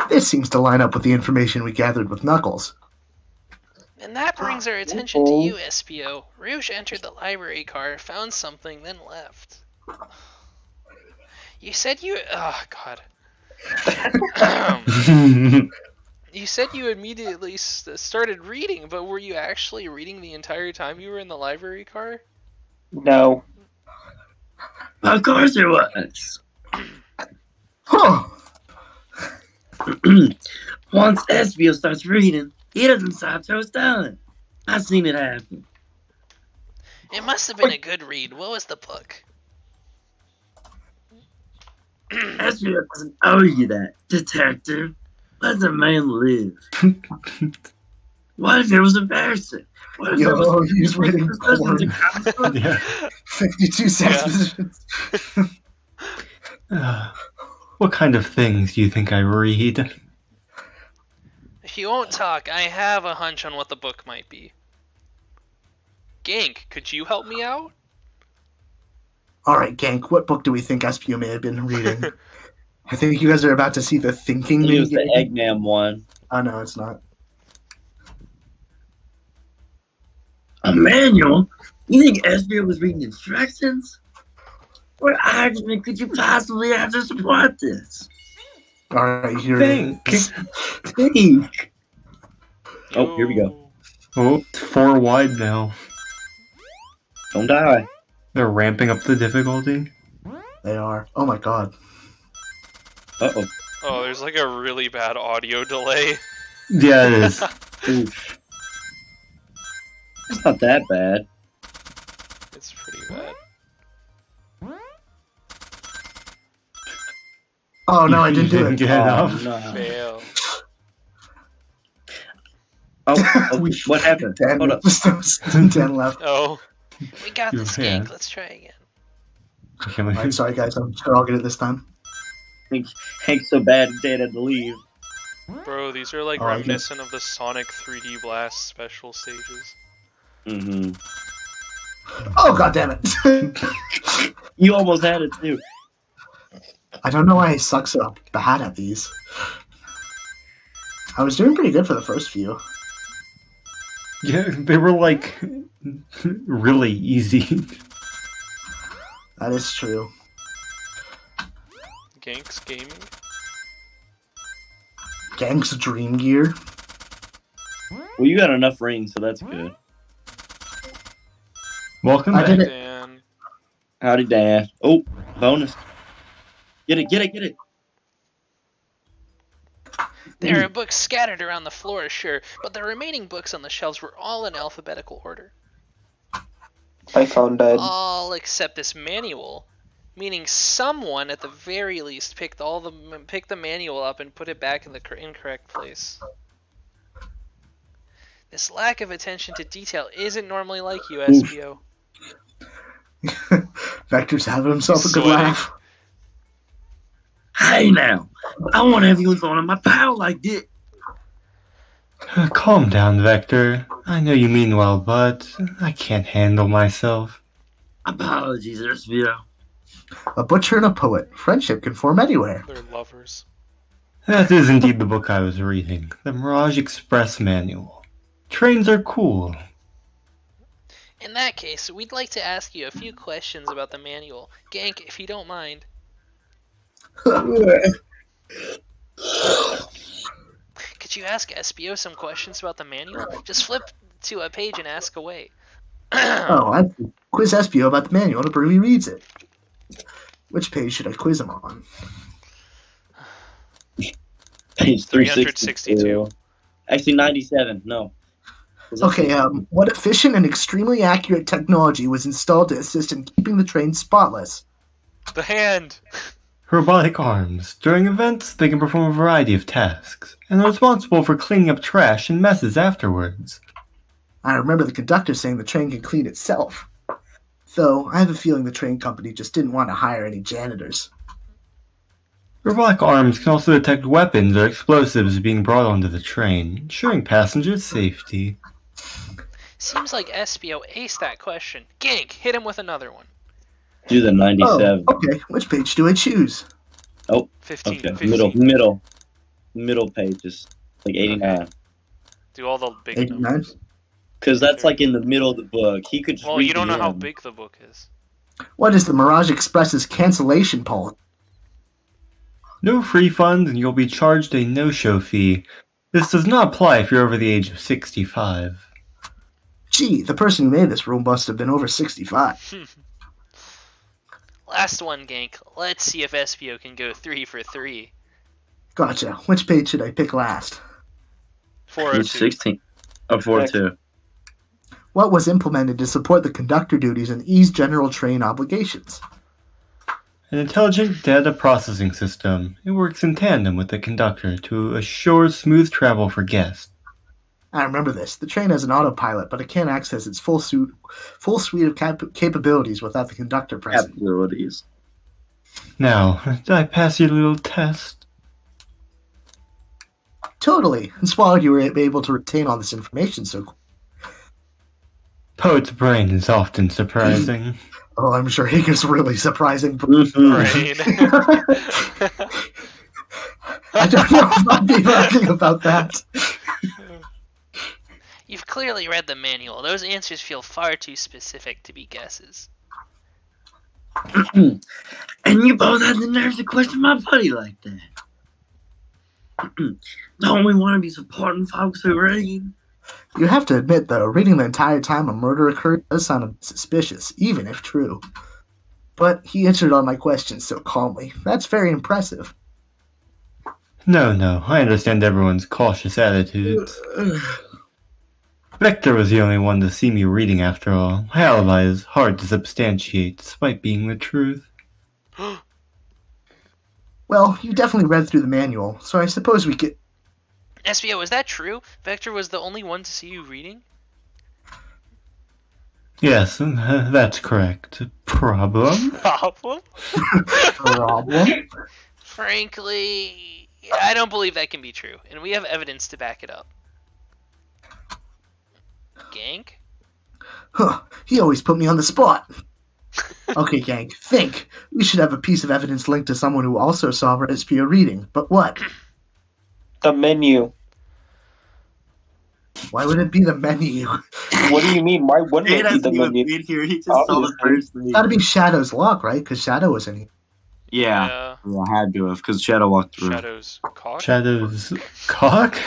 This seems to line up with the information we gathered with Knuckles. And that brings our attention to you, SPO. Rouge entered the library car, found something, then left. You said you... Oh, God. You said you immediately started reading, but were you actually reading the entire time you were in the library car? No. Of course it was. Huh. Once Espio starts reading, he doesn't stop till it's done. I've seen it happen. It must have been a good read. What was the book? Espio doesn't owe you that, detective. Let the man live. What if it was embarrassing? What if Yo, he's reading porn. Yeah. 52 sex positions. What kind of things do you think I read? If you won't talk, I have a hunch on what the book might be. Gank, could you help me out? Alright, Gank, what book do we think Espio may have been reading? I think you guys are about to see the thinking It was the mini-game. Eggman one. Oh, no, it's not. A manual? You think Espio was reading instructions? What argument could you possibly have to support this? Alright, here Think. it is. Think. Oh, here we go. Oh, 4 wide now. Don't die. They're ramping up the difficulty. They are. Oh my god. Uh-oh. Oh, there's like a really bad audio delay. Yeah, it is. Oof. It's not that bad. It's pretty bad. Oh no, I didn't do it. Get Oh, enough. no. Fail. Oh, what happened? 10, Hold up. just 10 left. Oh. We got this, Yeah. Gank. Let's try again. Alright, sorry guys, I'm sure I'll get it this time. Hank's so bad, Dad had to leave. Bro, these are like Oh, I get- reminiscent of the Sonic 3D Blast special stages. Mm-hmm. Oh god damn it. You almost had it, too. I don't know why I suck so bad at these. I was doing pretty good for the first few. Yeah, they were like really easy. That is true. Gank's Gaming? Gank's Dream Gear. Well, you got enough rings, so that's good. Welcome I back. did it. Dan. Howdy, Dad. Oh, bonus. Get it, get it, get it. There are books scattered around the floor, sure, but the remaining books on the shelves were all in alphabetical order. I found that. All except this manual, meaning someone at the very least picked the manual up and put it back in the incorrect place. This lack of attention to detail isn't normally like you, SPO. Vector's having himself a good Sweating. laugh. Hey now, I won't have you in my pal like this. Calm down, Vector. I know you mean well, but I can't handle myself. Apologies, Espio. A butcher and a poet. Friendship can form anywhere. They're lovers. That is indeed the book I was reading, the Mirage Express Manual. Trains are cool. In that case, we'd like to ask you a few questions about the manual. Gank, if you don't mind. Could you ask SPO some questions about the manual? Just flip to a page and ask away. Oh, I quiz Espio about the manual to prove he reads it. Which page should I quiz him on? Page 362. Actually, 97. No. Okay, what efficient and extremely accurate technology was installed to assist in keeping the train spotless? The hand! Robotic arms. During events, they can perform a variety of tasks, and are responsible for cleaning up trash and messes afterwards. I remember the conductor saying the train can clean itself. Though, I have a feeling the train company just didn't want to hire any janitors. Robotic arms can also detect weapons or explosives being brought onto the train, ensuring passengers' safety. Seems like SPO aced that question. Gank, hit him with another one. Do the 97. Oh, okay. Which page do I choose? Oh, 15. okay. 15. Middle. middle pages, like 89. Okay. Do all the big 89? numbers. Because that's Sure. like in the middle of the book. He could just Well, read you don't the know how end. big the book is. What is the Mirage Express's cancellation policy? No refunds, and you'll be charged a no-show fee. This does not apply if you're over the age of 65. Gee, the person who made this rule must have been over 65. Last one, Gank. Let's see if Espio can go 3 for 3. Gotcha. Which page should I pick last? Page 402. 16. Oh, 42. What was implemented to support the conductor duties and ease general train obligations? An intelligent data processing system. It works in tandem with the conductor to assure smooth travel for guests. I remember this. The train has an autopilot, but it can't access its full suite of capabilities without the conductor present. Capabilities. Now, did I pass your little test? Totally. And swallowed you were able to retain all this information so quick. Poet's brain is often surprising. Oh, I'm sure Hager's really surprising. Right. I don't know if I'd be laughing about that. You've clearly read the manual. Those answers feel far too specific to be guesses. And you both had the nerve to question my buddy like that. Don't we want to be supporting folks who read? You have to admit, though, reading the entire time a murder occurred does sound a bit suspicious, even if true. But he answered all my questions so calmly. That's very impressive. No, I understand everyone's cautious attitudes. Vector was the only one to see me reading after all. My alibi is hard to substantiate, despite being the truth. Well, you definitely read through the manual, so I suppose we could... Espio, is that true? Vector was the only one to see you reading? Yes, that's correct. Problem? Problem? Problem? Frankly, I don't believe that can be true, and we have evidence to back it up. Gank? Huh, he always put me on the spot. Okay, gang, think. We should have a piece of evidence linked to someone who also saw Espio reading, but what? The menu. Why would it be the menu? What do you mean? Why wouldn't He it be doesn't the even menu? be here. He just saw the Obviously. first thing. Gotta be Shadow's lock, right? Because Shadow was in here. Yeah, I had to have, because Shadow walked through. Shadow's cock? Shadow's cock?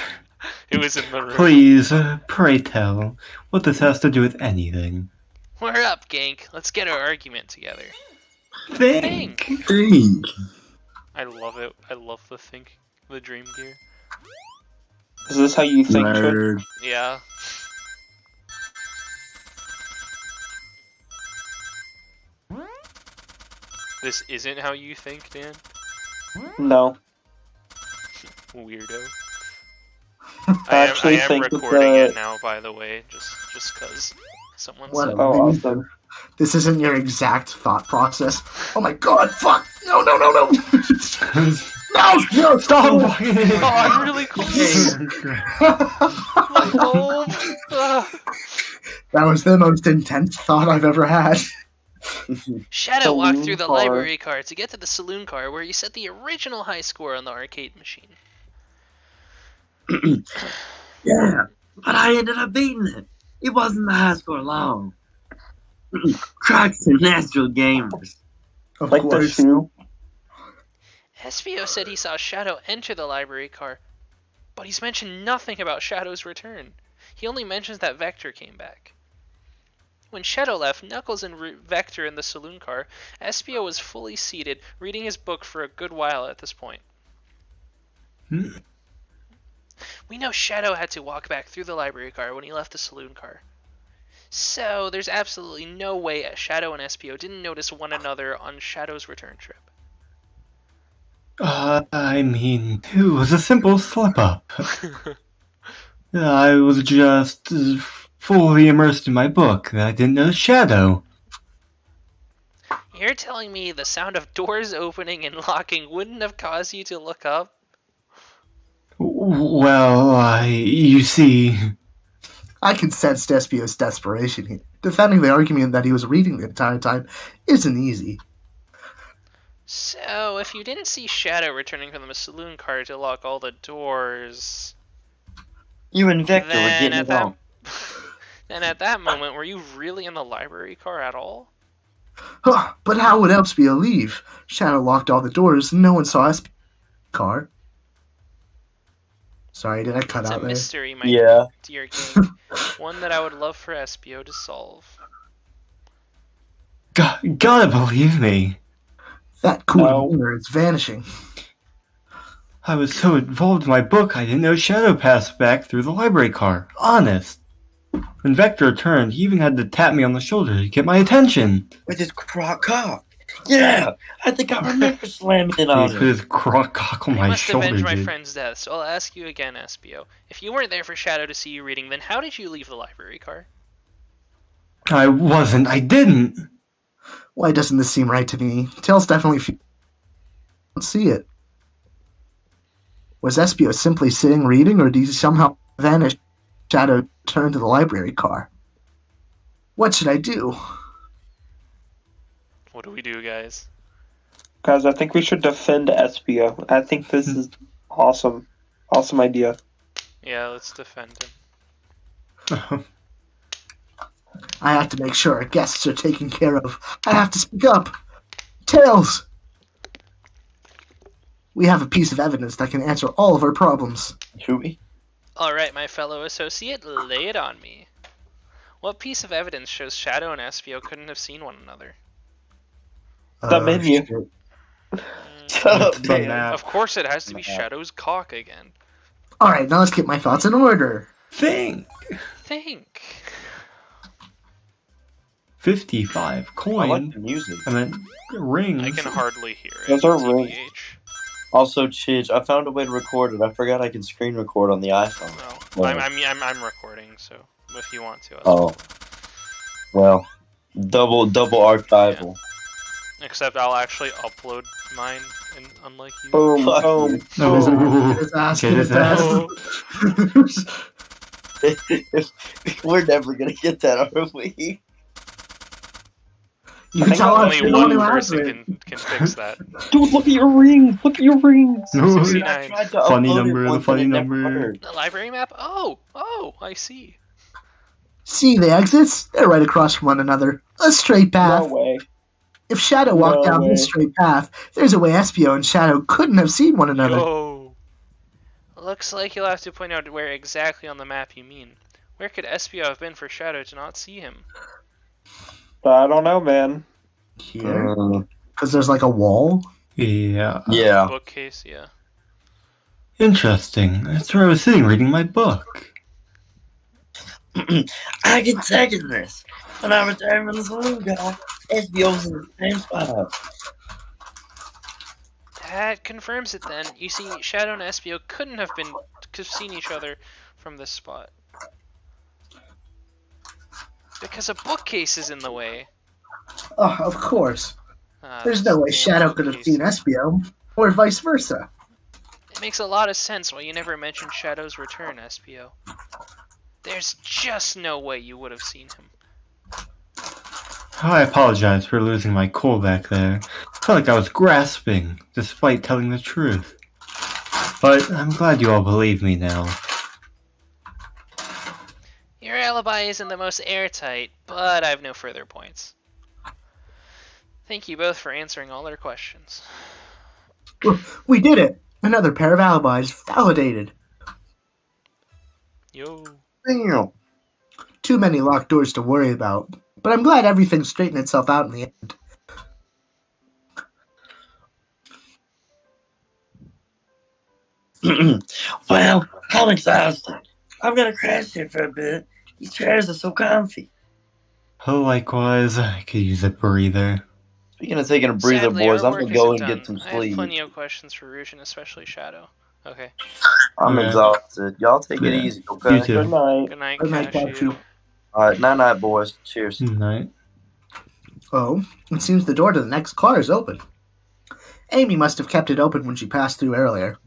It was in the room. Please, pray tell, what this has to do with anything. We're up, Gank. Let's get our argument together. Think! Dang. I love it. I love the dream gear. Is this how you think, Trip? Nerd. Yeah. This isn't how you think, Dan? No. Weirdo. I I actually am think that recording the- it now, by the way, just cause someone What? said. Oh, awesome. This isn't your exact thought process. Oh my god, fuck! No! No! Stop! Oh, I'm really close. Oh, That was the most intense thought I've ever had. Shadow walked Saloon through the car. library car to get to the saloon car where he set the original high score on the arcade machine. Yeah, but I ended up beating it. It wasn't the high score long. Cracks are natural gamers. Of Like the course. shoe? Espio said he saw Shadow enter the library car, but he's mentioned nothing about Shadow's return. He only mentions that Vector came back. When Shadow left, Knuckles and Vector in the saloon car, Espio was fully seated, reading his book for a good while at this point. We know Shadow had to walk back through the library car when he left the saloon car. So, there's absolutely no way Shadow and Espio didn't notice one another on Shadow's return trip. I mean, it was a simple slip-up. I was just fully immersed in my book that I didn't know Shadow. You're telling me the sound of doors opening and locking wouldn't have caused you to look up? Well, you see... I can sense Espio's desperation here. Defending the argument that he was reading the entire time isn't easy. So, if you didn't see Shadow returning from the saloon car to lock all the doors, You and Vector were then getting at it on. then at that moment, were you really in the library car at all? Huh, but how would Espio leave? Shadow locked all the doors and no one saw Espio's car. Sorry, did I cut It's a out there? mystery, my Yeah. dear king. One that I would love for Espio to solve. Gotta believe me. That cool No. demeanor is vanishing. I was so involved in my book, I didn't know Shadow passed back through the library car. Honest. When Vector returned, he even had to tap me on the shoulder to get my attention. With his crock cock. Yeah, I think I remember slamming it on He put him. his crock cock on I my must shoulder, avenge my dude. friend's death, so I'll ask you again, Espio. If you weren't there for Shadow to see you reading, then how did you leave the library car? I wasn't. I didn't. Why doesn't this seem right to me? Tails definitely don't see it. Was Espio simply sitting reading, or did he somehow vanish? Shadow turned to the library car. What should I do? What do we do, guys? Guys, I think we should defend Espio. I think this is awesome. Awesome idea. Yeah, let's defend him. I have to make sure our guests are taken care of. I have to speak up. Tails! We have a piece of evidence that can answer all of our problems. Should we? Alright, my fellow associate, lay it on me. What piece of evidence shows Shadow and Espio couldn't have seen one another? The menu. shit. Shut up, The Dan. map. Of course it has to be Shadow's cock again. Alright, now let's get my thoughts in order. Think. Think. 55 I like coin. the music. I meant rings. I can hardly hear it. Those are rings. TBH. Also, Chidge, I found a way to record it. I forgot I can screen record on the iPhone. No, I'm recording, so if you want to. I'll- Oh. Well, double archival. Except I'll actually upload mine, and unlike you. Boom, Fuck boom. you. No. His ass, Get his ass. We're never gonna get that, are we? You I can think tell us Only the one who has person it. can fix that. Dude, look at your rings. Look at your rings. No. 69. I tried to Funny upload number, it the once funny and it never number. worked. The library map? Oh, I see. See the exits? They're right across from one another. A straight path. No way. If Shadow walked No down this way. straight path, there's a way Espio and Shadow couldn't have seen one another. Yo. Looks like you'll have to point out where exactly on the map you mean. Where could Espio have been for Shadow to not see him? I don't know, man. Here? Because there's like a wall? Yeah. Yeah. Bookcase, yeah. Interesting. That's where I was sitting reading my book. I can second this. When I returned from the saloon guy, SBO's in the same spot. That confirms it then. You see, Shadow and Espio couldn't have seen each other from this spot. Because a bookcase is in the way. Oh, of course. There's this no way damn Shadow could have bookcase. seen Espio, or vice versa. It makes a lot of sense why you never mentioned Shadow's return, Espio. There's just no way you would have seen him. I apologize for losing my cool back there. I felt like I was grasping, despite telling the truth. But I'm glad you all believe me now. Your alibi isn't the most airtight, but I have no further points. Thank you both for answering all our questions. We did it! Another pair of alibis validated. Yo. Damn. Too many locked doors to worry about, but I'm glad everything straightened itself out in the end. Well, I'm exhausted. I'm gonna crash here for a bit. These chairs are so comfy. Oh, likewise, I could use a breather. Speaking of taking a breather, Sadly, boys, our I'm work gonna go isn't and get some done. I have sleep. plenty of questions for Rouge and especially Shadow. Okay. I'm Yeah. exhausted. Y'all take it Yeah. easy, okay? You too. Good night. Good night, Good night, Cashew. Cashew. Alright, night, boys. Cheers. Night. Oh, it seems the door to the next car is open. Amy must have kept it open when she passed through earlier.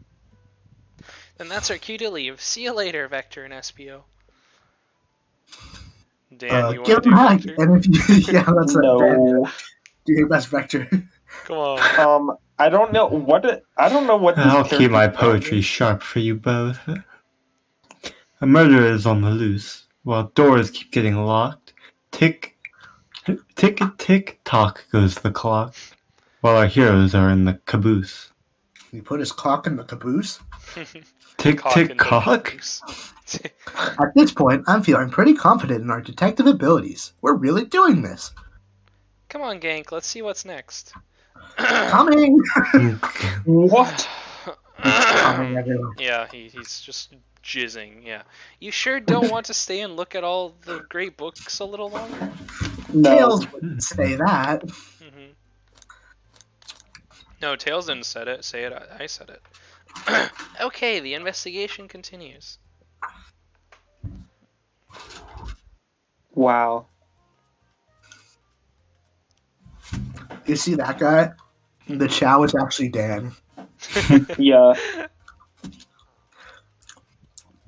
Then that's our cue to leave. See you later, Vector and Espio. Dan, you want Give to him do back. Vector? And if you, yeah, that's No. Do your best, Vector. Come on. I don't know what this I'll keep my character's poetry sharp for you both. A murderer is on the loose, while doors keep getting locked. Tick, tick, tick, tock goes the clock, while our heroes are in the caboose. He put his cock in the caboose. Tick, Cock tick, in the cock? caboose. At this point, I'm feeling pretty confident in our detective abilities. We're really doing this. Come on, Gank, let's see what's next. Coming! What? Coming, everyone. Yeah, he's just jizzing, yeah. You sure don't want to stay and look at all the great books a little longer? No. Tails wouldn't say that. Mm-hmm. No, Tails didn't say it, I said it. Okay, the investigation continues. Wow. You see that guy? The Chow is actually Dan. Yeah.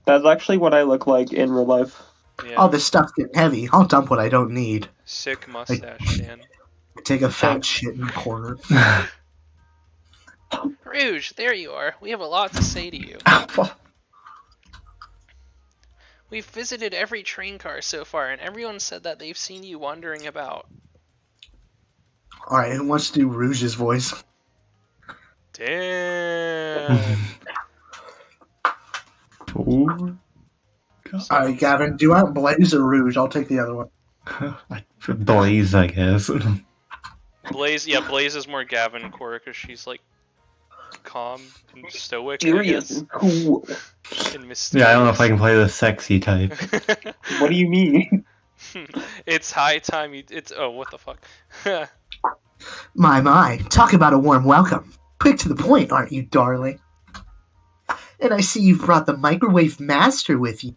That's actually what I look like in real life. Yeah. All this stuff's getting heavy. I'll dump what I don't need. Sick mustache, Dan. Take a fat shit in the corner. Rouge, there you are. We have a lot to say to you. We've visited every train car so far, and everyone said that they've seen you wandering about. Alright, who wants to do Rouge's voice? Damn. Alright, Gavin, do you want Blaze or Rouge? I'll take the other one. Blaze, I guess. Blaze is more Gavin Cora because she's like calm and stoic. Serious and cool. And mysterious. Yeah, I don't know if I can play the sexy type. What do you mean? It's high time you. What the fuck? My, talk about a warm welcome. Quick to the point, aren't you, darling? And I see you've brought the microwave master with you.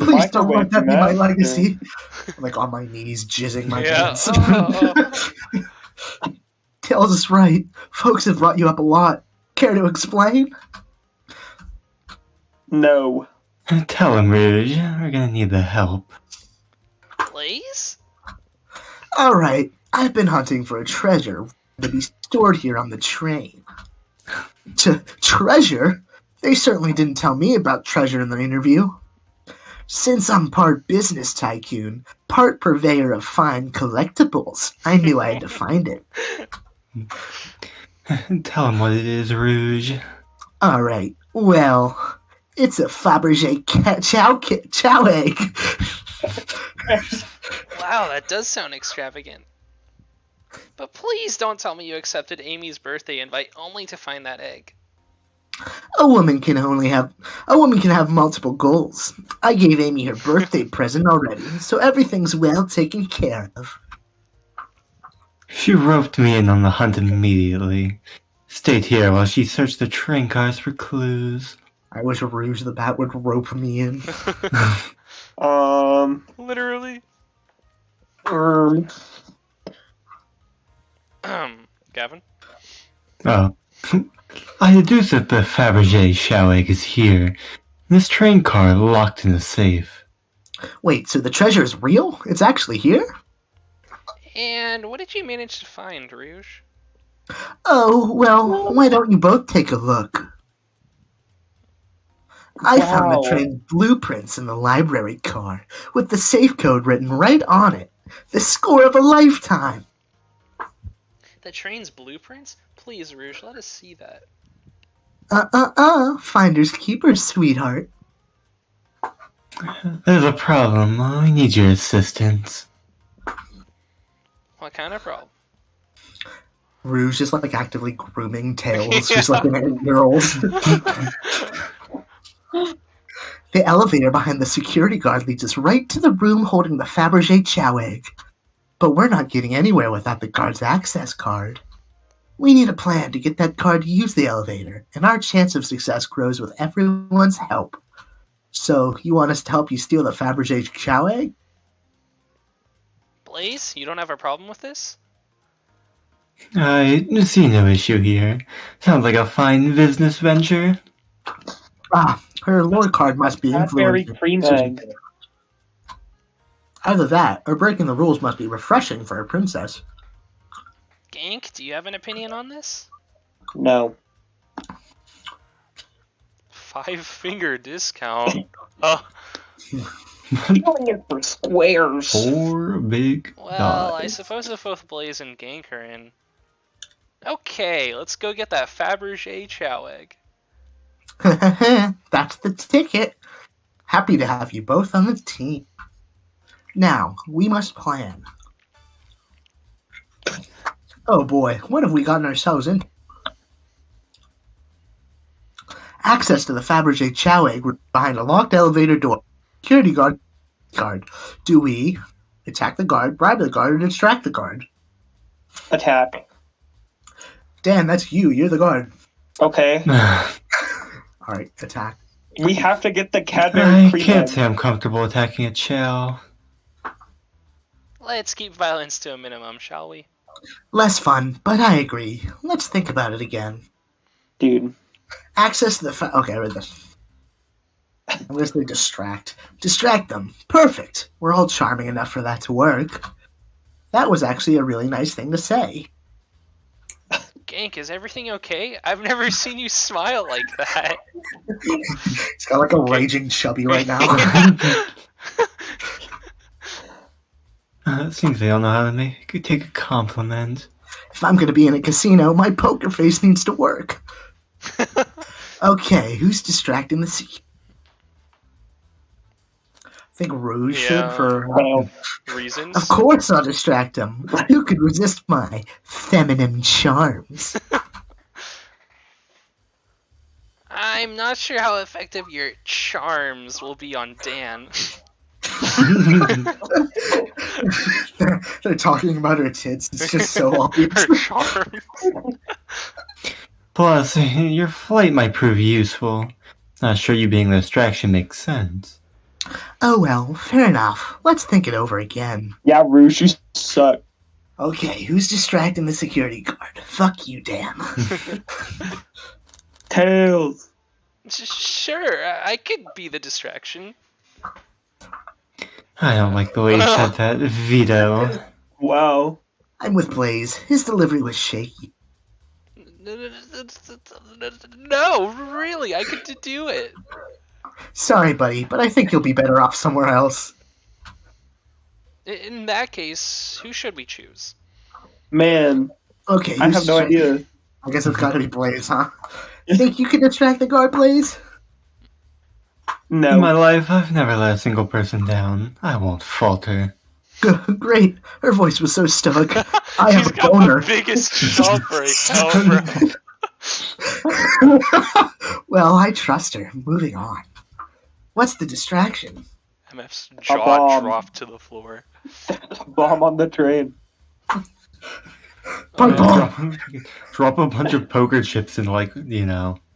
Please don't let that be my legacy. I'm like on my knees, jizzing my pants. Tails is right. Folks have brought you up a lot. Care to explain? No. Tell him, Rouge. We're gonna need the help. Blaze? Alright, I've been hunting for a treasure to be stored here on the train. Treasure? They certainly didn't tell me about treasure in the interview. Since I'm part business tycoon, part purveyor of fine collectibles, I knew I had to find it. Tell him what it is, Rouge. Alright, well, it's a Fabergé chow egg. Wow, that does sound extravagant. But please don't tell me you accepted Amy's birthday invite only to find that egg. A woman can have multiple goals. I gave Amy her birthday present already, so everything's well taken care of. She roped me in on the hunt immediately. Stayed here while she searched the train cars for clues. I wish Rouge the Bat would rope me in. Literally. Gavin? Oh. I deduce that the Fabergé chow egg is here. This train car locked in a safe. Wait, so the treasure is real? It's actually here? And what did you manage to find, Rouge? Oh, well, why don't you both take a look? I found the train's blueprints in the library car, with the safe code written right on it. The score of a lifetime. The train's blueprints? Please, Rouge, let us see that. Finders keepers, sweetheart. There's a problem. I need your assistance. What kind of problem? Rouge is like actively grooming Tails, who's like an 8-year-old. The elevator behind the security guard leads us right to the room holding the Fabergé chow egg. But we're not getting anywhere without the guard's access card. We need a plan to get that card to use the elevator, and our chance of success grows with everyone's help. So, you want us to help you steal the Fabergé chow egg? Blaze, you don't have a problem with this? I see no issue here. Sounds like a fine business venture. Her lore card must be Blackberry influenced. cream egg. Either that, or breaking the rules must be refreshing for a princess. Skank, do you have an opinion on this? No. 5-finger discount. Oh, Doing it for squares. 4 big well, I dies. suppose if both Blaze and Gank are in. Okay, let's go get that Fabergé Chow Egg. That's the ticket. Happy to have you both on the team. Now, we must plan. Oh boy, what have we gotten ourselves into? Access to the Fabergé Chow Egg behind a locked elevator door. Security guard. Do we attack the guard, bribe the guard, or distract the guard? Attack. Dan, that's you. You're the guard. Okay. Alright, attack. We have to get the Cadbury I cream can't egg. say I'm comfortable attacking a Chow. Let's keep violence to a minimum, shall we? Less fun, but I agree. Let's think about it again. Dude. Access to the okay, I read this. I'm going to say distract. Distract them. Perfect. We're all charming enough for that to work. That was actually a really nice thing to say. Gank, is everything okay? I've never seen you smile like that. He's got like a raging chubby right now. It seems they don't know how to take a compliment. If I'm going to be in a casino, my poker face needs to work. Okay, who's distracting the security? I think Rouge should for... Well, Reasons? Of course I'll distract him. Who could resist my feminine charms? I'm not sure how effective your charms will be on Dan. They're talking about her tits. It's just so obvious. Her charms. Plus, your flight might prove useful. Not sure you being a distraction makes sense. Oh well, fair enough. Let's think it over again. yeah, Rouge, you suck. Okay, who's distracting the security guard? Fuck you, Dan. Tails. Sure, I could be the distraction. I don't like the way you said that, Vito. Wow. I'm with Blaze. His delivery was shaky. No, really, I could do it. Sorry, buddy, but I think you'll be better off somewhere else. In that case, who should we choose? Man, Okay, I have no idea. I guess it's gotta be Blaze, huh? You think you could distract the guard, Blaze? In No. my life, I've never let a single person down. I won't falter. Great. Her voice was so stoic. I have He's a got boner. the biggest job right now, bro. Well, I trust her. Moving on. What's the distraction? MF's A jaw bomb. dropped to the floor. Bomb on the train. Bum, Uh, bum. Drop a bunch of poker chips and,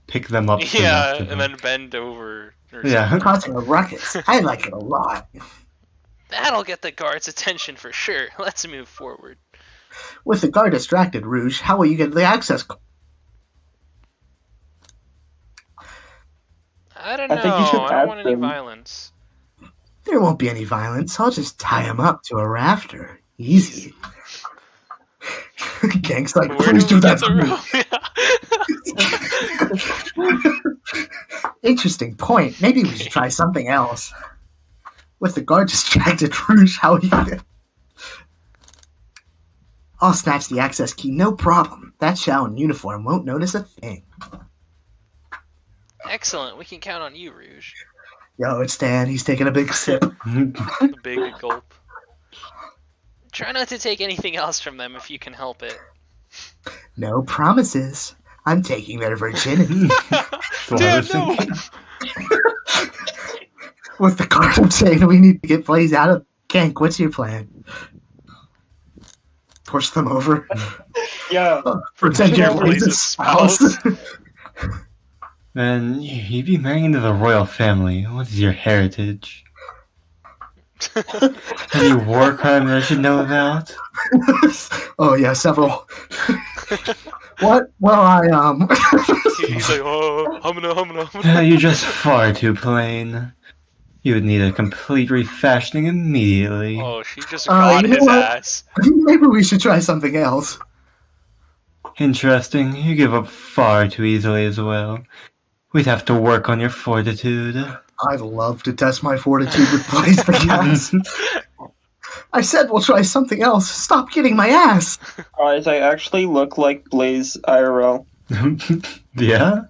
pick them up. soon Yeah, after and them. then bend over. Or Yeah. Causing a ruckus. I like it a lot. That'll get the guard's attention for sure. Let's move forward. With the guard distracted, Rouge, how will you get the access code? I don't know. I think you should I don't ask want any them. violence. There won't be any violence. I'll just tie him up to a rafter. Easy. Gang's like, Where please do we do get that. the rope? Interesting point. Maybe we should try something else. With the guard distracted, Rouge, how will you get... I'll snatch the access key, no problem. That Shao in uniform won't notice a thing. Excellent. We can count on you, Rouge. Yo, it's Dan. He's taking a big sip. The big gulp. Try not to take anything else from them if you can help it. No promises. I'm taking their virginity. That's what I was no. thinking. With the guard, I'm saying we need to get Blaze out of Gank. What's your plan? Push them over. Yeah. Pretend you're Blaze's Blaze's spouse. Then you'd be marrying into the royal family. What is your heritage? Any war crime that I should know about? Oh yeah, several. What? Well, He's like, oh, humana. You're just far too plain. You would need a complete refashioning immediately. Oh, she just got you know his what? ass. Maybe we should try something else. Interesting. You give up far too easily as well. We'd have to work on your fortitude. I'd love to test my fortitude with Blaze the Cat. I said we'll try something else. Stop getting my ass. Guys, I actually look like Blaze IRL. Yeah?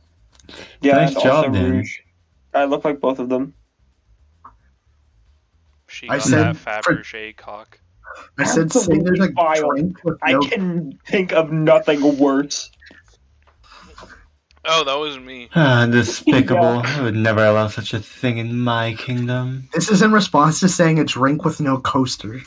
Yeah, Nice and job, also Dan. Rouge. I look like both of them. She I got said that for- Fabergé cock. I said say there's a Absolutely vile. drink with I no... can think of nothing worse. Oh, that was me. Despicable. I would never allow such a thing in my kingdom. This is in response to saying a drink with no coaster.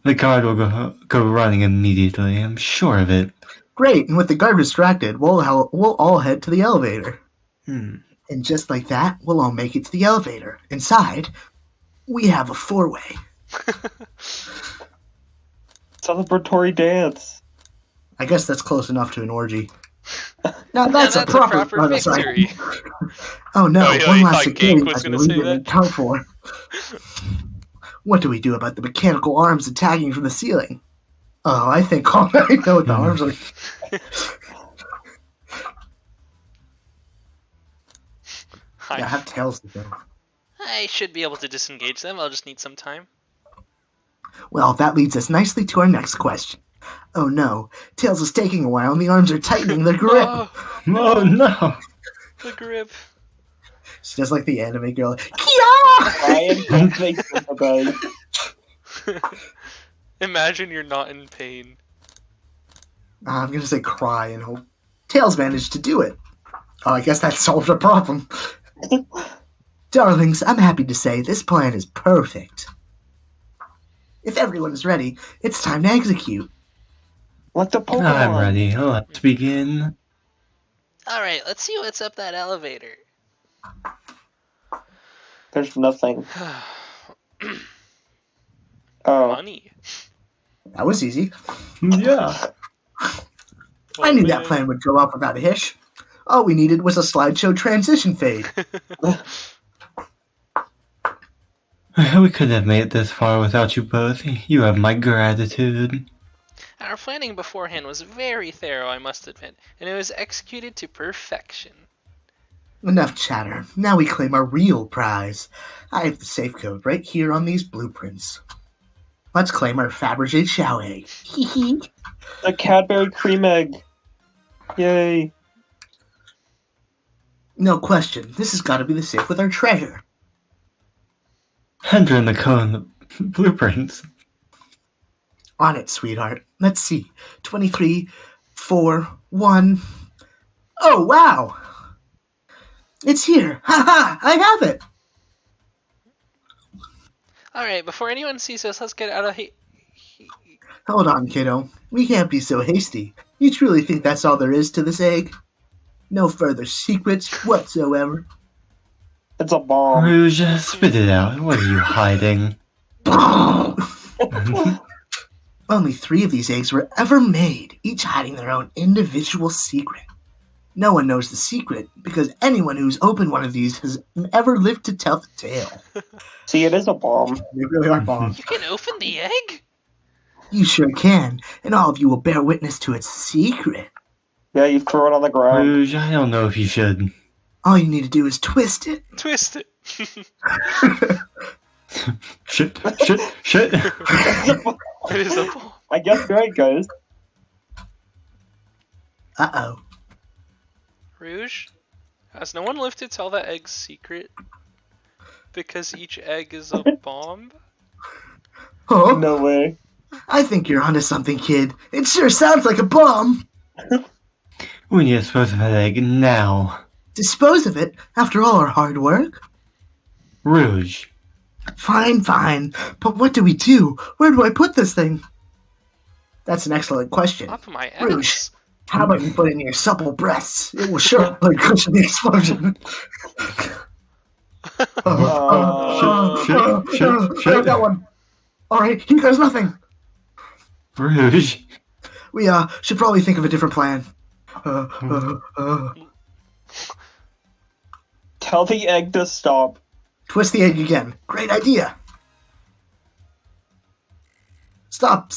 The guard will go running immediately, I'm sure of it. Great, and with the guard distracted, we'll all head to the elevator. Hmm. And just like that, we'll all make it to the elevator. Inside, we have a four-way. Celebratory dance. I guess that's close enough to an orgy. Now that's, That's a proper victory. Oh no, Oh, yeah, one you last thought security Gank was measure gonna we say didn't that? account for. What do we do about the mechanical arms attacking from the ceiling? Oh, I think I know what the arms are. I, Yeah, have tails to go. I should be able to disengage them. I'll just need some time. Well, that leads us nicely to our next question. Oh no, Tails is taking a while and the arms are tightening their grip. Oh, Oh no! the grip. She does like the anime girl. Kia! Ryan, don't make sympathize. Imagine you're not in pain. I'm gonna say cry and hope. Tails managed to do it. Oh, I guess that solved a problem. Darlings, I'm happy to say this plan is perfect. If everyone is ready, it's time to execute. Let the Pokemon. I'm ready. Let's begin. Alright, let's see what's up that elevator. There's nothing. Oh, Money. That was easy. Yeah. I knew that plan would go off without a hitch. All we needed was a slideshow transition fade. We couldn't have made it this far without you both. You have my gratitude. Our planning beforehand was very thorough, I must admit, and it was executed to perfection. Enough chatter. Now we claim our real prize. I have the safe code right here on these blueprints. Let's claim our Fabergé chow egg. Hee hee. the Cadbury cream egg. Yay. No question, this has got to be the safe with our treasure. Enter in the code in the blueprints. On it, sweetheart. Let's see. 23, 4, 1. Oh, wow! It's here! Ha ha! I have it! Alright, before anyone sees us, let's get out of here. Hold on, kiddo. We can't be so hasty. You truly think that's all there is to this egg? No further secrets whatsoever? It's a bomb. Rouge, spit it out. What are you hiding? Only 3 of these eggs were ever made, each hiding their own individual secret. No one knows the secret, because anyone who's opened one of these has ever lived to tell the tale. See, it is a bomb. They really are bombs. You can open the egg? You sure can, and all of you will bear witness to its secret. Yeah, you throw it on the ground. Rouge, I don't know if you should. All you need to do is twist it. Twist it. Shit. It is a ball. I guess you're right, guys. Uh-oh. Rouge? Has no one lived to tell that egg's secret? Because each egg is a bomb? Oh, No way. I think you're onto something, kid. It sure sounds like a bomb. We need to dispose of that egg now. Dispose of it after all our hard work? Rouge. Fine, fine. But what do we do? Where do I put this thing? That's an excellent question. Up my Rouge. ass. How about you put it in your supple breasts? It will surely cushion the explosion. Shit. I got one. All right, here goes nothing. Rouge. We should probably think of a different plan. Tell the egg to stop. Twist the egg again. Great idea. Stop!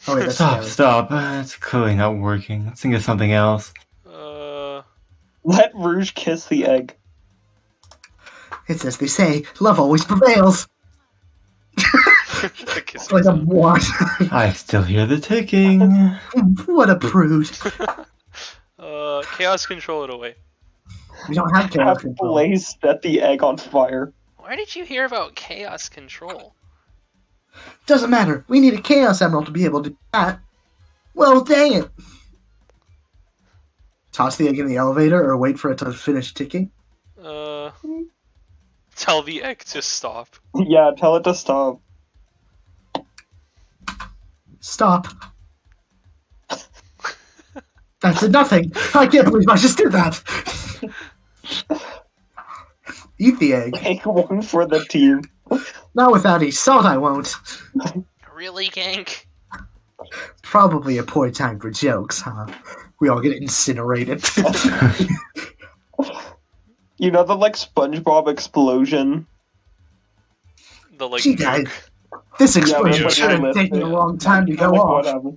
Oh wait, that's scary. Stop. It's clearly not working. Let's think of something else. Let Rouge kiss the egg. It's as they say, love always prevails. It's like a what? I still hear the ticking. What a prude. Chaos control it away. We don't have chaos Have control. Blaze set the egg on fire. Why did you hear about chaos control? Doesn't matter. We need a chaos emerald to be able to do that. Well, dang it. Toss the egg in the elevator or wait for it to finish ticking? Tell the egg to stop. Yeah, tell it to stop. Stop. That did nothing. I can't believe I just did that. Eat the egg. Take one for the team. Not without any salt, I won't. Really, Gank? Probably a poor time for jokes, huh? We all get incinerated. You know the SpongeBob explosion? The Gee, guys, this explosion Yeah, should have taken a long time to go off. Whatever.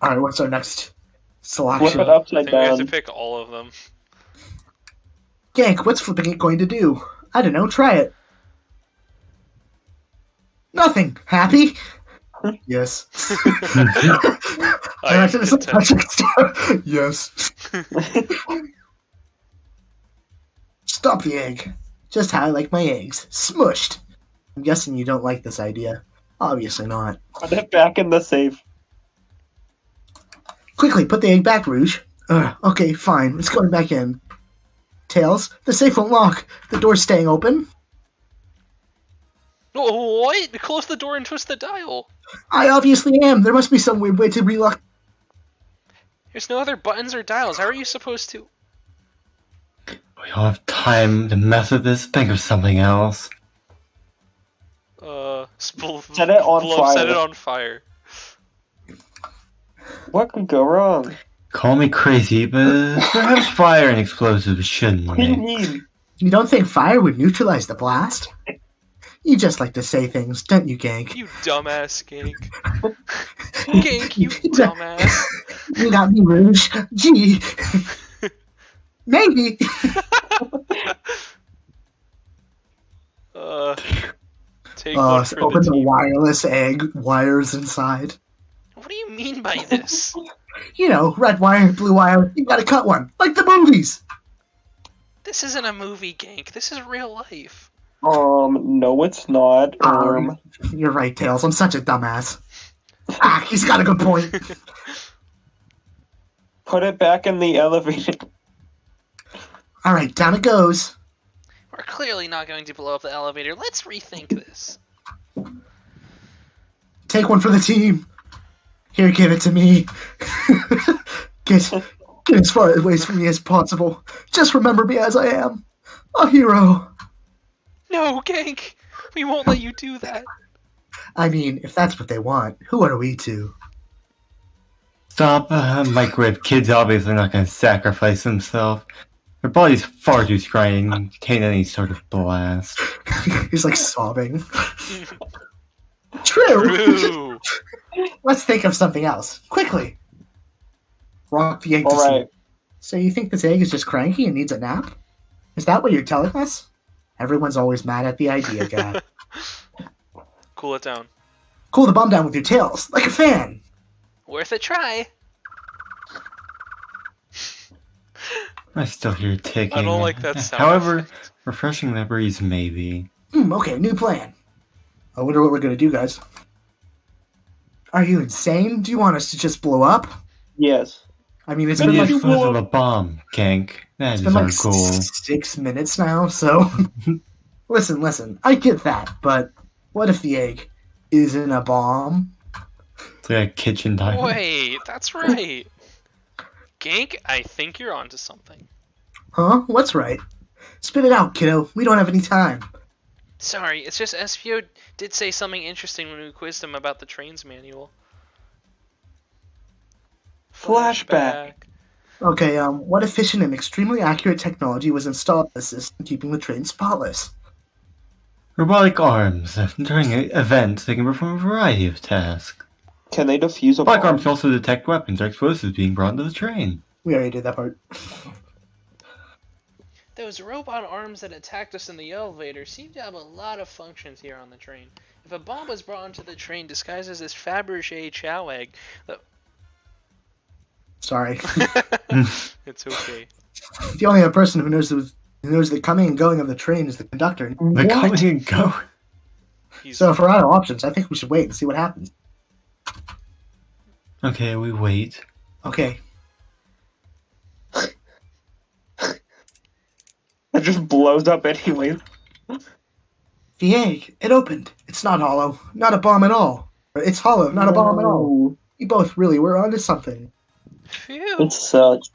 Alright, what's our next Flip selection? it I upside think we have to down. pick all of them. Gank, what's flipping it going to do? I don't know, try it. Nothing. Happy? Yes. I am It's a content. touching star. Yes. Stop the egg. Just how I like my eggs. Smushed. I'm guessing you don't like this idea. Obviously not. Put it back in the safe. Quickly, put the egg back, Rouge. Okay, fine. It's going back in. Tails, the safe won't lock. The door's staying open. Oh, what? Close the door and twist the dial. I obviously am. There must be some weird way to relock. There's no other buttons or dials. How are you supposed to? We don't have time to mess with this. Think of something else. Set it on fire. Set it on fire. What could go wrong? Call me crazy, but perhaps fire and explosives shouldn't. What do you Make. mean? You don't think fire would neutralize the blast? You just like to say things, don't you, Gank? You dumbass, Gank. Gank, you dumbass. You got me, Rouge. Gee. Maybe. Take one for Open the the team. wireless egg wires inside. What do you mean by this? You know, red wire, blue wire. You gotta cut one, like the movies. This isn't a movie, Gank. This is real life. No, it's not. You're right, Tails. I'm such a dumbass. He's got a good point. Put it back in the elevator. All right, down it goes. We're clearly not going to blow up the elevator. Let's rethink this. Take one for the team. Here, give it to me. Get as far away from me as possible. Just remember me as I am. A hero. No, Gank! We won't let you do that. I mean, if that's what they want, who are we to? Stop. Microwave kid's obviously not going to sacrifice himself. Their body's far too scrawny to contain any sort of blast. He's like sobbing. True. True. Let's think of something else. Quickly. Rock the egg to Alright. sleep. So you think this egg is just cranky and needs a nap? Is that what you're telling us? Everyone's always mad at the idea, guy. Cool it down. Cool the bomb down with your tails, like a fan. Worth a try. I still hear ticking. I don't like that sound. However, effect. refreshing the breeze maybe. Okay, new plan. I wonder what we're gonna do, guys. Are you insane? Do you want us to just blow up? Yes. I mean, it's It's been the like, explosive of a bomb, Gank. That it's is been our like goal. 6 minutes now, so... Listen, I get that, but what if the egg isn't a bomb? It's like a kitchen diamond. Wait, that's right. Gank, I think you're onto something. Huh? What's right? Spit it out, kiddo. We don't have any time. Sorry, it's just SPO did say something interesting when we quizzed him about the trains manual. Flashback. Okay, what efficient and extremely accurate technology was installed in the system keeping the train spotless? Robotic arms. During events, they can perform a variety of tasks. Can they defuse a Robotic bomb? arms can also detect weapons or explosives being brought into the train. We already did that part. Those robot arms that attacked us in the elevator seem to have a lot of functions here on the train. If a bomb was brought onto the train disguised as this Fabergé chow egg, Sorry. it's okay. The only other person who knows the coming and going of the train is the conductor. The coming and going. So if we're out of options, I think we should wait and see what happens. Okay, we wait. Okay. It just blows up anyway. The egg, it opened. It's not hollow. Not a bomb at all. It's hollow, not a bomb at all. We both really were onto something. Phew. It's such.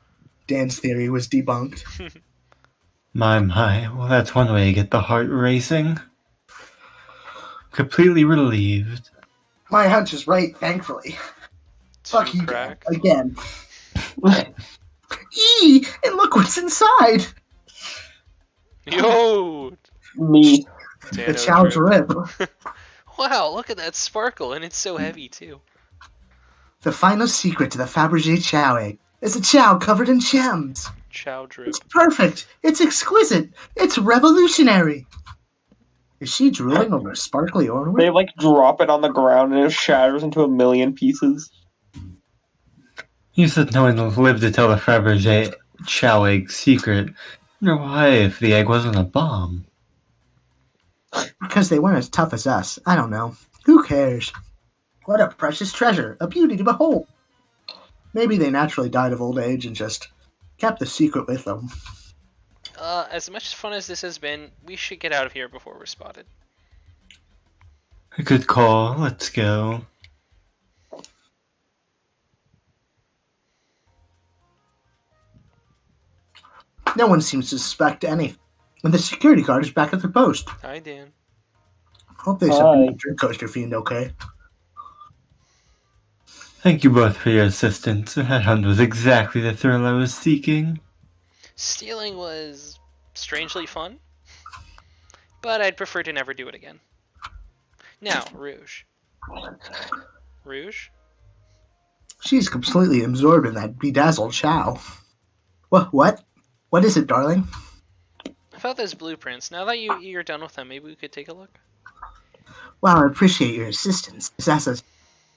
Dan's theory was debunked. My. Well, that's one way to get the heart racing. Completely relieved. My hunch is right, thankfully. Fuck you, Dan. Again. Eee! And look what's inside! Yo! Me. The chow drip. Wow, look at that sparkle, and it's so heavy too. The final secret to the Fabergé chow egg is a chow covered in gems. Chow drip. It's perfect. It's exquisite. It's revolutionary. Is she drooling over a sparkly They ornament? drop it on the ground and it shatters into a million pieces. You said no one lived to tell the Fabergé chow egg secret. Wonder why if the egg wasn't a bomb. Because they weren't as tough as us. I don't know. Who cares? What a precious treasure. A beauty to behold. Maybe they naturally died of old age and just kept the secret with them. As much fun as this has been, we should get out of here before we're spotted. A good call. Let's go. No one seems to suspect anything. And the security guard is back at their post. Hi, Dan. Hope they Hi. subdued the drink coaster fiend okay. Thank you both for your assistance. That hunt was exactly the thrill I was seeking. Stealing was strangely fun, but I'd prefer to never do it again. Now, Rouge. Rouge? She's completely absorbed in that bedazzled chow. What? What is it, darling? I found those blueprints. Now that you're done with them, maybe we could take a look? Wow, I appreciate your assistance. As us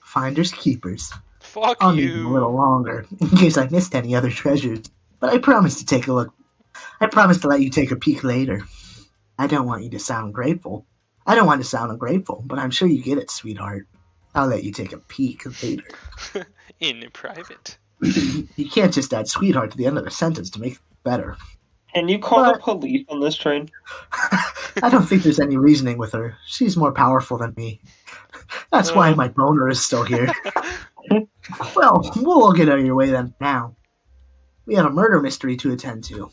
finders keepers. Fuck I'll need them a little you! longer, in case I missed any other treasures. But I promise to take a look. I promise to let you take a peek later. I don't want you to sound grateful. I don't want to sound ungrateful, but I'm sure you get it, sweetheart. I'll let you take a peek later. In private. You can't just add sweetheart to the end of the sentence to make it better. Can you call the What? police on this train? I don't think there's any reasoning with her. She's more powerful than me. That's why my boner is still here. Well, we'll all get out of your way then now. We have a murder mystery to attend to.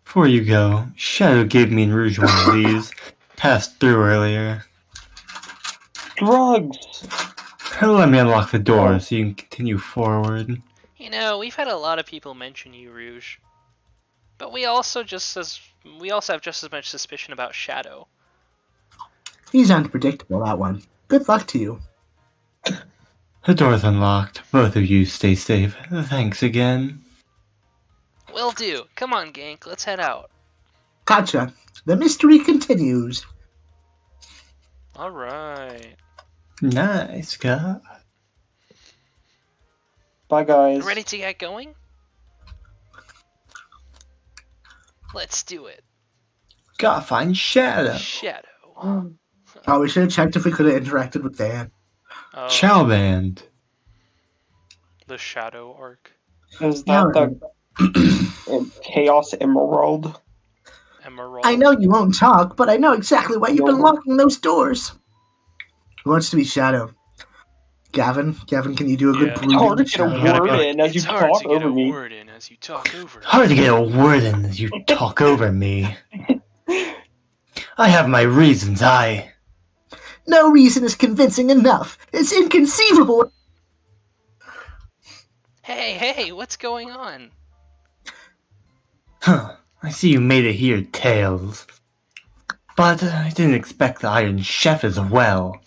Before you go, Shadow gave me and Rouge one of these. Passed through earlier. Drugs! Let me unlock the door so you can continue forward. You know, we've had a lot of people mention you, Rouge. But we also have just as much suspicion about Shadow. He's unpredictable, that one. Good luck to you. The door's unlocked. Both of you stay safe. Thanks again. Will do. Come on, Gank. Let's head out. Gotcha. The mystery continues. Alright. Nice, guy. Bye, guys. Ready to get going? Let's do it. Gotta find Shadow. Shadow. Oh, we should have checked if we could have interacted with Dan. Oh, Chow Band. the Shadow arc. Is that the Chaos Emerald? Emerald. I know you won't talk, but I know exactly why you've been locking those doors. Who wants to be Shadow? Gavin? Gavin, can you do a good Yeah. It's brooding hard to get a Shadow? word in as you It's hard talk to get over a me. word in as you talk over. Hard to get a word in as you talk over me. I have my reasons. No reason is convincing enough. It's inconceivable. Hey, what's going on? Huh. I see you made it here, Tails. But I didn't expect the Iron Chef as well.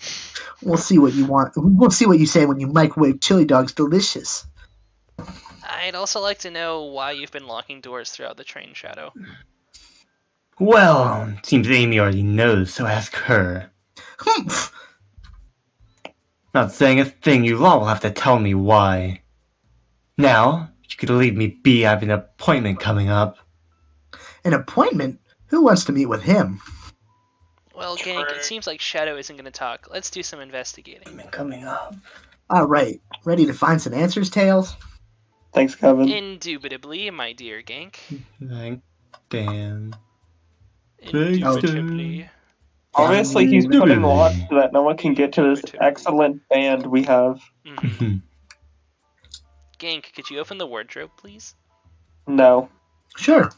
We'll see what you want. We'll see what you say when you microwave chili dogs delicious. I'd also like to know why you've been locking doors throughout the train, Shadow. Well, seems Amy already knows, so ask her. Humph! Not saying a thing, you all will have to tell me why. Now, you could leave me be, I have an appointment coming up. An appointment? Who wants to meet with him? Well, Gank, it seems like Shadow isn't going to talk. Let's do some investigating. Coming up. All right, ready to find some answers, Tails? Thanks, Kevin. Indubitably, my dear Gank. Thank Dan. Indubitably. Obviously, he's putting locks so that no one can get to this excellent band we have. Mm-hmm. Gank, could you open the wardrobe, please? No. Sure.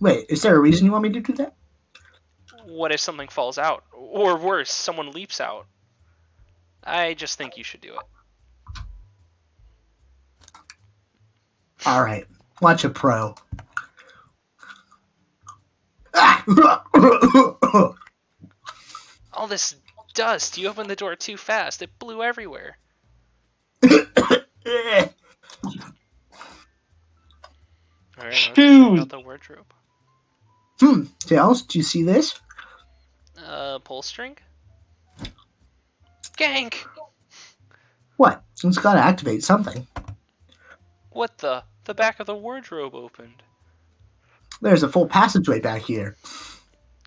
Wait, is there a reason you want me to do that? What if something falls out? Or worse, someone leaps out? I just think you should do it. All right, watch a pro. Ah! All this dust, you opened the door too fast. It blew everywhere. Alright, let's check out the wardrobe. Tails, do you see this? Pull string? Gank! What? It's got to activate something. What the? The back of the wardrobe opened. There's a full passageway back here.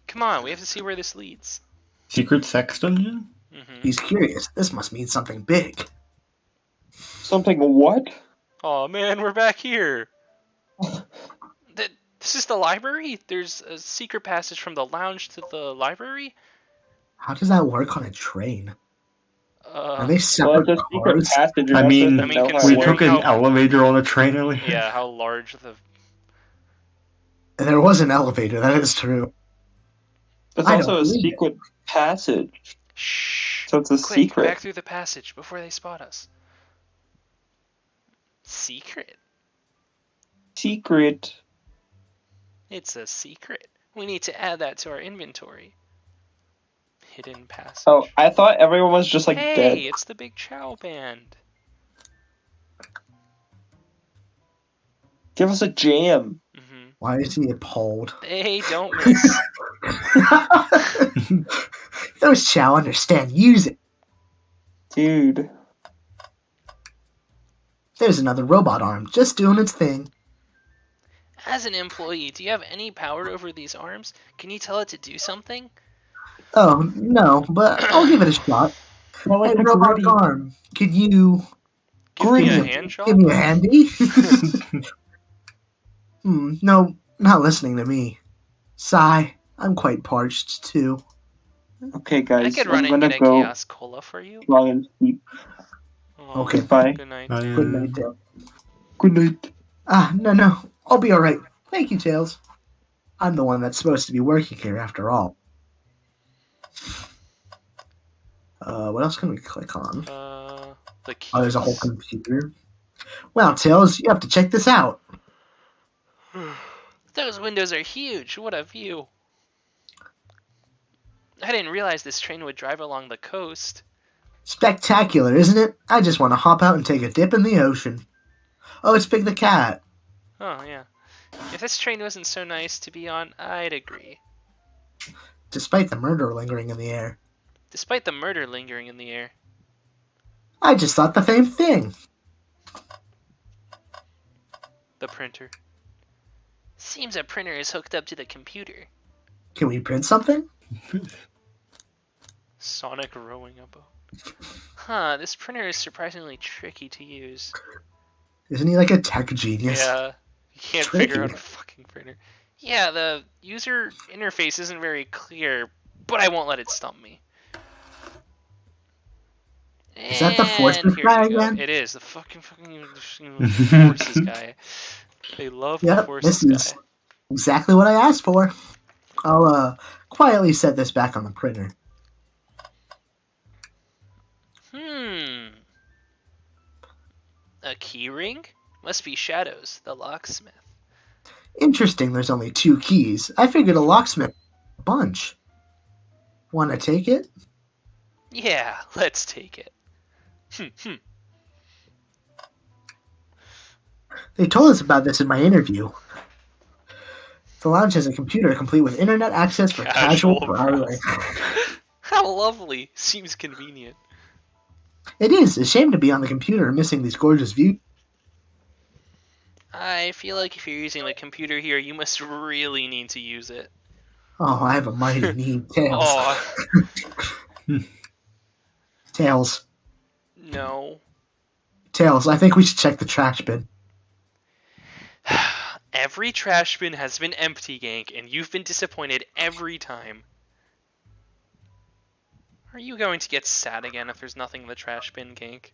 Come on, we have to see where this leads. Secret sex dungeon? Mm-hmm. He's curious. This must mean something big. Something what? Oh man, we're back here. This is the library? There's a secret passage from the lounge to the library? How does that work on a train? Are they Well, separate it's a secret cars? passage. I mean, know how it we works. took an elevator on a train earlier. Yeah, how large the... There was an elevator, that is true. It's I also don't a believe it. secret passage. Shh! So it's a Quick, secret. back through the passage before they spot us. Secret? Secret. It's a secret. We need to add that to our inventory. Hidden passage. Oh, I thought everyone was just like hey, dead. it's the Big Chow Band. Give us a jam. Mm-hmm. Why is he appalled? They don't miss. Those Chow understand music. Dude. There's another robot arm, just doing its thing. As an employee, do you have any power over these arms? Can you tell it to do something? Oh, no, but I'll give it a shot. Well, Hey, like robot Gritty. arm, could you Give me a Give me hand job? give me a handy? No, not listening to me. Sigh, I'm quite parched, too. Okay, I guys. could run I'm and gonna get a go Chaos Cola for you. try and sleep. Oh, Okay. Bye. Good night. Good night, Tails. Good night. No, I'll be alright. Thank you, Tails. I'm the one that's supposed to be working here, after all. What else can we click on? The keys. Oh, there's a whole computer. Wow, Tails, you have to check this out. Those windows are huge. What a view. I didn't realize this train would drive along the coast. Spectacular, isn't it? I just want to hop out and take a dip in the ocean. Oh, it's Big the Cat. Oh, yeah. If this train wasn't so nice to be on, I'd agree. Despite the murder lingering in the air. Despite the murder lingering in the air. I just thought the same thing. The printer. Seems a printer is hooked up to the computer. Can we print something? Sonic rowing a boat. Huh, this printer is surprisingly tricky to use. Isn't he like a tech genius? Yeah, you can't Tricky. figure out a fucking printer. Yeah, the user interface isn't very clear, but I won't let it stump me. Is that the Forces And here guy we go. again? It is, the fucking Forces guy. They love the Yep, Forces this is guy. exactly what I asked for. I'll quietly set this back on the printer. A key ring? Must be Shadows, the locksmith. Interesting, there's only 2 keys. I figured a locksmith a bunch. Want to take it? Yeah, let's take it. They told us about this in my interview. The lounge has a computer complete with internet access for casual browsing. How lovely. Seems convenient. It is a shame to be on the computer and missing these gorgeous views. I feel like if you're using the computer here, you must really need to use it. Oh, I have a mighty need. Tails. Aw, Tails. no. Tails, I think we should check the trash bin. Every trash bin has been empty, Gank, and you've been disappointed every time. Are you going to get sad again if there's nothing in the trash bin, Gank?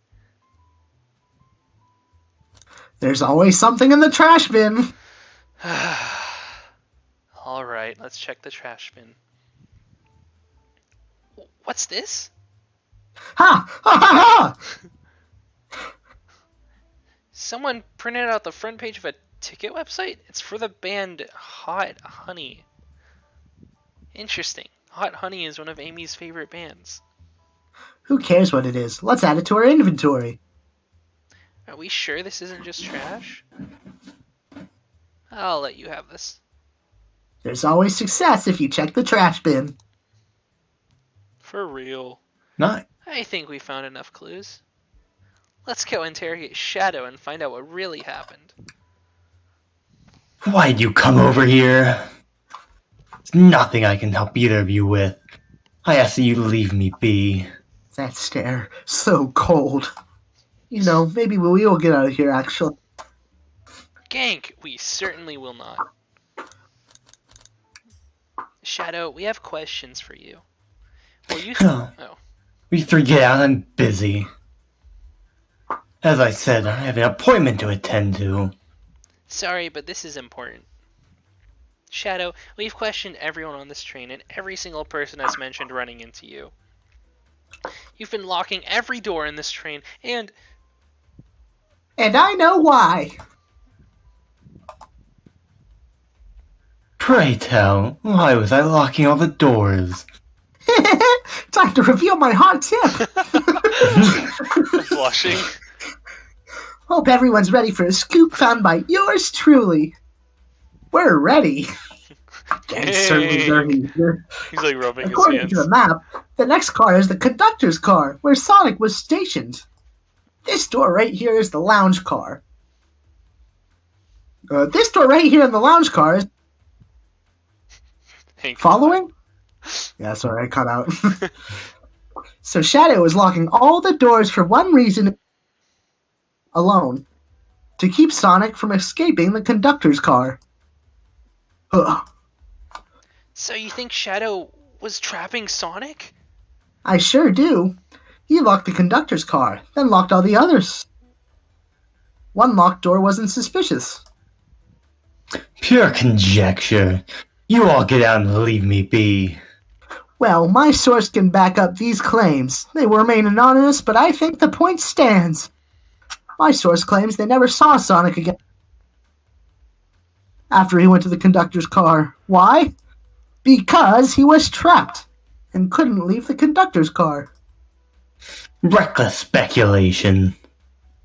There's always something in the trash bin. Alright, let's check the trash bin. What's this? Ha! Ha ha ha! Someone printed out the front page of a ticket website? It's for the band Hot Honey. Interesting. Hot Honey is one of Amy's favorite bands. Who cares what it is? Let's add it to our inventory. Are we sure this isn't just trash? I'll let you have this. There's always success if you check the trash bin. For real. Not. I think we found enough clues. Let's go interrogate Shadow and find out what really happened. Why'd you come over here? There's nothing I can help either of you with. I ask that you leave me be. That stare, so cold. You know, maybe we will get out of here, actually. Gank, we certainly will not. Shadow, we have questions for you. Will you... Oh. We three get out, I'm busy. As I said, I have an appointment to attend to. Sorry, but this is important. Shadow, we've questioned everyone on this train, and every single person has mentioned running into you. You've been locking every door in this train, and I know why. Pray tell, why was I locking all the doors? Time to reveal my hot tip. blushing. Hope everyone's ready for a scoop found by yours truly. We're ready. It's certainly dirty. He's like rubbing his According hands. to the map, the next car is the conductor's car, where Sonic was stationed. This door right here is the lounge car. This door right here in the lounge car is... Hank. Following? Yeah, sorry, I cut out. So Shadow is locking all the doors for one reason alone. To keep Sonic from escaping the conductor's car. Ugh. So you think Shadow was trapping Sonic? I sure do. He locked the conductor's car, then locked all the others. One locked door wasn't suspicious. Pure conjecture. You all get out and leave me be. Well, my source can back up these claims. They will remain anonymous, but I think the point stands. My source claims they never saw Sonic again after he went to the conductor's car. Why? Because he was trapped and couldn't leave the conductor's car. Reckless speculation.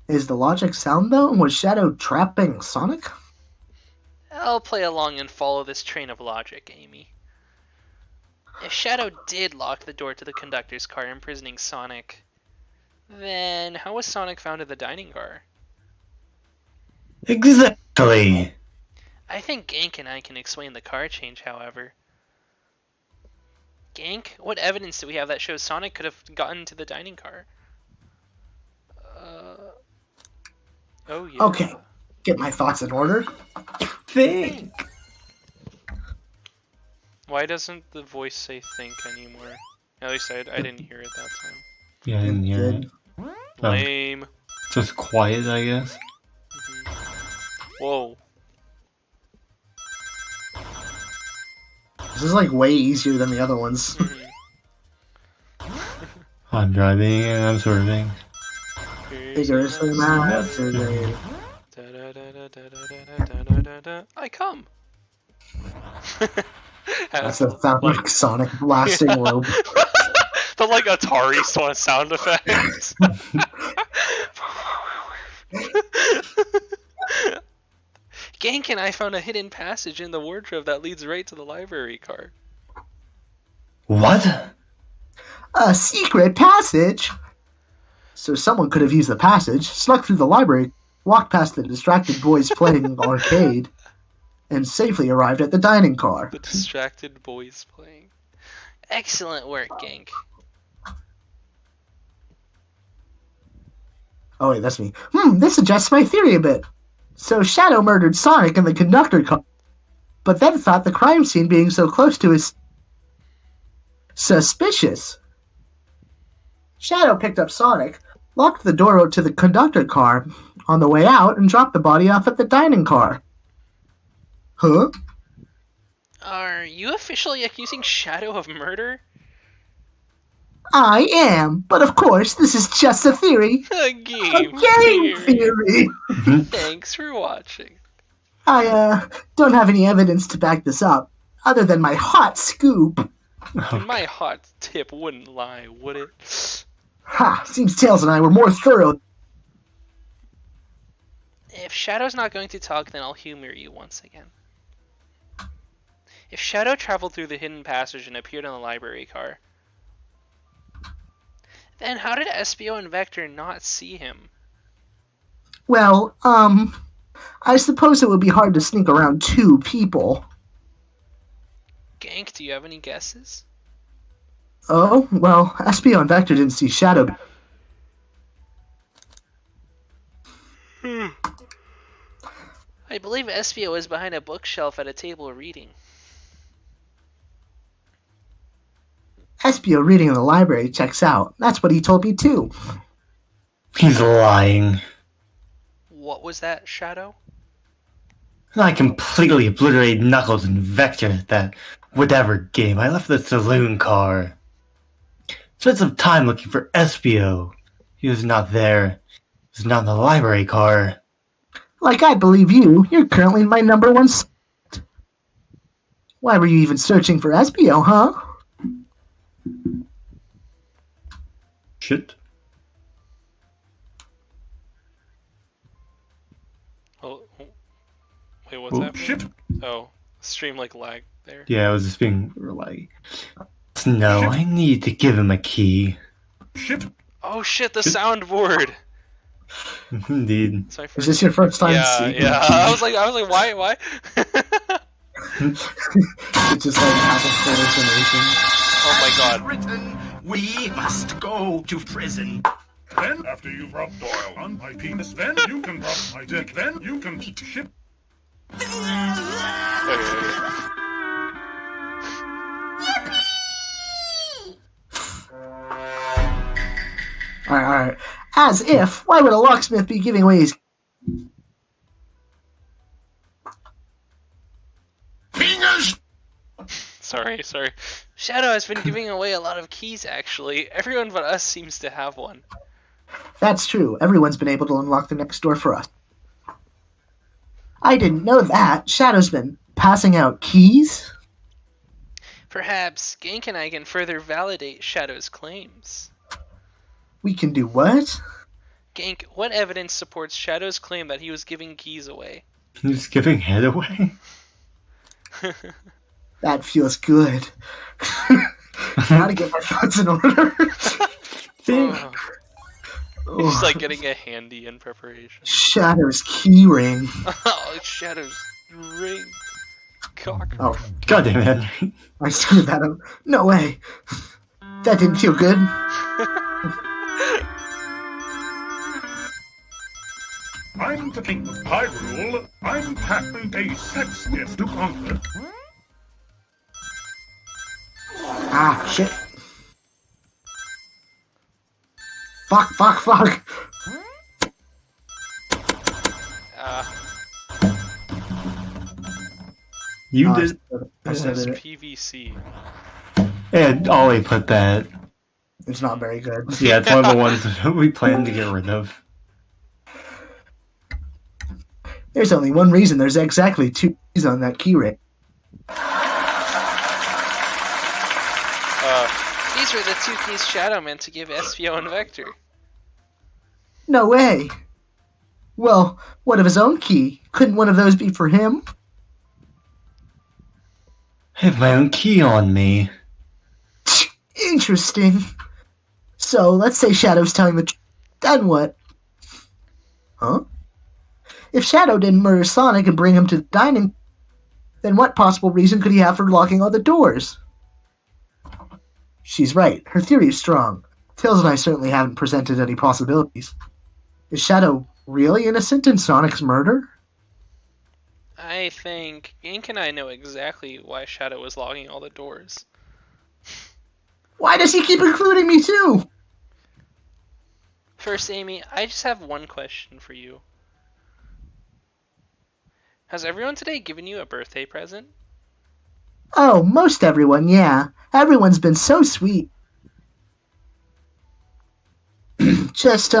Is the logic sound, though? Was Shadow trapping Sonic? I'll play along and follow this train of logic, Amy. If Shadow did lock the door to the conductor's car, imprisoning Sonic, then how was Sonic found in the dining car? Exactly. I think Gank and I can explain the car change, however. Gank, what evidence do we have that shows Sonic could have gotten to the dining car? Oh yeah. Okay, get my thoughts in order. Think. Why doesn't the voice say think anymore? At least I didn't hear it that time. Yeah, I didn't hear it. Lame. Just quiet, I guess. Whoa. This is like way easier than the other ones. I'm driving and I'm swerving. Vigorously masturbating. I come. That's the sound like Sonic blasting rope. The like Atari sound effects. Gank and I found a hidden passage in the wardrobe that leads right to the library car. What? A secret passage? So someone could have used the passage, snuck through the library, walked past the distracted boys playing arcade, and safely arrived at the dining car. The distracted boys playing. Excellent work, Gank. Oh wait, that's me. This adjusts my theory a bit. So Shadow murdered Sonic in the conductor car, but then thought the crime scene being so close to his suspicious. Shadow picked up Sonic, locked the door to the conductor car on the way out, and dropped the body off at the dining car. Huh? Are you officially accusing Shadow of murder? I am, but of course, this is just a theory. A game Theory! Thanks for watching. I, don't have any evidence to back this up, other than my hot scoop. And my hot tip wouldn't lie, would it? Ha! Seems Tails and I were more thorough. If Shadow's not going to talk, then I'll humor you once again. If Shadow traveled through the hidden passage and appeared in the library car, then how did Espio and Vector not see him? Well, I suppose it would be hard to sneak around two people. Gank, do you have any guesses? Oh, well, Espio and Vector didn't see Shadow. I believe Espio is behind a bookshelf at a table reading. Espio reading in the library checks out. That's what he told me too. He's lying. What was that, Shadow? I completely obliterated Knuckles and Vector at that whatever game. I left the saloon car. Spent some time looking for Espio. He was not there. He was not in the library car. Like I believe you, you're currently my number one suspect. Why were you even searching for Espio, huh? Shit. Oh, wait, what's happening? Shit. Oh, stream like lagged there. Yeah, I was just being like, no, I need to give him a key. Shit. Oh shit, the soundboard! Indeed. It's my Is first. this your first time Yeah, seeing yeah. it? I was like, why? It just like has a hallucination. Oh my god. Britain, we must go to prison. Then, after you've rubbed oil on my penis, then you can rub my dick, then you can eat shit. Wait. Alright. As if, why would a locksmith be giving away his... Fingers! Sorry. Shadow has been giving away a lot of keys, actually. Everyone but us seems to have one. That's true. Everyone's been able to unlock the next door for us. I didn't know that. Shadow's been passing out keys? Perhaps Gank and I can further validate Shadow's claims. We can do what? Gank, what evidence supports Shadow's claim that he was giving keys away? He's giving head away? That feels good. Gotta get my thoughts in order. Oh. He's like getting a handy in preparation. Shadow's key ring. Oh, it's Shadow's ring. Cock. Oh, God damn it. I screwed that up. No way. That didn't feel good. I'm the king of Hyrule. I'm packing a sex gift to conquer. Ah, shit. Fuck. You Oh, did. I This said is it. PVC. And Ollie put that. It's not very good. Yeah, it's one of the ones that we plan to get rid of. There's only one reason there's exactly two keys on that key ring. These were the 2 keys Shadow meant to give Espio and Vector. No way. Well, what of his own key? Couldn't one of those be for him? I have my own key on me. Interesting. So, let's say Shadow's telling the truth. Then what? Huh? If Shadow didn't murder Sonic and bring him to the dining, then what possible reason could he have for locking all the doors? She's right. Her theory is strong. Tails and I certainly haven't presented any possibilities. Is Shadow really innocent in Sonic's murder? I think Yank and I know exactly why Shadow was locking all the doors. Why does he keep including me too? First, Amy, I just have one question for you. Has everyone today given you a birthday present? Oh, most everyone, yeah. Everyone's been so sweet. Just,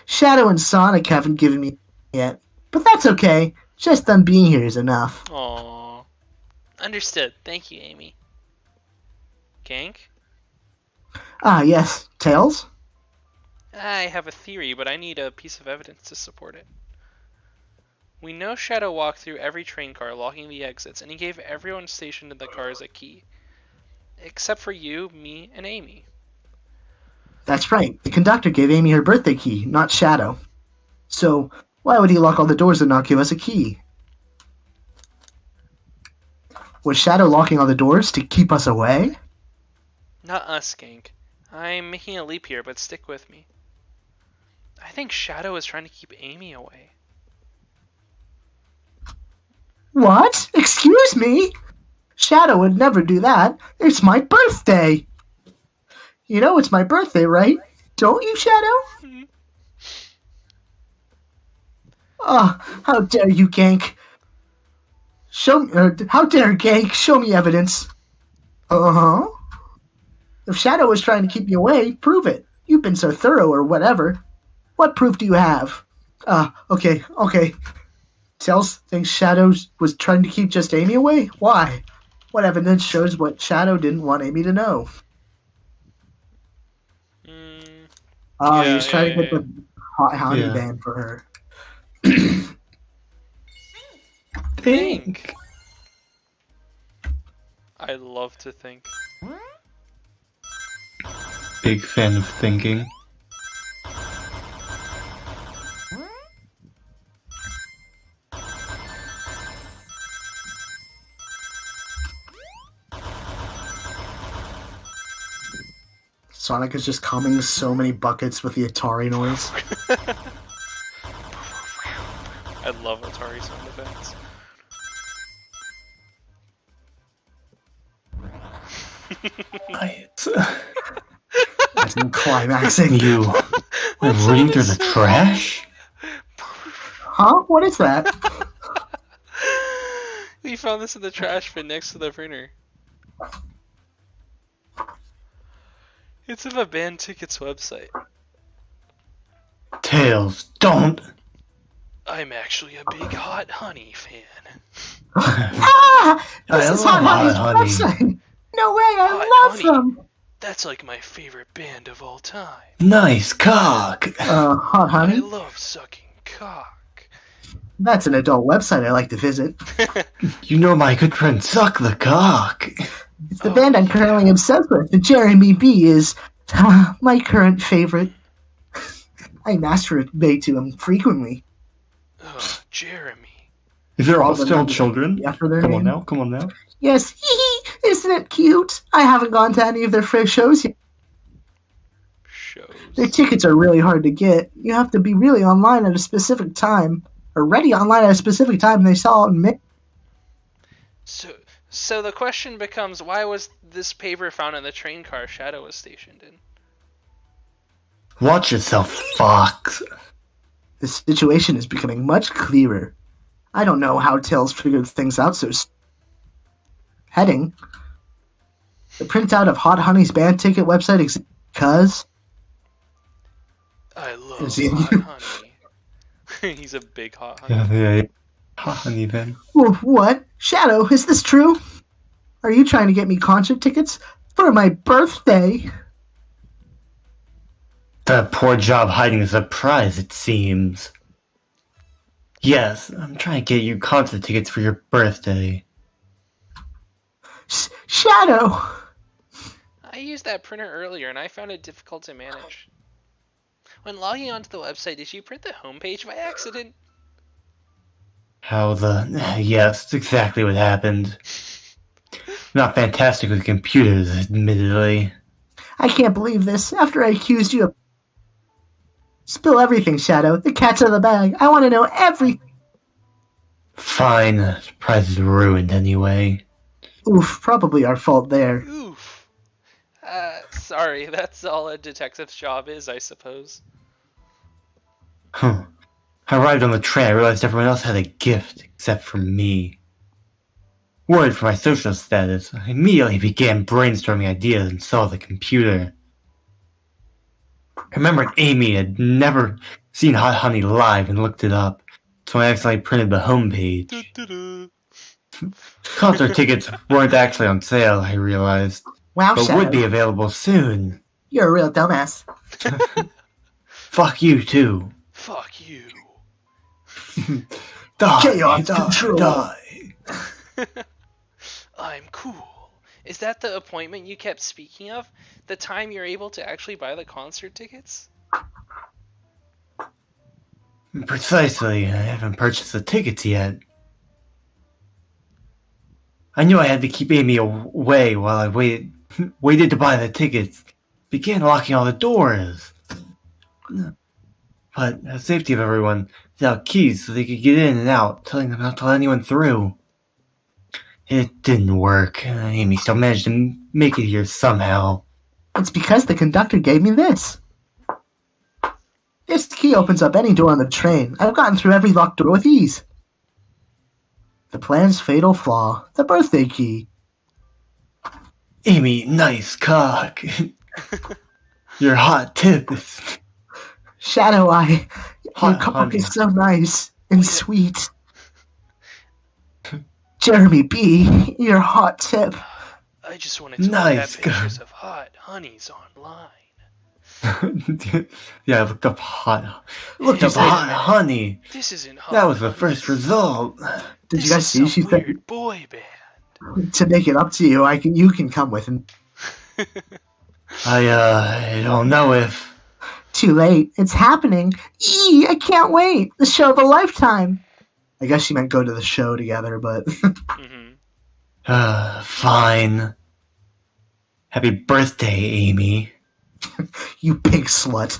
Shadow and Sonic haven't given me yet. But that's okay. Just them being here is enough. Aww. Understood. Thank you, Amy. Gank? Ah, yes. Tails? I have a theory, but I need a piece of evidence to support it. We know Shadow walked through every train car, locking the exits, and he gave everyone stationed in the cars a key. Except for you, me, and Amy. That's right. The conductor gave Amy her birthday key, not Shadow. So, why would he lock all the doors and not give us a key? Was Shadow locking all the doors to keep us away? Not us, Gank. I'm making a leap here, but stick with me. I think Shadow is trying to keep Amy away. What? Excuse me? Shadow would never do that. It's my birthday. You know it's my birthday, right? Don't you, Shadow? How dare you, Gank? How dare Gank show me evidence? Uh-huh. If Shadow was trying to keep you away, prove it. You've been so thorough or whatever. What proof do you have? Okay. Tails thinks Shadow was trying to keep just Amy away? Why? What evidence shows what Shadow didn't want Amy to know? He's trying to get the hot honey band for her. Think. I love to think. Big fan of thinking. Sonic is just calming so many buckets with the Atari noise. I love Atari sound effects. That's climaxing. You went reading through the trash? Huh? What is that? We found this in the trash bin next to the printer. It's of a band tickets website. Tails, don't! I'm actually a big Hot Honey fan. This is Hot Honey's website. No way, I Hot love Honey. them. That's like my favorite band of all time. Nice cock! Hot I Honey? love sucking cock. That's an adult website I like to visit. You know my good friend Suck the Cock. It's the band I'm currently obsessed with. The Jeremy B is my current favorite. I masturbate to him frequently. Oh, Jeremy. Is there all the still numbers children? after their Come name. on now. Yes, isn't it cute? I haven't gone to any of their first shows yet. Their tickets are really hard to get. You have to be really online at a specific time, or ready online at a specific time, and they sell out in May. So the question becomes, why was this paper found in the train car Shadow was stationed in? Watch yourself, Fox. The situation is becoming much clearer. I don't know how Tails figured things out so heading. The printout of Hot Honey's band ticket website exists because I love Hot Honey. He's a big Hot Honey. Yeah. Hot Honey then. What? Shadow, is this true? Are you trying to get me concert tickets? For my birthday. The poor job hiding a surprise, it seems. Yes, I'm trying to get you concert tickets for your birthday. Shadow! I used that printer earlier and I found it difficult to manage. When logging onto the website, did you print the homepage by accident? Yes, that's exactly what happened. Not fantastic with computers, admittedly. I can't believe this. After I accused you of... Spill everything, Shadow. The cat's out of the bag. I want to know everything. Fine, the surprise is ruined anyway. Oof, probably our fault there. Oof. Sorry, that's all a detective's job is, I suppose. Huh. I arrived on the train, I realized everyone else had a gift, except for me. Worried for my social status, I immediately began brainstorming ideas and saw the computer. I remembered Amy had never seen Hot Honey live and looked it up, so I accidentally printed the homepage. Concert tickets weren't actually on sale, I realized, Wow, but Shadow. would be available soon. You're a real dumbass. Fuck you, too. Fuck you. Die, Chaos die, control. die. I'm cool. Is that the appointment you kept speaking of? The time you're able to actually buy the concert tickets? Precisely, I haven't purchased the tickets yet. I knew I had to keep Amy away while I waited to buy the tickets. Began locking all the doors. But the safety of everyone, without keys so they could get in and out, telling them not to let anyone through. It didn't work. Amy still managed to make it here somehow. It's because the conductor gave me this. This key opens up any door on the train. I've gotten through every locked door with ease. The plan's fatal flaw, the birthday key. Amy, nice cock. Your hot tip is... Shadow Eye, your Hot cock honey. is so nice and sweet. Jeremy B, your hot tip. I just wanted to Nice, look at pictures of hot honeys online. Yeah, I looked up hot Look, honey. This isn't hot. That was the first result. Did This you guys is see? some She said weird boy band. to make it up to you, you can come with him. I don't know if... Too late. It's happening. I can't wait. The show of a lifetime. I guess she meant go to the show together, but Mm-hmm. Fine. Happy birthday, Amy. you pig slut.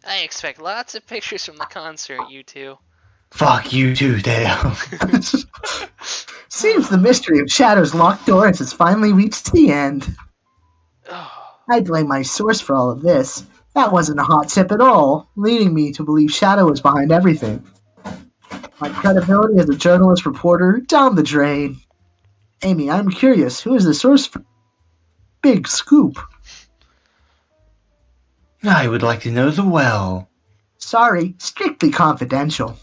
I expect lots of pictures from the concert, you two. Fuck you too, Dale. Seems the mystery of Shadow's locked doors has finally reached the end. Oh, I blame my source for all of this. That wasn't a hot tip at all, leading me to believe Shadow was behind everything. My credibility as a journalist reporter down the drain. Amy, I'm curious, who is the source for Big Scoop? I would like to know as well. Sorry, strictly confidential.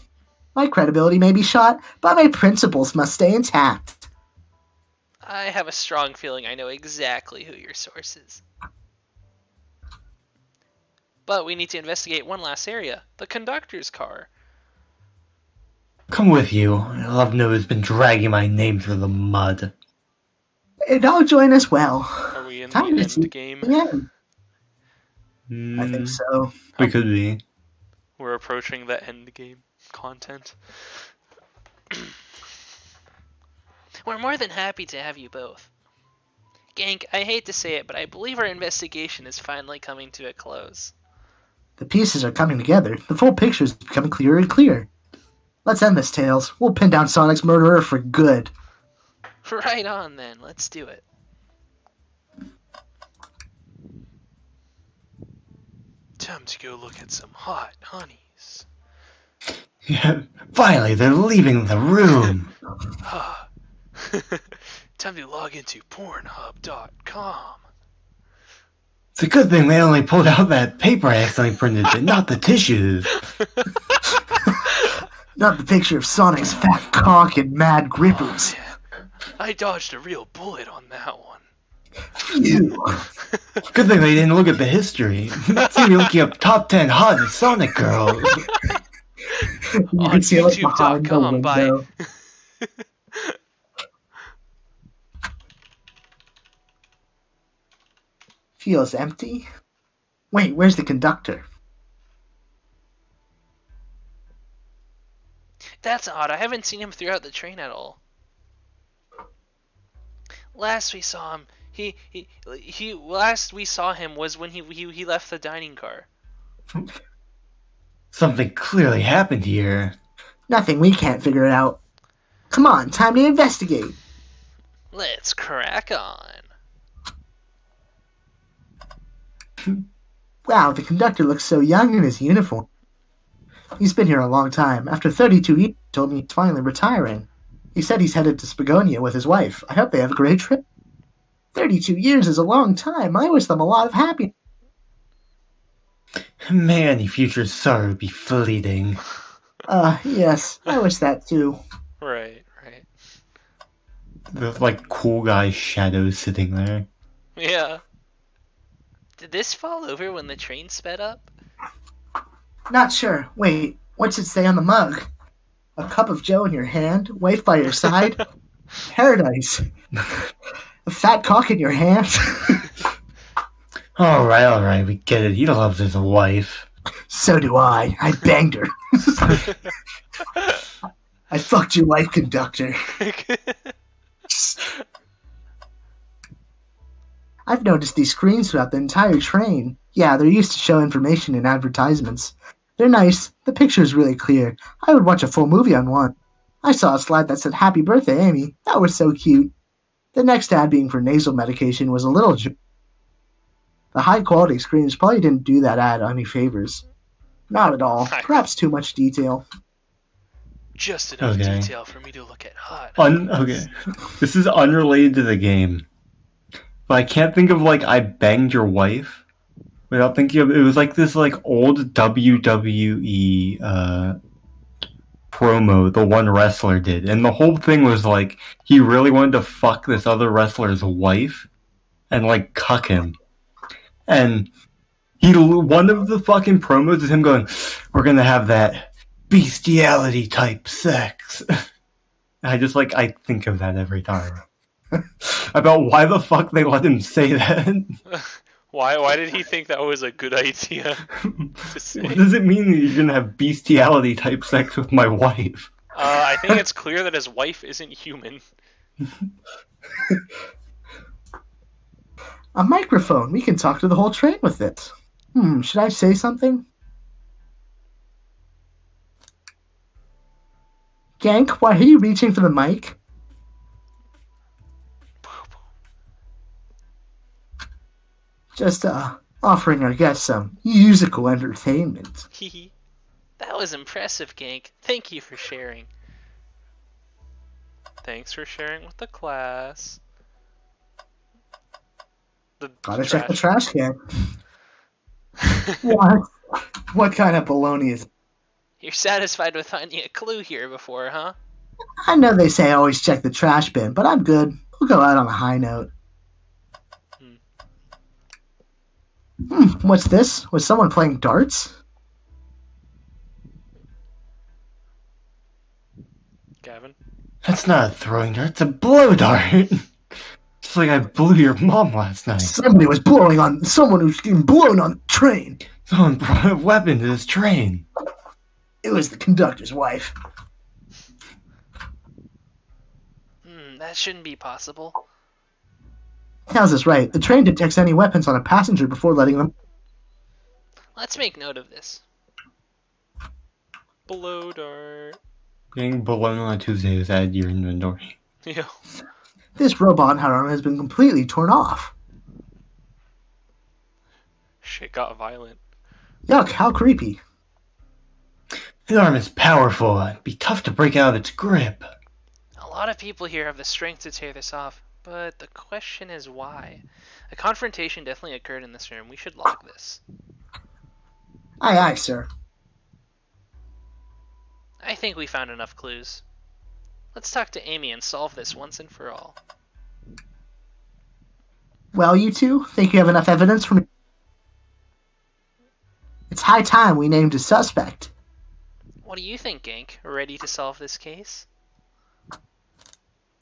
My credibility may be shot, but my principles must stay intact. I have a strong feeling I know exactly who your source is. But we need to investigate one last area, the conductor's car. Come with you. Love No has been dragging my name through the mud. And I'll join as well. Are we in Time the to see end game? Yeah, I think so. We could be. We're approaching the end game content. We're more than happy to have you both. Gank, I hate to say it, but I believe our investigation is finally coming to a close. The pieces are coming together. The full picture is becoming clearer and clearer. Let's end this, Tails. We'll pin down Sonic's murderer for good. Right on then, let's do it. Time to go look at some hot honeys. Yeah, finally, they're leaving the room. Time to log into Pornhub.com. It's a good thing they only pulled out that paper I accidentally printed, but not the tissues. Not the picture of Sonic's fat cock and mad grippers. I dodged a real bullet on that one. Phew. Good thing they didn't look at the history. See me looking up top 10 hottest Sonic girls. You On can see it like behind the YouTube.com by window. Feels empty. Wait, where's the conductor? That's odd. I haven't seen him throughout the train at all. Last we saw him, last we saw him was when he left the dining car. Something clearly happened here. Nothing, we can't figure it out. Come on, time to investigate. Let's crack on. Wow, the conductor looks so young in his uniform. He's been here a long time. After 32 years, he told me he's finally retiring. He said he's headed to Spagonia with his wife. I hope they have a great trip. 32 years is a long time. I wish them a lot of happiness. May any future sorrow be fleeting. Yes, I wish that too. Right. There's like cool guy shadows sitting there. Yeah. Did this fall over when the train sped up? Not sure. Wait, what's it say on the mug? A cup of joe in your hand, wife by your side, paradise. A fat cock in your hand. Alright, we get it. He loves his wife. So do I. I banged her. I fucked your wife, conductor. I've noticed these screens throughout the entire train. Yeah, they're used to show information in advertisements. They're nice. The picture is really clear. I would watch a full movie on one. I saw a slide that said, "Happy birthday, Amy." That was so cute. The next ad being for nasal medication was a little... The high-quality screens probably didn't do that ad any favors. Not at all. Perhaps too much detail. Just enough Okay. detail for me to look at hot. Okay. This is unrelated to the game. But I can't think of like I banged your wife without thinking of it was like this like old WWE promo the one wrestler did. And the whole thing was like he really wanted to fuck this other wrestler's wife and like cuck him. And one of the fucking promos is him going, "We're gonna have that bestiality type sex." I think of that every time. About why the fuck they let him say that. Why did he think that was a good idea to say? What does it mean that you're gonna have bestiality type sex with my wife? I think it's clear that his wife isn't human. A microphone. We can talk to the whole train with it. Should I say something? Gank, why are you reaching for the mic? Just, offering our guests some musical entertainment. That was impressive, Gank. Thank you for sharing. Thanks for sharing with the class. Gotta check the trash can. What? What kind of baloney is... You're satisfied with finding a clue here before, huh? I know they say always check the trash bin, but I'm good. We'll go out on a high note. What's this? Was someone playing darts? Gavin? That's not a throwing dart, it's a blow dart. Just like I blew your mom last night. Somebody was blowing on... Someone was getting blown on the train. Someone brought a weapon to this train. It was the conductor's wife. That shouldn't be possible. Tails is right. The train detects any weapons on a passenger before letting them... Let's make note of this. Blow dart. Getting blown on a Tuesday is add your inventory. Yeah. This robot arm has been completely torn off. Shit got violent. Yuck, how creepy. His arm is powerful. It'd be tough to break out of its grip. A lot of people here have the strength to tear this off, but the question is why. A confrontation definitely occurred in this room. We should log this. Aye, aye, sir. I think we found enough clues. Let's talk to Amy and solve this once and for all. Well, you two, think you have enough evidence for me? It's high time we named a suspect. What do you think, Gank? Ready to solve this case?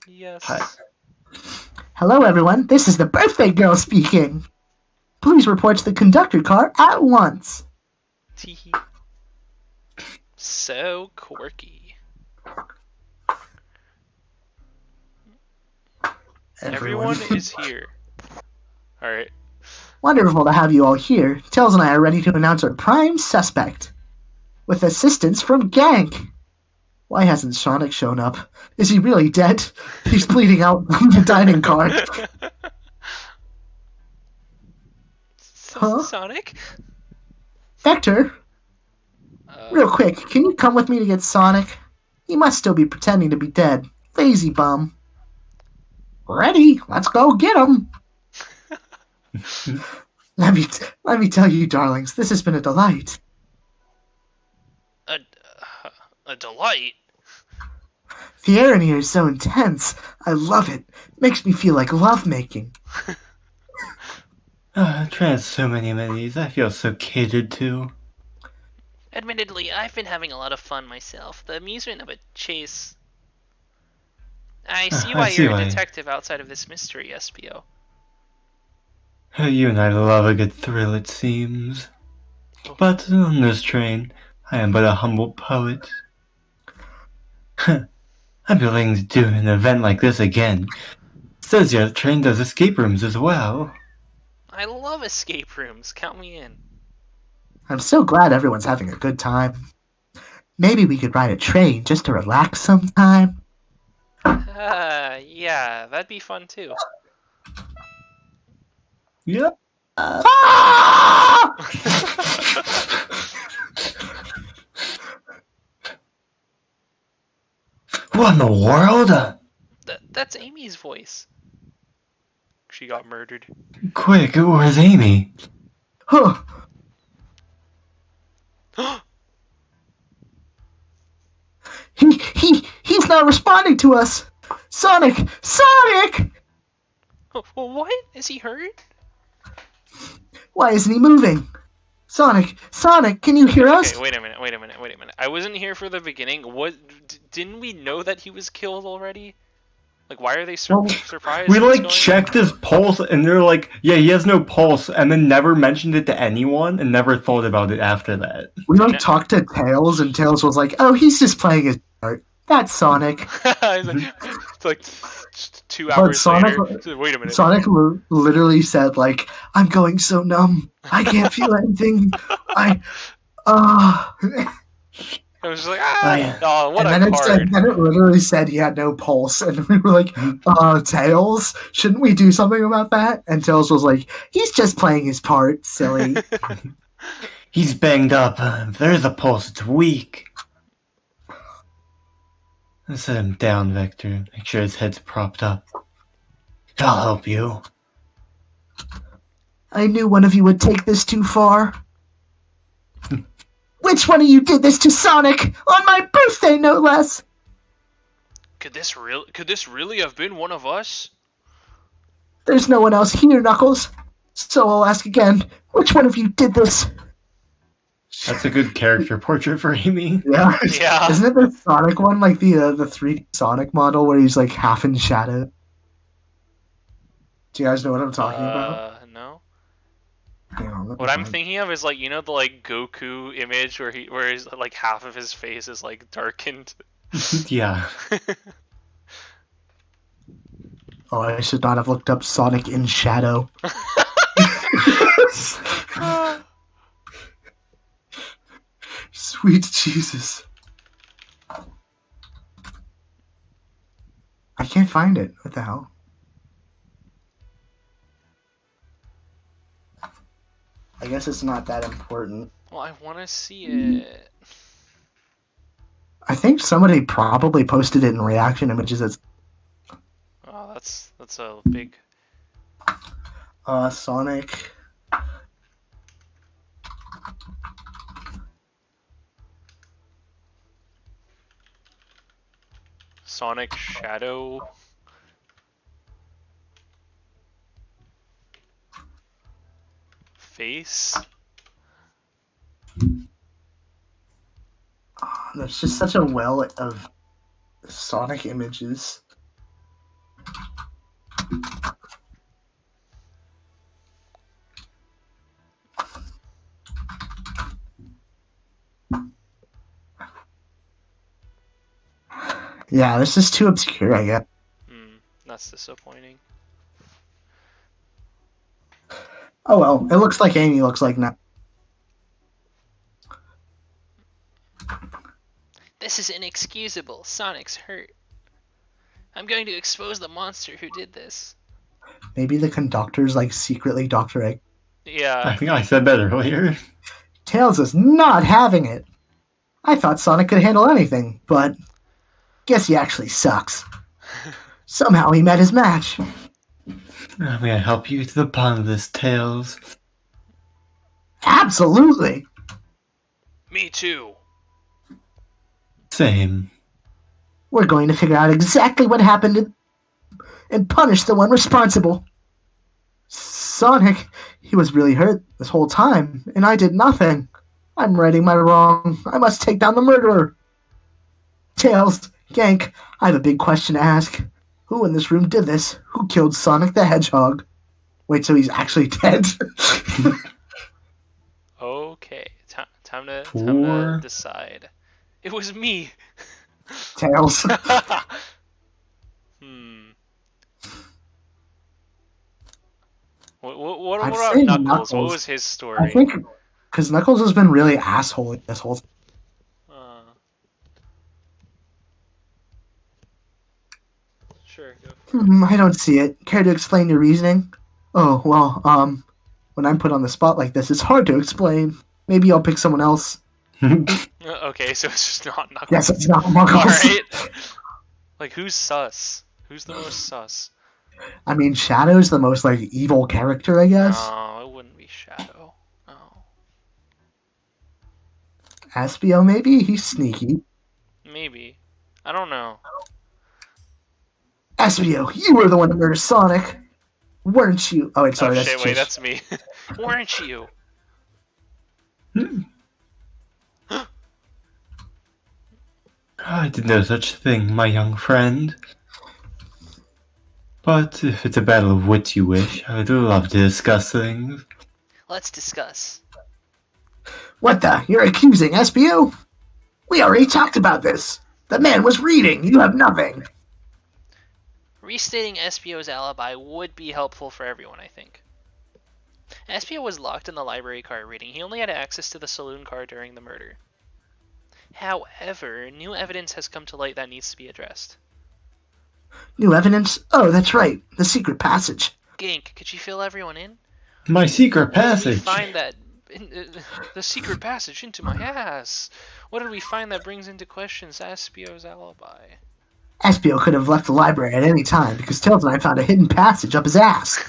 Yes. Hi. Hello, everyone. This is the birthday girl speaking. Please report to the conductor car at once. Teehee. So quirky. Everyone is here. Alright. Wonderful to have you all here. Tails and I are ready to announce our prime suspect. With assistance from Gank. Why hasn't Sonic shown up? Is he really dead? He's bleeding out in the dining car. Huh? Sonic? Vector, real quick, can you come with me to get Sonic? He must still be pretending to be dead. Lazy bum. Ready? Let's go get him. Let me tell you, darlings, this has been a delight. A delight? The air in here is so intense. I love it. Makes me feel like lovemaking. Trying so many amenities. I feel so catered to. Admittedly, I've been having a lot of fun myself. The amusement of a chase... I see why you're a detective outside of this mystery, SPO. You and I love a good thrill, it seems. But on this train, I am but a humble poet. I'd be willing to do an event like this again. Says your train does escape rooms as well. I love escape rooms. Count me in. I'm so glad everyone's having a good time. Maybe we could ride a train just to relax sometime. Yeah, that'd be fun too. Yep. What in the world? That's Amy's voice. She got murdered. Quick, where's Amy? Huh. He's not responding to us. Sonic! Sonic! What? Is he hurt? Why isn't he moving? Sonic! Sonic, can you hear us? Okay, wait a minute. I wasn't here for the beginning. Didn't we know that he was killed already? Like, why are they surprised? We checked his pulse, and they're like, "Yeah, he has no pulse," and then never mentioned it to anyone, and never thought about it after that. We talked to Tails, and Tails was like, "Oh, he's just playing his part. That's Sonic." It's like 2 hours later. Wait a minute. Sonic literally said, like, "I'm going so numb. I can't feel anything. I was just like, oh, what and a card. Then it literally said he had no pulse, and we were like, Tails, shouldn't we do something about that? And Tails was like, he's just playing his part, silly. He's banged up. If there's a pulse, it's weak. Let's set him down, Vector. Make sure his head's propped up. I'll help you. I knew one of you would take this too far. Which one of you did this to Sonic? On my birthday, no less! Could this really have been one of us? There's no one else here, Knuckles. So I'll ask again, which one of you did this? That's a good character portrait for Amy. Yeah. Yeah. Isn't it the Sonic one, like the 3D Sonic model where he's like half in shadow? Do you guys know what I'm talking about? No. Hang on, What I'm thinking of is like, you know, the like Goku image where he's like half of his face is like darkened. Yeah. Oh, I should not have looked up Sonic in shadow. Sweet Jesus. I can't find it. What the hell? I guess it's not that important. Well, I want to see it. I think somebody probably posted it in reaction images. Oh, that's a big. Sonic. Sonic Shadow. Face. There's just such a well of Sonic images. Yeah, this is too obscure, I guess. That's disappointing. Oh well, it looks like Amy looks like now. This is inexcusable. Sonic's hurt. I'm going to expose the monster who did this. Maybe the conductor's like secretly Dr. Egg. Yeah. I think I said that earlier. Tails is not having it. I thought Sonic could handle anything, but guess he actually sucks. Somehow he met his match. I'm gonna help you to the bottom of this, Tails. Absolutely. Me too. Same. We're going to figure out exactly what happened and punish the one responsible. Sonic, he was really hurt this whole time, and I did nothing. I'm righting my wrong. I must take down the murderer. Tails, Gank, I have a big question to ask. Who in this room did this? Who killed Sonic the Hedgehog? Wait, so he's actually dead? Okay, time to decide. It was me. Tails. What I'd about say Knuckles? Knuckles. What was his story? I think because Knuckles has been really assholey this whole time. Sure, go for it. I don't see it. Care to explain your reasoning? Oh, well, when I'm put on the spot like this, it's hard to explain. Maybe I'll pick someone else. Okay, so it's just not Knuckles. Yes, it's not Knuckles. Alright. Like, who's sus? Who's the most sus? I mean, Shadow's the most, like, evil character, I guess. No, it wouldn't be Shadow. No. Espio, maybe? He's sneaky. Maybe. I don't know. Espio, you were the one to murder Sonic. Weren't you? Oh, wait, sorry, that's shit, wait, just... that's me. Weren't you? I did no such thing, my young friend. But if it's a battle of wits you wish, I would love to discuss things. Let's discuss. What the? You're accusing Espio? We already talked about this. The man was reading. You have nothing. Restating Espio's alibi would be helpful for everyone, I think. Espio was locked in the library car reading. He only had access to the saloon car during the murder. However, new evidence has come to light that needs to be addressed. New evidence? Oh, that's right. The secret passage. Gink, could you fill everyone in? My secret passage! We find that the secret passage into my ass. What did we find that brings into question Espio's alibi? Espio could have left the library at any time because Tails and I found a hidden passage up his ass.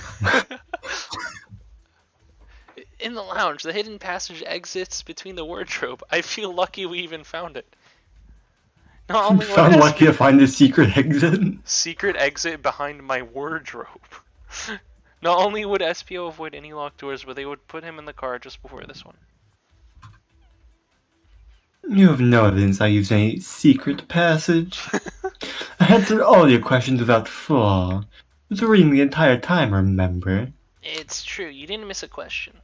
In the lounge, the hidden passage exits between the wardrobe. I feel lucky we even found it. Not only Found lucky to find the secret exit. Secret exit behind my wardrobe. Not only would Espio avoid any locked doors, but they would put him in the car just before this one. You have no evidence I used any secret passage. I answered all your questions without flaw. I was reading the entire time, remember? It's true, you didn't miss a question.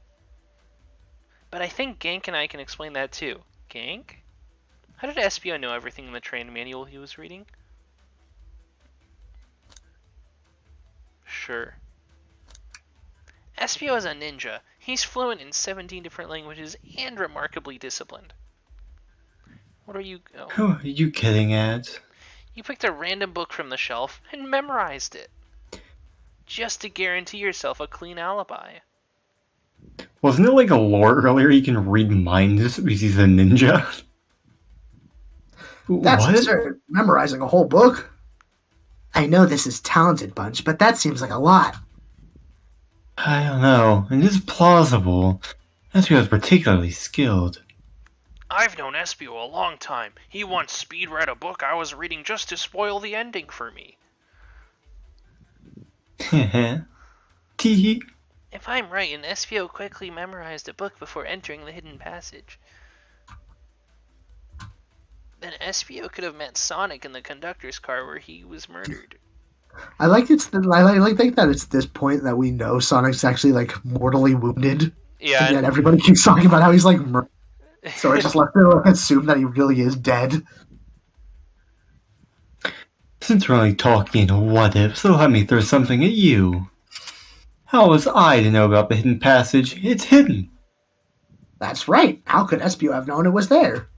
But I think Gank and I can explain that too. Gank? How did Espio know everything in the train manual he was reading? Sure. Espio is a ninja. He's fluent in 17 different languages and remarkably disciplined. What are you... Oh. Who are you getting at? You picked a random book from the shelf and memorized it. Just to guarantee yourself a clean alibi. Wasn't it like a lore earlier you can read minds because he's a ninja? That's what? absurd. Memorizing a whole book? I know this is talented bunch, but that seems like a lot. I don't know. It is plausible. Espio is particularly skilled. I've known Espio a long time. He once speed read a book I was reading just to spoil the ending for me. Tee. If I'm right, and Espio quickly memorized a book before entering the hidden passage, then Espio could have met Sonic in the conductor's car where he was murdered. I like think that it's this point that we know Sonic's actually like mortally wounded, Yeah. and yet everybody keeps talking about how he's like murdered. So I just left to like, assume that he really is dead. Since we're only talking what if, so let me throw something at you. How was I to know about the hidden passage? It's hidden. That's right. How could Espio have known it was there?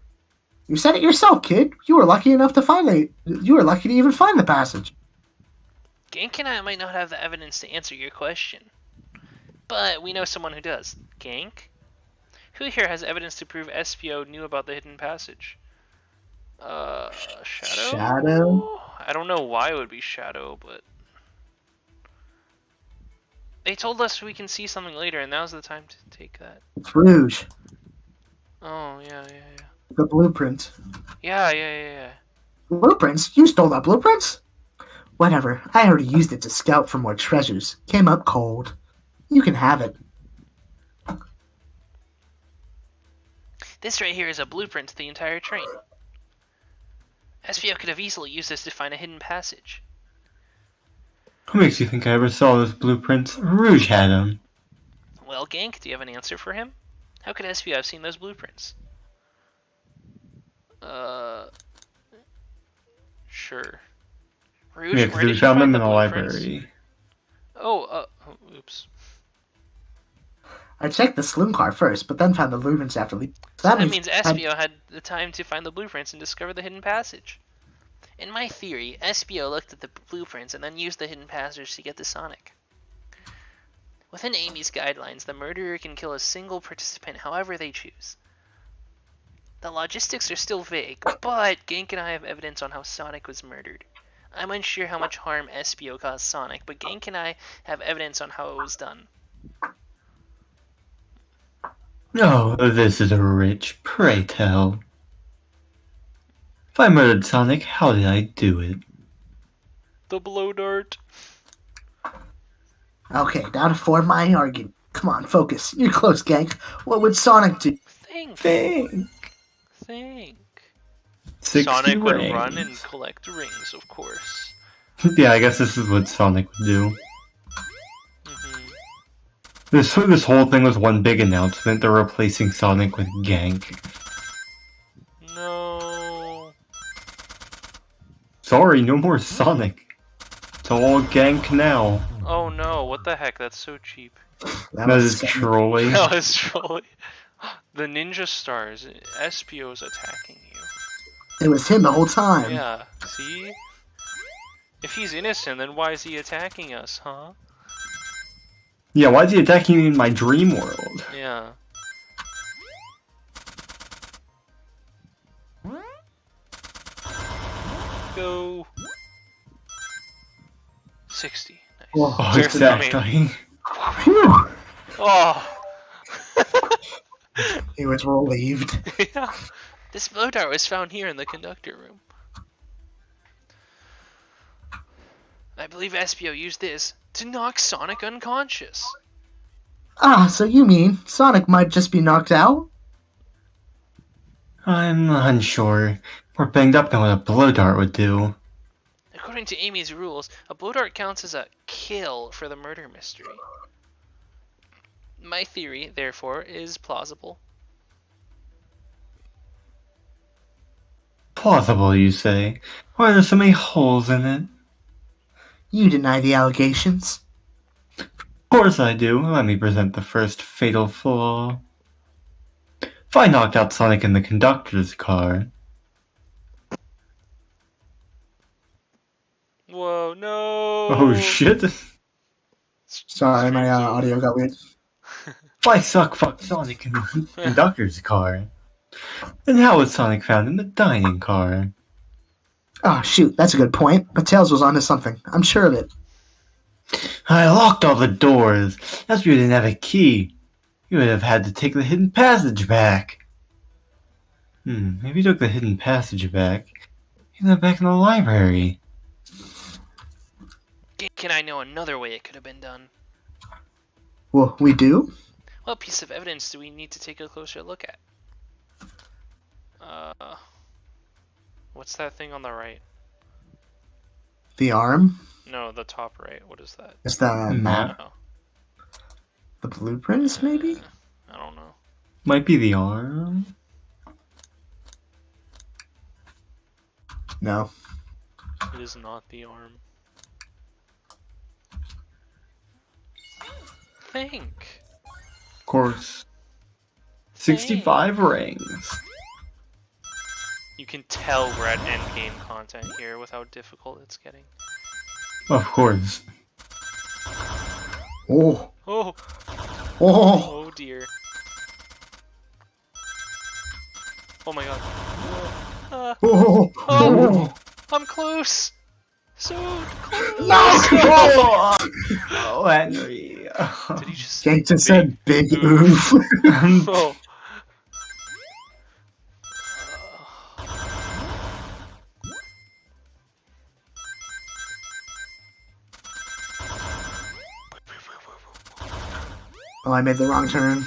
You said it yourself, kid. You were lucky enough to find it. You were lucky to even find the passage. Gank and I might not have the evidence to answer your question, but we know someone who does. Gank? Who here has evidence to prove Espio knew about the hidden passage? Shadow? Shadow? I don't know why it would be Shadow, but... They told us we can see something later, and now's the time to take that. It's Rouge. Oh, yeah. The blueprint. Yeah. Blueprints? You stole the blueprints? Whatever. I already used it to scout for more treasures. Came up cold. You can have it. This right here is a blueprint to the entire train. Espio could have easily used this to find a hidden passage. What makes you think I ever saw those blueprints? Rouge had them. Well, Gank, do you have an answer for him? How could Espio have seen those blueprints? Sure. Rouge, Yeah, where because did we you found find them the in the blueprints? library. Oops. I checked the saloon car first, but then found the blueprints after leaving. So that means Espio had the time to find the blueprints and discover the hidden passage. In my theory, Espio looked at the blueprints and then used the hidden passage to get to Sonic. Within Amy's guidelines, the murderer can kill a single participant however they choose. The logistics are still vague, but Gank and I have evidence on how Sonic was murdered. I'm unsure how much harm Espio caused Sonic, but Gank and I have evidence on how it was done. Oh, this is rich. Pray tell. If I murdered Sonic, how did I do it? The blow dart. Okay, now to form my argument. Come on, focus. You're close, Gank. What would Sonic do? Think. 60 Sonic would rings. run and collect rings, of course. Yeah, I guess this is what Sonic would do. Mm-hmm. This whole thing was one big announcement. They're replacing Sonic with Gank. No. Sorry, no more Sonic. It's all Gank now. Oh no, what the heck, that's so cheap. That is trolling. That was trolling. The ninja stars, Espio's attacking you. It was him the whole time. Yeah, see? If he's innocent, then why is he attacking us, huh? Yeah, why is he attacking me in my dream world? Yeah. Go. 60. Nice. Oh, There's exactly. Phew. Oh. He was relieved. Yeah. This blow dart was found here in the conductor room. I believe Espio used this to knock Sonic unconscious. Ah, so you mean Sonic might just be knocked out? I'm unsure. We're banged up than what a blow dart would do. According to Amy's rules, a blow dart counts as a kill for the murder mystery. My theory, therefore, is plausible. Plausible, you say? Why are there so many holes in it? You deny the allegations. Of course I do. Let me present the first fatal flaw. If I knocked out Sonic in the conductor's car... Whoa, no! Oh shit! Sorry, my audio got weird. If I fuck Sonic in the conductor's car, then how was Sonic found in the dining car? Oh, shoot, that's a good point. But Tails was onto something. I'm sure of it. I locked all the doors. That's why you didn't have a key. You would have had to take the hidden passage back. Maybe he took the hidden passage back. He's back in the library. Can I know another way it could have been done? Well, we do? What piece of evidence do we need to take a closer look at? What's that thing on the right? The arm? No, the top right. What is that? Is the map? Oh, The blueprints, maybe? I don't know. Might be the arm. No. It is not the arm. Think. Of course. 65 rings. You can tell we're at endgame content here with how difficult it's getting. Of course. Oh. Oh, Oh. oh dear. Oh my god. Oh. Oh. I'm close. So close. No! Oh, Henry. Did he just Jake just big said big oof? oof. Oh. Oh, I made the wrong turn.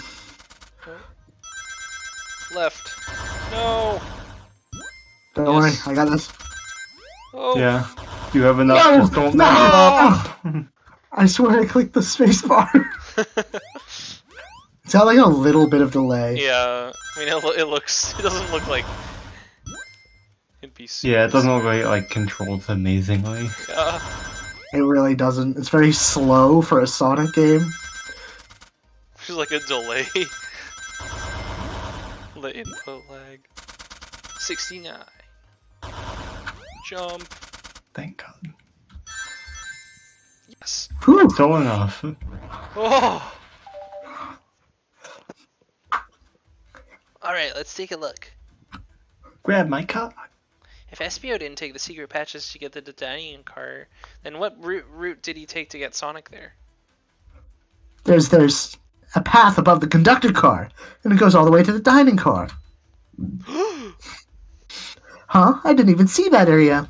Left. No. Don't Yes. worry, I got this. Oh. Yeah. You have enough. No! Just don't No! I swear I clicked the space bar. It's got like a little bit of delay. Yeah. I mean, it looks. It doesn't look like. It'd be. Yeah, it doesn't look like it like controls amazingly. It really doesn't. It's very slow for a Sonic game. There's like a delay. The input lag. 69. Jump. Thank God. Yes. Whew. Still enough. Oh. Alright, let's take a look. Grab my cock. If Espio didn't take the secret patches to get the dining car, then what route did he take to get Sonic there? There's a path above the conductor car, and it goes all the way to the dining car. Huh? I didn't even see that area.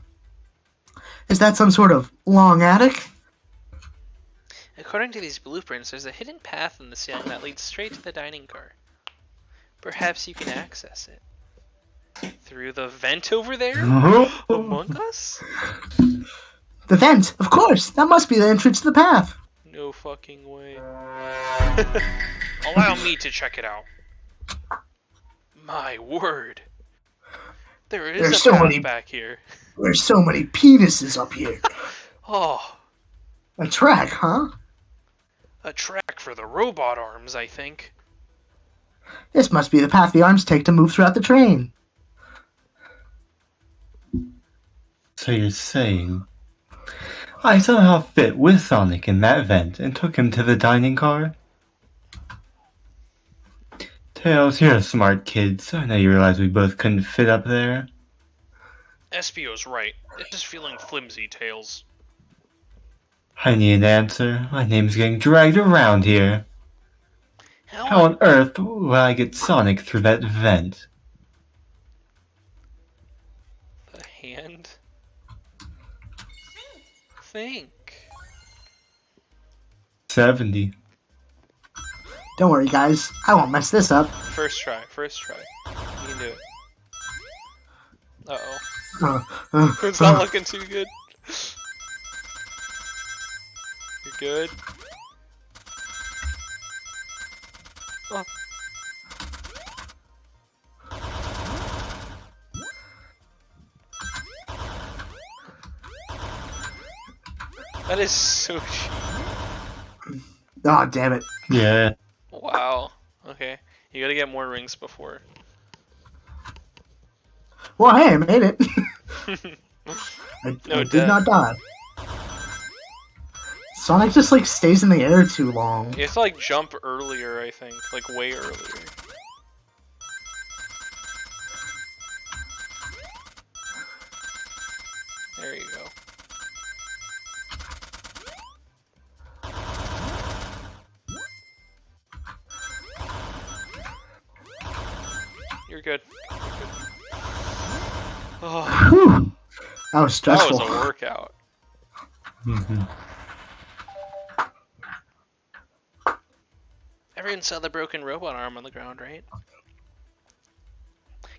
Is that some sort of long attic? According to these blueprints, there's a hidden path in the ceiling that leads straight to the dining car. Perhaps you can access it. Through the vent over there? Among Us? The vent, of course. That must be the entrance to the path. No fucking way. Allow me to check it out. My word. There is There's a so path many- back here. There's so many penises up here. Oh, A track, huh? a track for the robot arms, I think. This must be the path the arms take to move throughout the train. So you're saying I somehow fit with Sonic in that vent and took him to the dining car? Tails, you're a smart kid, so I know you realize we both couldn't fit up there. Espio's right. It's just feeling flimsy, Tails. I need an answer. My name's getting dragged around here. How on earth will I get Sonic through that vent? The hand? Think. 70. Don't worry, guys. I won't mess this up. First try. You can do it. Uh-oh. It's not looking too good. You're good. Oh. That is so cheap. Oh, damn it. Yeah. Wow. Okay. You gotta get more rings before. Well, hey, I made it. I No did death. not die. Sonic just, like, stays in the air too long. You have to, like, jump earlier, I think. Like, way earlier. There you go. You're good. You're good. Oh, Whew. That was that stressful. was a workout. Mhm. Everyone saw the broken robot arm on the ground, right?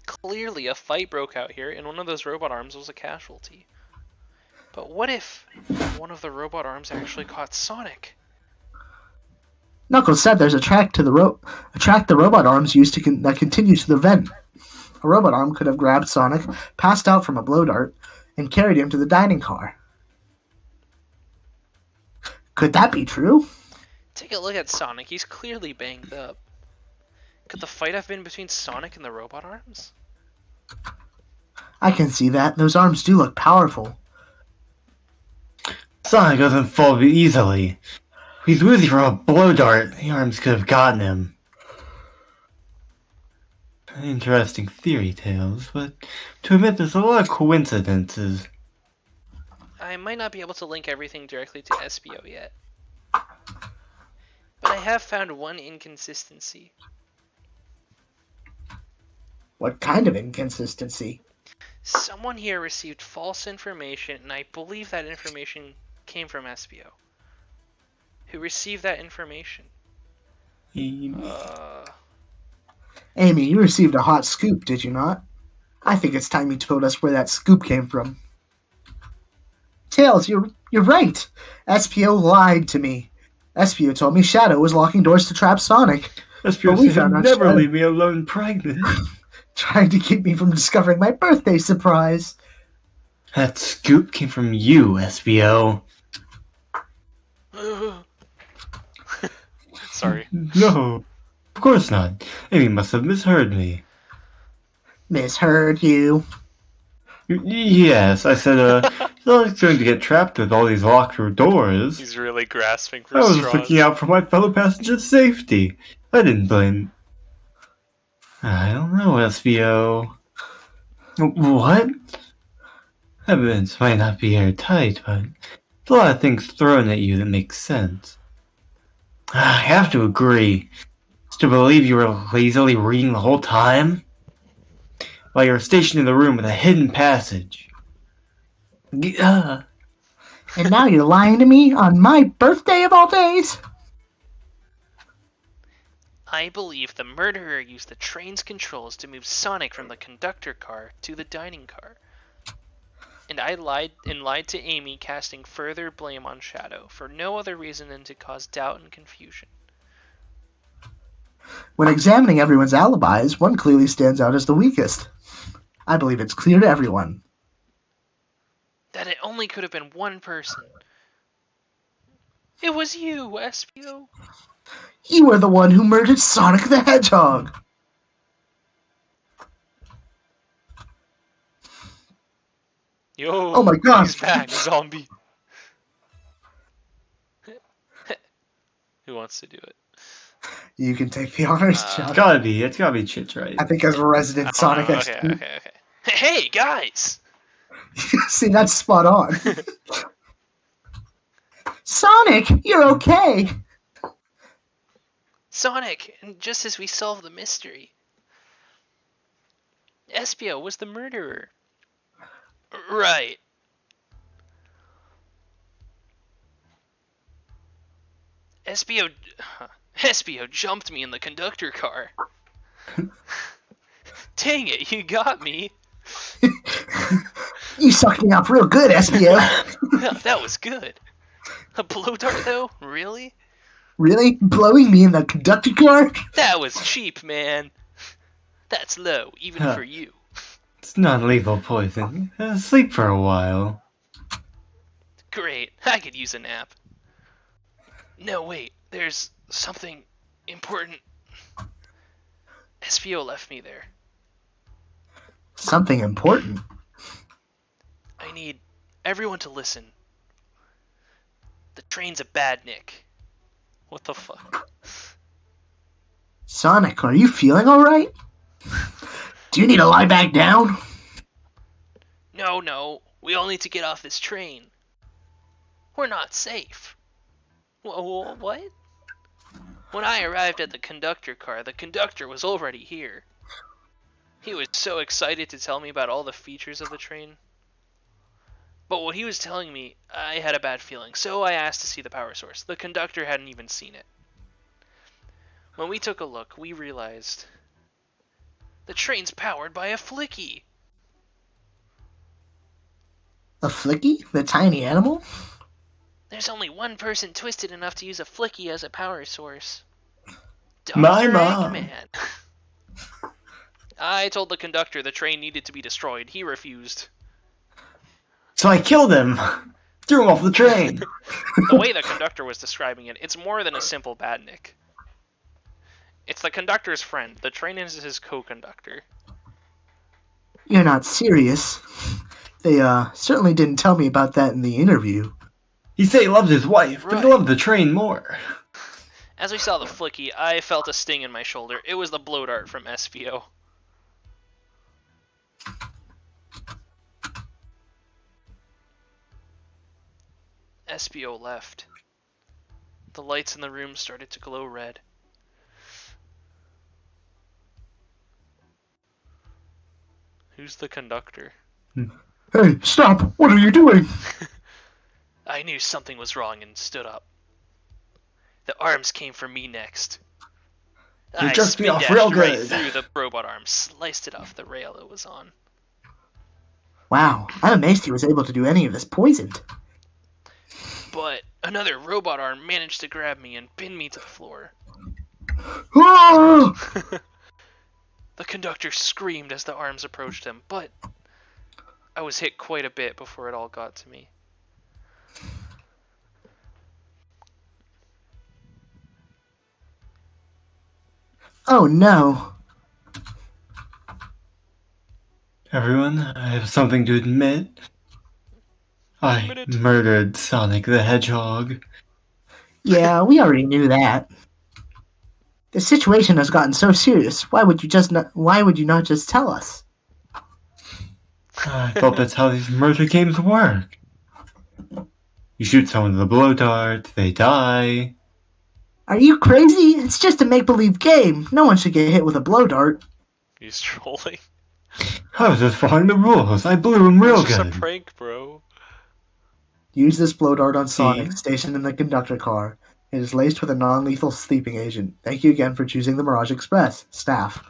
Clearly a fight broke out here, and one of those robot arms was a casualty. But what if one of the robot arms actually caught Sonic? Knuckles said there's a track the robot arms used that continues to the vent. A robot arm could have grabbed Sonic, passed out from a blow dart, and carried him to the dining car. Could that be true? Take a look at Sonic, he's clearly banged up. Could the fight have been between Sonic and the robot arms? I can see that. Those arms do look powerful. Sonic doesn't fall easily. If he's woozy from a blow dart, the arms could have gotten him. Interesting theory, Tails, but to admit there's a lot of coincidences. I might not be able to link everything directly to SBO yet. But I have found one inconsistency. What kind of inconsistency? Someone here received false information, and I believe that information came from SBO. Who received that information? Amy, you received a hot scoop, did you not? I think it's time you told us where that scoop came from. Tails, you're right. SPO lied to me. SPO told me Shadow was locking doors to trap Sonic. SPO we said found he'll out never Shadow- leave me alone pregnant. Trying to keep me from discovering my birthday surprise. That scoop came from you, SBO. Sorry. No, of course not. Amy must have misheard me. Misheard you. Yes, I said, Sonic's going to get trapped with all these locked doors. He's really grasping for I was straws. looking out for my fellow passengers' safety. I didn't blame... I don't know, SBO. What? Evidence might not be airtight, but there's a lot of things thrown at you that make sense. I have to agree. To believe you were lazily reading the whole time? While you were stationed in the room with a hidden passage. And now you're lying to me on my birthday of all days? I believe the murderer used the train's controls to move Sonic from the conductor car to the dining car. And I lied to Amy, casting further blame on Shadow for no other reason than to cause doubt and confusion. When examining everyone's alibis, one clearly stands out as the weakest. I believe it's clear to everyone. That it only could have been one person. It was you, SPO. You were the one who murdered Sonic the Hedgehog. Yo, Oh my gosh. he's back, zombie. Who wants to do it? You can take the honors, John. It's gotta be Chit's, right? I think as a resident Sonic Okay, expert. okay. Hey, guys! See, that's spot on. Sonic, you're okay. Sonic, and just as we solved the mystery, Espio was the murderer. Right. Espio jumped me in the conductor car. Dang it, you got me. You sucked me up real good, SPO. That was good. A blow dart, though? Really? Really? Blowing me in the conductor car? That was cheap, man. That's low, even for you. It's non-lethal poison. Sleep for a while. Great, I could use a nap. No, wait, there's something important. SPO left me there. Something important. I need everyone to listen. The train's a badnik. What the fuck? Sonic, are you feeling alright? Do you need to lie back down? No, we all need to get off this train. We're not safe. What? When I arrived at the conductor car, the conductor was already here. He was so excited to tell me about all the features of the train. But what he was telling me, I had a bad feeling, so I asked to see the power source. The conductor hadn't even seen it. When we took a look, we realized the train's powered by a flicky. A flicky? The tiny animal? There's only one person twisted enough to use a flicky as a power source. My Dr. mom. Eggman. I told the conductor the train needed to be destroyed. He refused. So I killed him. Threw him off the train. The way the conductor was describing it, it's more than a simple badnik. It's the conductor's friend. The train is his co-conductor. You're not serious. They certainly didn't tell me about that in the interview. He said he loved his wife, but he loved the train more. As we saw the flicky, I felt a sting in my shoulder. It was the blow dart from SPO. SPO left. The lights in the room started to glow red. Who's the conductor? Hey, stop! What are you doing? I knew something was wrong and stood up. The arms came for me next. You I jerked me off speed real dashed right good. through the robot arm, sliced it off the rail it was on. Wow, I'm amazed he was able to do any of this poisoned. But another robot arm managed to grab me and pin me to the floor. Ah! The conductor screamed as the arms approached him, but I was hit quite a bit before it all got to me. Oh no. Everyone, I have something to admit. I murdered Sonic the Hedgehog. Yeah, we already knew that. The situation has gotten so serious. Why would you not just tell us? I thought that's how these murder games work. You shoot someone with a blow dart, they die. Are you crazy? It's just a make-believe game. No one should get hit with a blow dart. He's trolling. I was just following the rules. I blew him real It's just good. a prank, bro. Use this blow dart on Sonic, See? stationed in the conductor car. It is laced with a non-lethal sleeping agent. Thank you again for choosing the Mirage Express. Staff.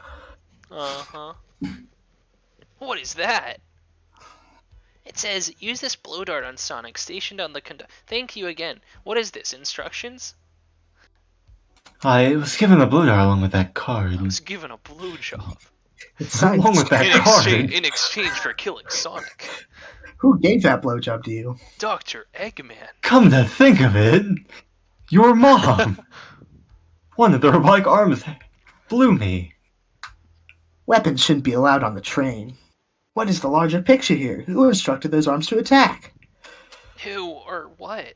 Uh-huh. What is that? It says, use this blow dart on Sonic, stationed on the Thank you again. What is this, instructions? I was given a blow dart along with that card. I was given a blowjob. Along with that card. In exchange for killing Sonic. Who gave that blowjob to you? Dr. Eggman. Come to think of it, your mom. One of the robotic arms blew me. Weapons shouldn't be allowed on the train. What is the larger picture here? Who instructed those arms to attack? Who or what?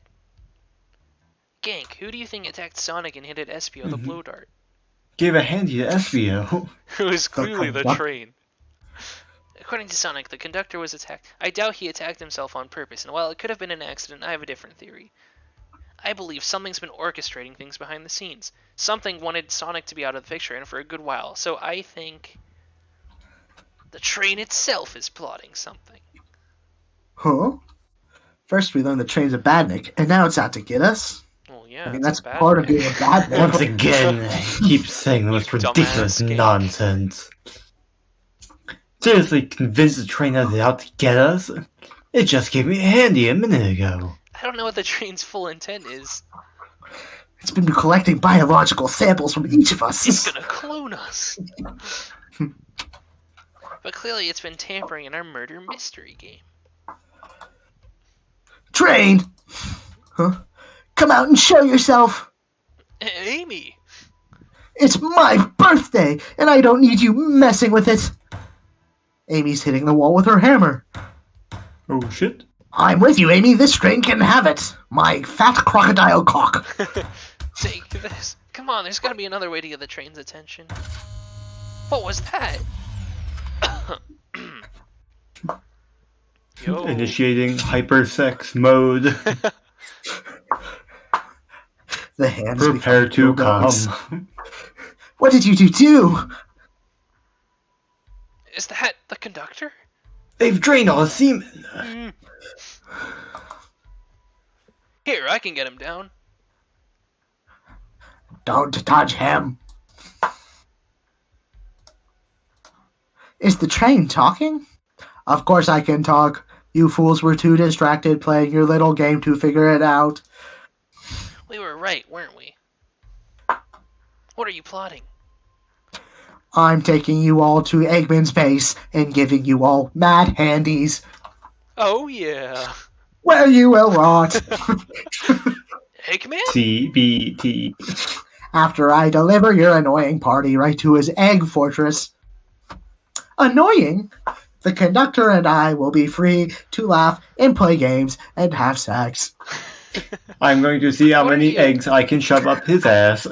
Gank, who do you think attacked Sonic and hit at SPO the blow dart? Gave a handy to SBO. Who is clearly the conductor? train. According to Sonic, the conductor was attacked. I doubt he attacked himself on purpose, and while it could have been an accident, I have a different theory. I believe something's been orchestrating things behind the scenes. Something wanted Sonic to be out of the picture, and for a good while. So I think the train itself is plotting something. Huh? First we learned the train's a badnik, and now it's out to get us? Well, yeah, I mean, it's that's a bad part of thing. being a badnik. Once again, they keep saying the most You ridiculous dumbass, Gank. nonsense. Seriously convinced the train is out to get us? It just gave me a handy a minute ago. I don't know what the train's full intent is. It's been collecting biological samples from each of us. It's gonna clone us. But clearly it's been tampering in our murder mystery game. Train! Huh? Come out and show yourself! Amy! It's my birthday, and I don't need you messing with it! Amy's hitting the wall with her hammer. Oh shit. I'm with you, Amy. This train can have it. My fat crocodile cock. Take this. Come on, there's gotta be another way to get the train's attention. What was that? Yo. Initiating hypersex mode. The hands Prepare to become robots. come. What did you two do? Is that the conductor? They've drained all the semen. Here, I can get him down. Don't touch him. Is the train talking? Of course I can talk. You fools were too distracted playing your little game to figure it out. We were right, weren't we? What are you plotting? I'm taking you all to Eggman's base and giving you all mad handies, Oh yeah. where you will rot. Eggman? TBT. After I deliver your annoying party right to his egg fortress. Annoying? The conductor and I will be free to laugh and play games and have sex. I'm going to see how What are many you- eggs I can shove up his ass.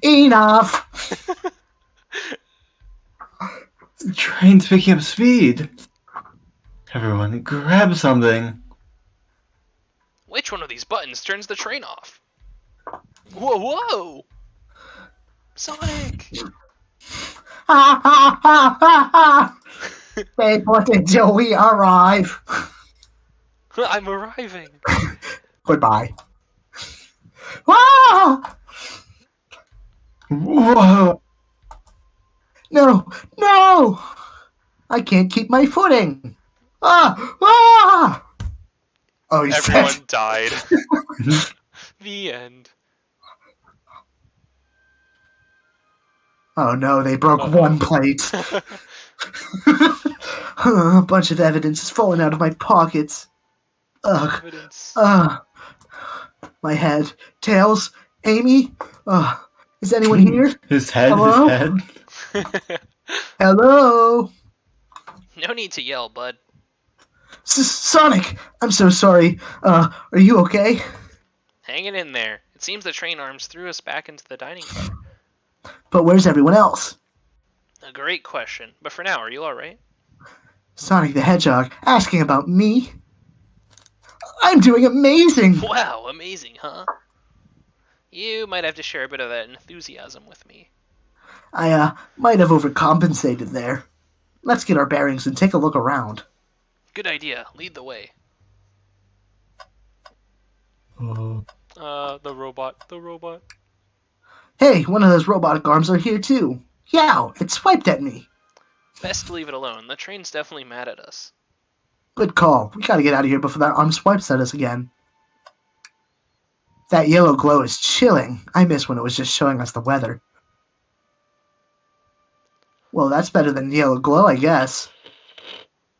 Enough! The train's picking up speed. Everyone, grab something. Which one of these buttons turns the train off? Whoa, whoa! Sonic! Ha ha ha ha ha! Wait until we arrive. I'm arriving. Goodbye. Ah! Whoa! No, no! I can't keep my footing. Ah! Ah! Oh, he's Everyone dead. died. The end. Oh no, they broke Uh-oh. one plate. A bunch of evidence is falling out of my pockets. Ugh. Evidence. My head. Tails? Amy? Is anyone here? His head, Hello? his head. Hello? No need to yell, bud. Sonic! I'm so sorry. Are you okay? Hanging in there. It seems the train arms threw us back into the dining car. But where's everyone else? A great question. But for now, are you alright? Sonic the Hedgehog asking about me? I'm doing amazing! Wow, amazing, huh? You might have to share a bit of that enthusiasm with me. I, might have overcompensated there. Let's get our bearings and take a look around. Good idea. Lead the way. Oh. The robot. Hey, one of those robotic arms are here too. Yow, it swiped at me. Best to leave it alone. The train's definitely mad at us. Good call. We gotta get out of here before that arm swipes at us again. That yellow glow is chilling. I miss when it was just showing us the weather. Well, that's better than yellow glow, I guess.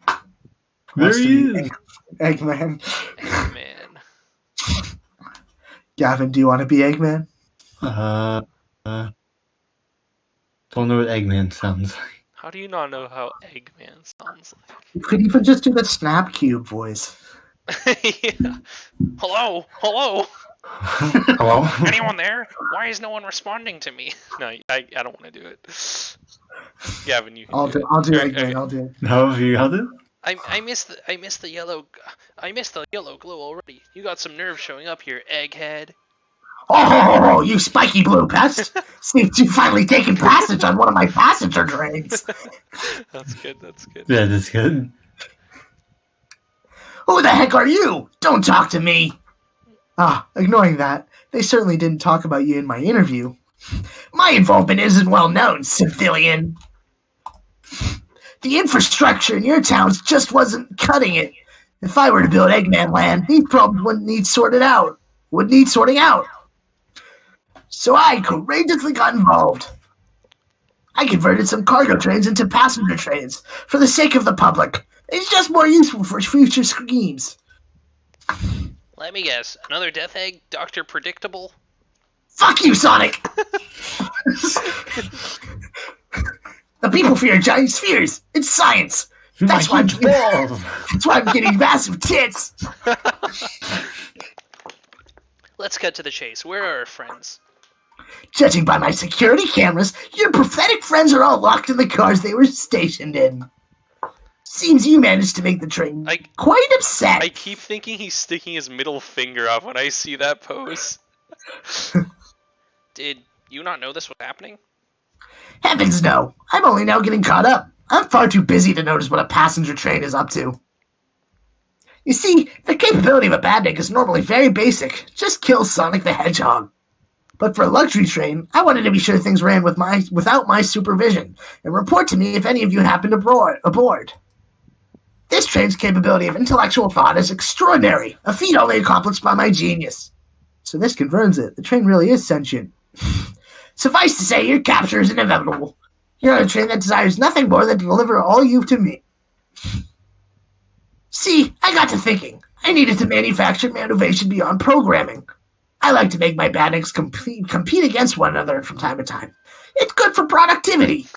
There Wants to he be is. Eggman. Eggman. Gavin, do you want to be Eggman? Don't know what Eggman sounds like. How do you not know how Eggman sounds You could even just do the Snap Cube voice. like? Yeah. Hello? Hello? Hello? Anyone there? Why is no one responding to me? No, I don't want to do it. Gavin, you can I'll do do it. Eggman. Okay. I'll do it. No, have you got it? I missed the yellow glow already. You got some nerve showing up here, egghead. Oh, you spiky blue pest! Seems you've finally taken passage on one of my passenger trains. That's good. That's good. Yeah, that's good. Who the heck are you? Don't talk to me. Ignoring that, they certainly didn't talk about you in my interview. My involvement isn't well known, civilian. The infrastructure in your towns just wasn't cutting it. If I were to build Eggman Land, these problems wouldn't need sorting out. So I courageously got involved. I converted some cargo trains into passenger trains for the sake of the public. It's just more useful for future schemes. Let me guess. Another death egg, Dr. Predictable? Fuck you, Sonic! The people fear giant spheres. It's science. That's why I'm getting massive tits. Let's cut to the chase. Where are our friends? Judging by my security cameras, your pathetic friends are all locked in the cars they were stationed in. Seems you managed to make the train quite upset. I keep thinking he's sticking his middle finger up when I see that pose. Did you not know this was happening? Heavens no! I'm only now getting caught up. I'm far too busy to notice what a passenger train is up to. You see, the capability of a Badnik is normally very basic. Just kill Sonic the Hedgehog. But for a luxury train, I wanted to be sure things ran without my supervision, and report to me if any of you happened aboard. This train's capability of intellectual thought is extraordinary, a feat only accomplished by my genius. So this confirms it. The train really is sentient. Suffice to say, your capture is inevitable. You're on a train that desires nothing more than to deliver all you've to me. See, I got to thinking. I needed to manufacture innovation beyond programming. I like to make my Badniks compete against one another from time to time. It's good for productivity.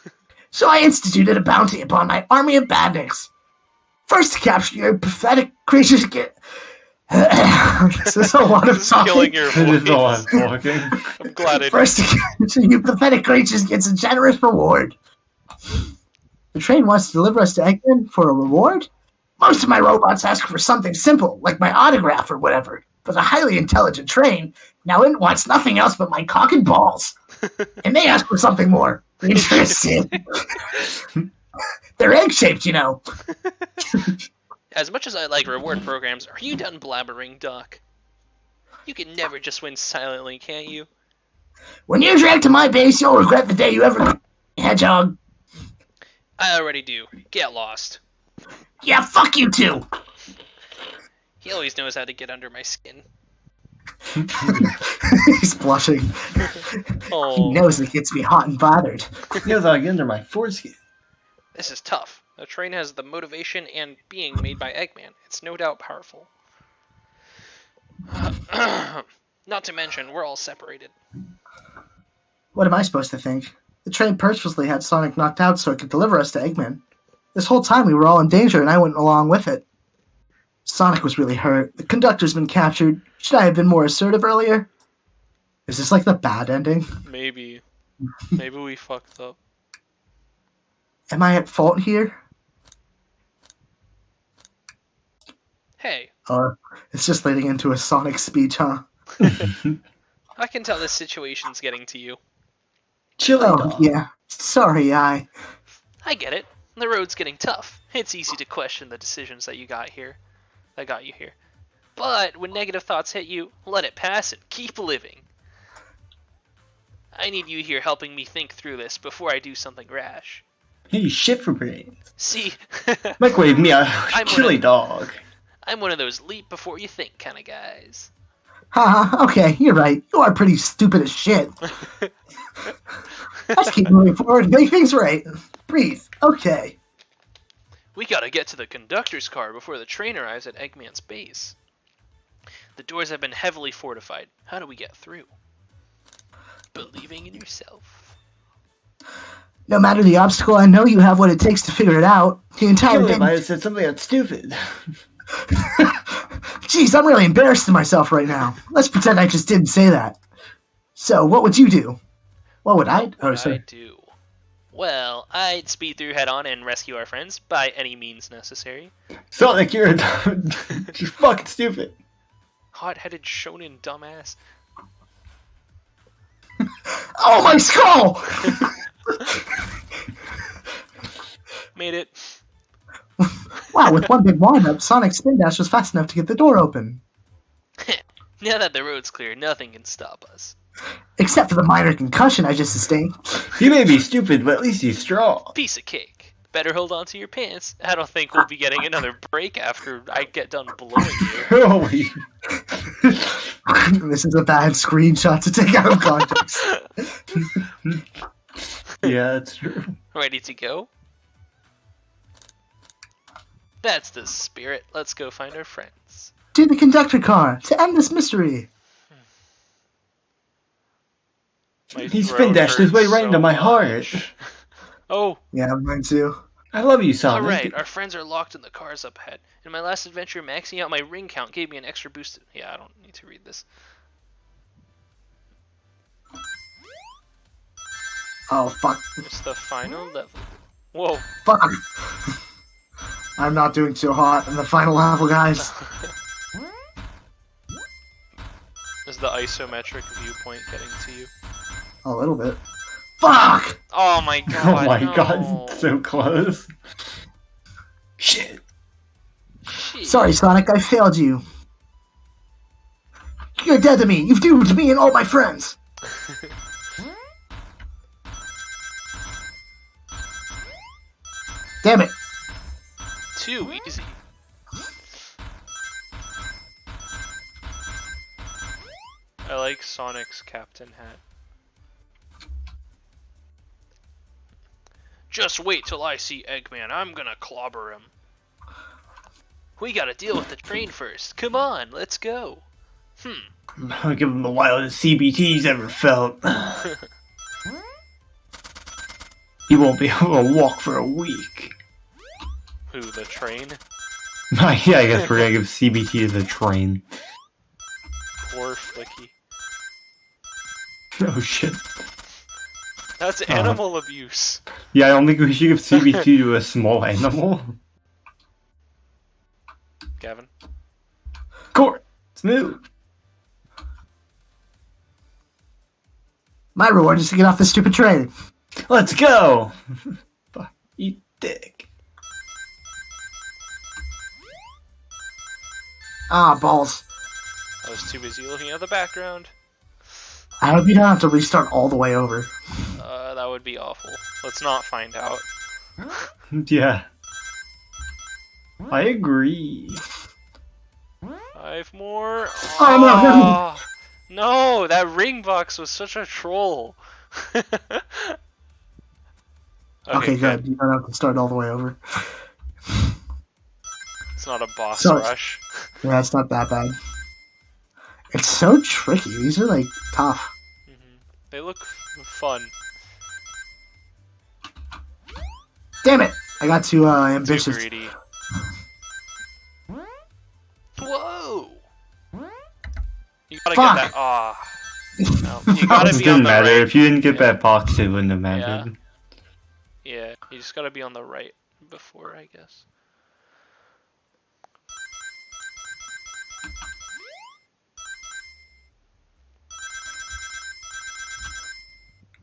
So I instituted a bounty upon my army of Badniks. First to capture your pathetic creatures this is a lot of talking. Killing your It is a lot voice. of talking. I'm glad I First to capture you pathetic creatures gets a generous reward. The train wants to deliver us to Eggman for a reward? Most of my robots ask for something simple, like my autograph or whatever. But a highly intelligent train now it wants nothing else but my cock and balls. And they ask for something more. Interesting. They're egg-shaped, you know. As much as I like reward programs, are you done blabbering, Doc? You can never just win silently, can't you? When you're dragged to my base, you'll regret the day you ever... Hedgehog. I already do. Get lost. Yeah, fuck you too. He always knows how to get under my skin. He's blushing. Oh, He knows it gets me hot and bothered. He was like under my foreskin. this is tough. The train has the motivation and being made by Eggman. It's no doubt powerful. Not to mention, we're all separated. What am I supposed to think? The train purposely had Sonic knocked out so it could deliver us to Eggman. This whole time we were all in danger and I went along with it. Sonic was really hurt. The conductor's been captured. Should I have been more assertive earlier? Is this like the bad ending? Maybe. Maybe we fucked up. Am I at fault here? Hey, Or it's just leading into a Sonic speech, huh? I can tell this situation's getting to you. Chili Oh, dog. yeah. Sorry, I get it. The road's getting tough. It's easy to question the decisions that got you here. But when negative thoughts hit you, let it pass and keep living. I need you here helping me think through this before I do something rash. Hey, shit for brains. See, Microwave me a I'm chili dog. I'm one of those leap before you think kind of guys. Haha, okay, you're right. You are pretty stupid as shit. Let's keep moving forward and make things right. Breathe. Okay. We gotta get to the conductor's car before the train arrives at Eggman's base. The doors have been heavily fortified. How do we get through? Believing in yourself. No matter the obstacle, I know you have what it takes to figure it out. The entire Chili thing. might have said something that's stupid. Jeez, I'm really embarrassed of myself right now. Let's pretend I just didn't say that. So, what would you do? What would I? Oh, What I sorry. do? Well, I'd speed through head on and rescue our friends by any means necessary. Sonic, you're you're fucking stupid. Hot-headed shonen dumbass. Oh, my skull! Made it. Wow, with one big wind-up, Sonic's spin dash was fast enough to get the door open. Now that the road's clear, nothing can stop us. Except for the minor concussion I just sustained. He may be stupid, but at least he's strong. Piece of cake. Better hold on to your pants. I don't think we'll be getting another break after I get done blowing you. Holy. This is a bad screenshot to take out of context. Yeah, that's true. Ready to go? That's the spirit. Let's go find our friends. To the conductor car, to end this mystery. My He throat spin dashed his way hurts right so into my much. heart. Oh, Yeah, mine too. I love you, Sonic. alright, our friends are locked in the cars up ahead. In my last adventure, maxing out my ring count gave me an extra boost. Yeah, I don't need to read this. Oh, fuck. It's the final level. Whoa. Fuck. I'm not doing too hot in the final level, guys. Is the isometric viewpoint getting to you? A little bit. Fuck! Oh my god, Oh my no. god, so close. Shit. Shit. Sorry, Sonic, I failed you. You're dead to me. You've doomed me and all my friends. Damn it. Too easy. I like Sonic's captain hat. Just wait till I see Eggman. I'm gonna clobber him. We gotta deal with the train first. Come on, let's go. I'll give him the wildest CBT ever felt. He won't be able to walk for a week. Who, the train? Yeah, I guess we're gonna give CBT to the train. Poor Flicky. Oh shit. That's animal abuse. Yeah, I don't think we should give CBT to a small animal. Gavin? Court! Smooth! My reward is to get off this stupid train. Let's go! Fuck, eat dick. Ah, balls. I was too busy looking at the background. I hope you don't have to restart all the way over. That would be awful. Let's not find out. Yeah. I agree. 5 more. Oh, no, No, that ring box was such a troll. Okay, good. You don't have to start all the way over. It's not a boss So- rush. Yeah, it's not that bad. It's so tricky. These are, like, tough. They look fun. Damn it! I got too Too ambitious. greedy. Whoa! You gotta Fuck. get that. No, you gotta It be on didn't the matter. right. If you didn't get that box, it wouldn't have mattered. Yeah, you just gotta be on the right before, I guess.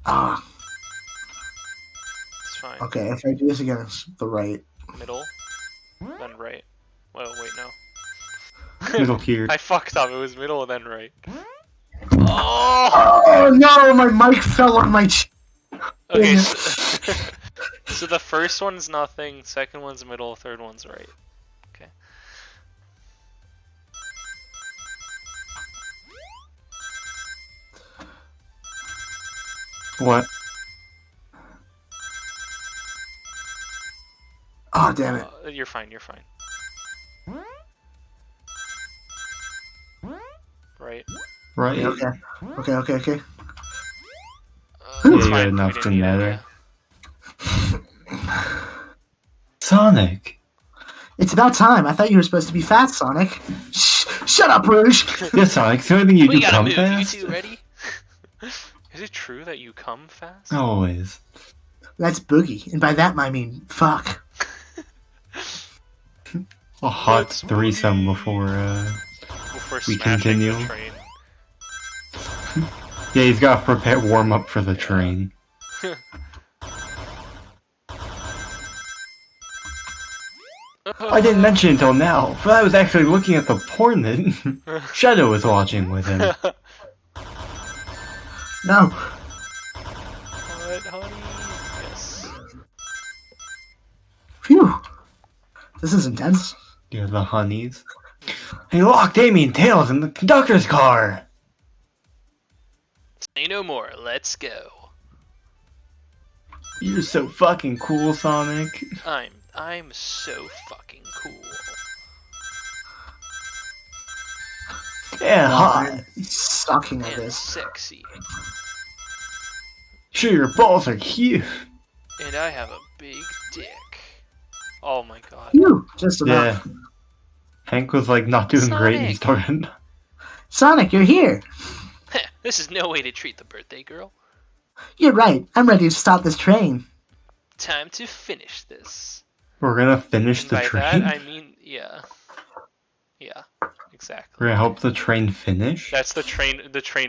Ah, It's fine. okay. If I do this again, it's the right. Middle, then right. Well, wait, no. Middle here. I fucked up. It was middle and then right. Oh no! My mic fell on my. Okay. So, so the first one's nothing. Second one's middle. Third one's right. Okay. What? Oh damn it! You're fine. You're fine. Right. Right? Okay. Okay. It's Yeah, fine. enough We didn't to need it, matter. yeah. Sonic! It's about time. I thought you were supposed to be fast, Sonic. Shut up, Rouge. Yeah, Sonic, is there anything you We do gotta come move. fast? You two ready? Is it true that you come fast? Always. That's Boogie, and by that I mean fuck. A hot Let's threesome boogie. before Before we smashing continue. the train. Yeah, he's got to prepare warm up for the train. I didn't mention it until now, but I was actually looking at the porn that Shadow was watching with him. No. What, honey? Yes. Phew. This is intense. Yeah, the honeys. He locked Amy and Tails in the conductor's car! Say no more. Let's go. You're so fucking cool, Sonic. I'm so fucking cool. Yeah, Oh, hot. I'm sucking at And this. sexy. Sure, your balls are huge. And I have a big dick. Oh my god. Phew. Just Yeah. about. Hank was like not doing great and he Sonic. started. Sonic, you're here. This is no way to treat the birthday girl. You're right. I'm ready to stop this train. Time to finish this. We're gonna finish And the by train. that I mean, yeah. Yeah, exactly. We're gonna help the train finish. That's the train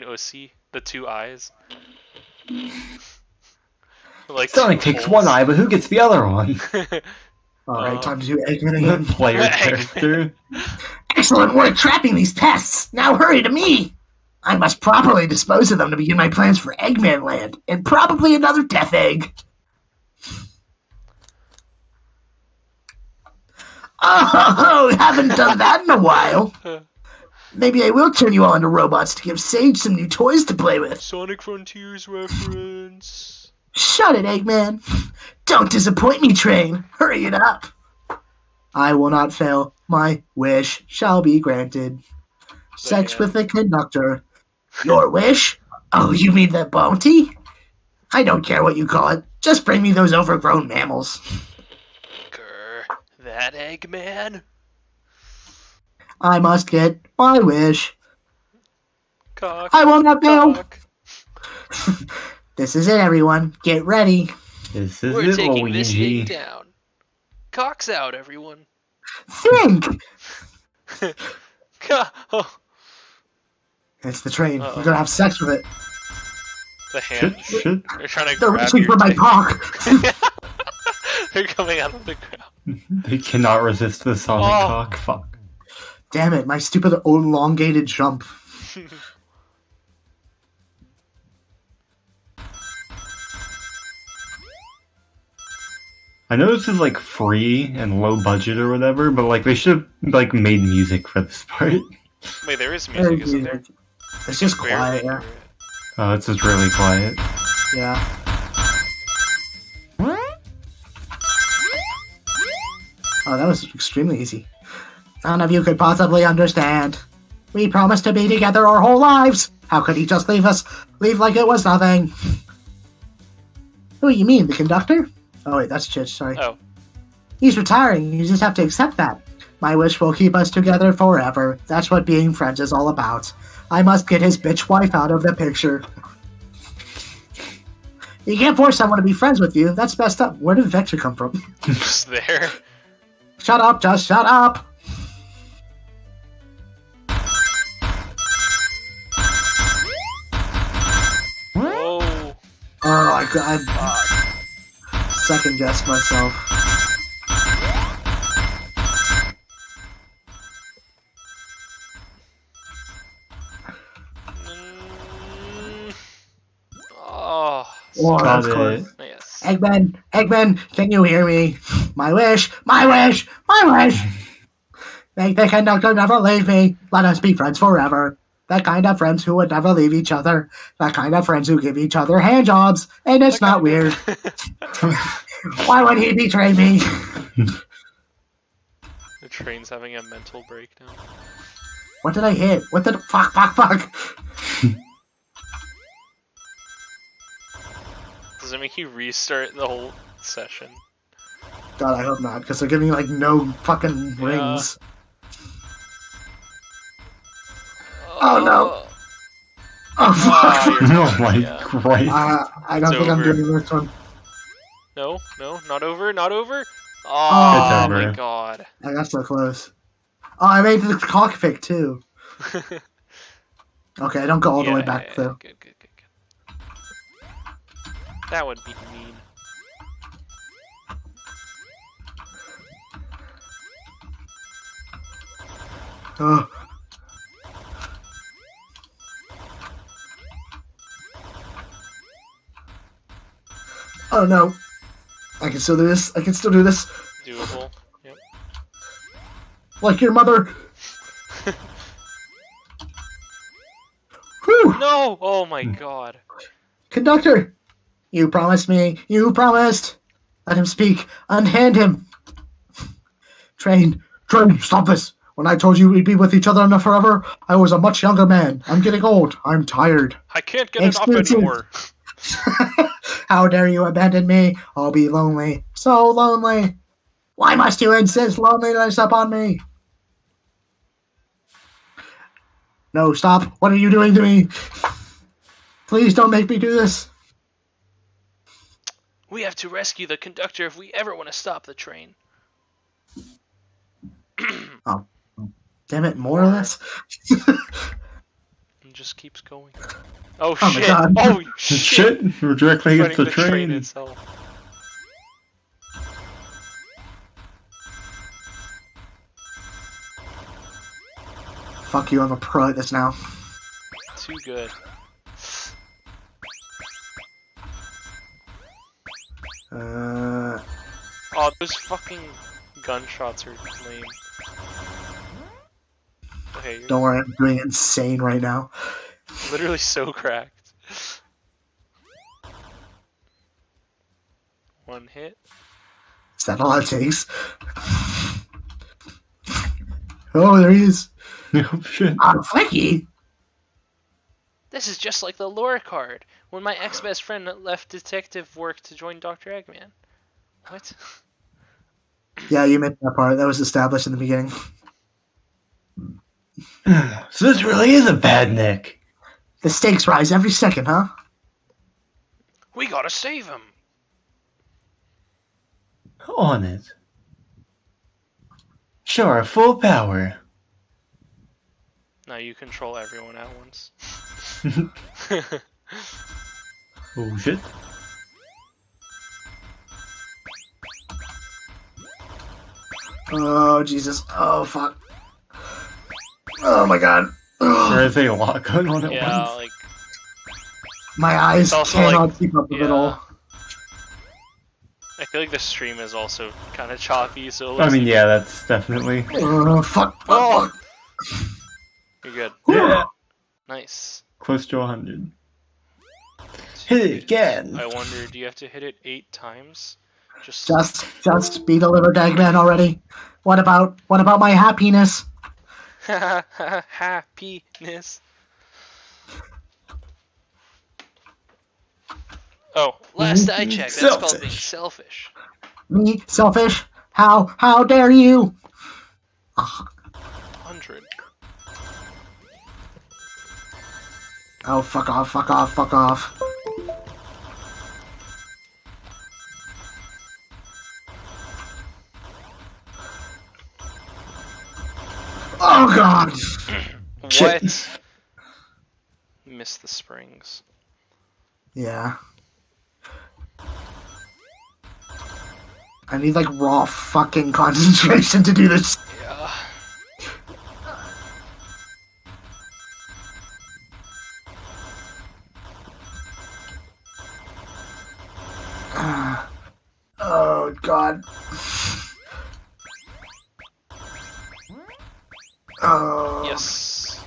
OC, the two eyes. Like It only two takes holes. one eye, but who gets the other one? Alright, time to do Eggman The again. player Eggman. character. Excellent work trapping these pests! Now hurry to me! I must properly dispose of them to begin my plans for Eggman Land, and probably another Death Egg. Oh, haven't done that in a while. Maybe I will turn you all into robots to give Sage some new toys to play with. Sonic Frontiers reference. Shut it, Eggman. Don't disappoint me, Train. Hurry it up. I will not fail. My wish shall be granted. Sex hand. with the conductor. Your wish? Oh, you mean the bounty? I don't care what you call it. Just bring me those overgrown mammals. Grr, that Eggman? I must get my wish. Cock. I will not fail. Cock. This is it, everyone. Get ready. This is We're it, taking this thing Luigi. down. Cock's out, everyone. Think. Oh, It's the train. Uh-oh. We're gonna have sex with it. the hand. Should They're trying to They're grab reaching your for my dick. cock. They're coming out of the ground. they cannot resist the sonic Oh. cock. Fuck. Damn it, my stupid elongated jump. I know this is like free and low budget or whatever, but like they should have like made music for this part. Wait, there is music, isn't there? It's just Barely quiet, yeah. hear it. Oh, it's just really quiet. Yeah. Oh, that was extremely easy. None of you could possibly understand. We promised to be together our whole lives. How could he just leave us? Leave like it was nothing. Who you mean, the conductor? Oh wait, that's Chich, sorry. Oh. He's retiring, you just have to accept that. My wish will keep us together forever. That's what being friends is all about. I must get his bitch wife out of the picture. You can't force someone to be friends with you. That's messed up. Where did Vector come from? Just there. Shut up, just shut up! Whoa. Oh, I second guessed myself. Mm. Oh. Oh, Got that's it. close. Yes. Eggman, can you hear me? My wish, my wish, my wish! Make the conductor never leave me. Let us be friends forever. The kind of friends who would never leave each other. The kind of friends who give each other hand jobs. And it's not weird. Why would he betray me? The train's having a mental breakdown. What did I hit? What the fuck? Does it make you restart the whole session? God, I hope not, because they're giving me like no fucking rings. Oh, no. Oh fuck! Oh my Yeah. Christ. I don't It's think I'm over. doing this one. No, not over, not over. It's Oh over. my god. I got so close. Oh, I made the cockpit too. Okay, I don't go all the way back though. Good. That would be mean. Oh. Oh no. I can still do this. Doable. Yep. Like your mother. Whew. No! Oh my god. Conductor! You promised me. You promised. Let him speak. Unhand him. Train, stop this. When I told you we'd be with each other enough forever, I was a much younger man. I'm getting old. I'm tired. I can't get enough Expensive. anymore. How dare you abandon me? I'll be lonely. So lonely. Why must you insist loneliness upon me? No, stop. What are you doing to me? Please don't make me do this. We have to rescue the conductor if we ever want to stop the train. Damn it, more or less? just keeps going. Oh, Oh my shit! God. Oh Shit! We're directly It's against the running train. itself. Fuck you, I'm a pro at this now. Too good. Oh, those fucking gunshots are lame. Okay, you're Don't worry, I'm doing insane right now. literally so cracked. One hit. Is that all it takes? Oh, there he is. Oh shit. I'm Flicky. This is just like the lore card when my ex-best friend left detective work to join Dr. Eggman. What? Yeah, you missed that part. That was established in the beginning. So this really is a bad Nick. The stakes rise every second, huh? We gotta save him. On it. Show our full power. Now you control everyone at once. Oh shit. Oh, Jesus. Oh, fuck. Oh, my God. There is a lot going on at Yeah, once. like My eyes It's also cannot like- keep up with it yeah. all. I feel like the stream is also kind of choppy, so it I looks mean, like yeah, that's definitely. Oh, fuck. Oh! Fuck. you're good. Yeah. Nice. Close to 100. Hit it again. I wonder, do you have to hit it 8 times? Just Just be delivered, Eggman, already. What about my happiness? happiness. Oh, last I checked, that's called being selfish. Me? Selfish? How dare you? 100. Oh, fuck off, fuck off, fuck off. Oh, God! What? Missed the springs. Yeah. I need, like, raw fucking concentration to do this. Yeah. Oh, God. Oh. Yes.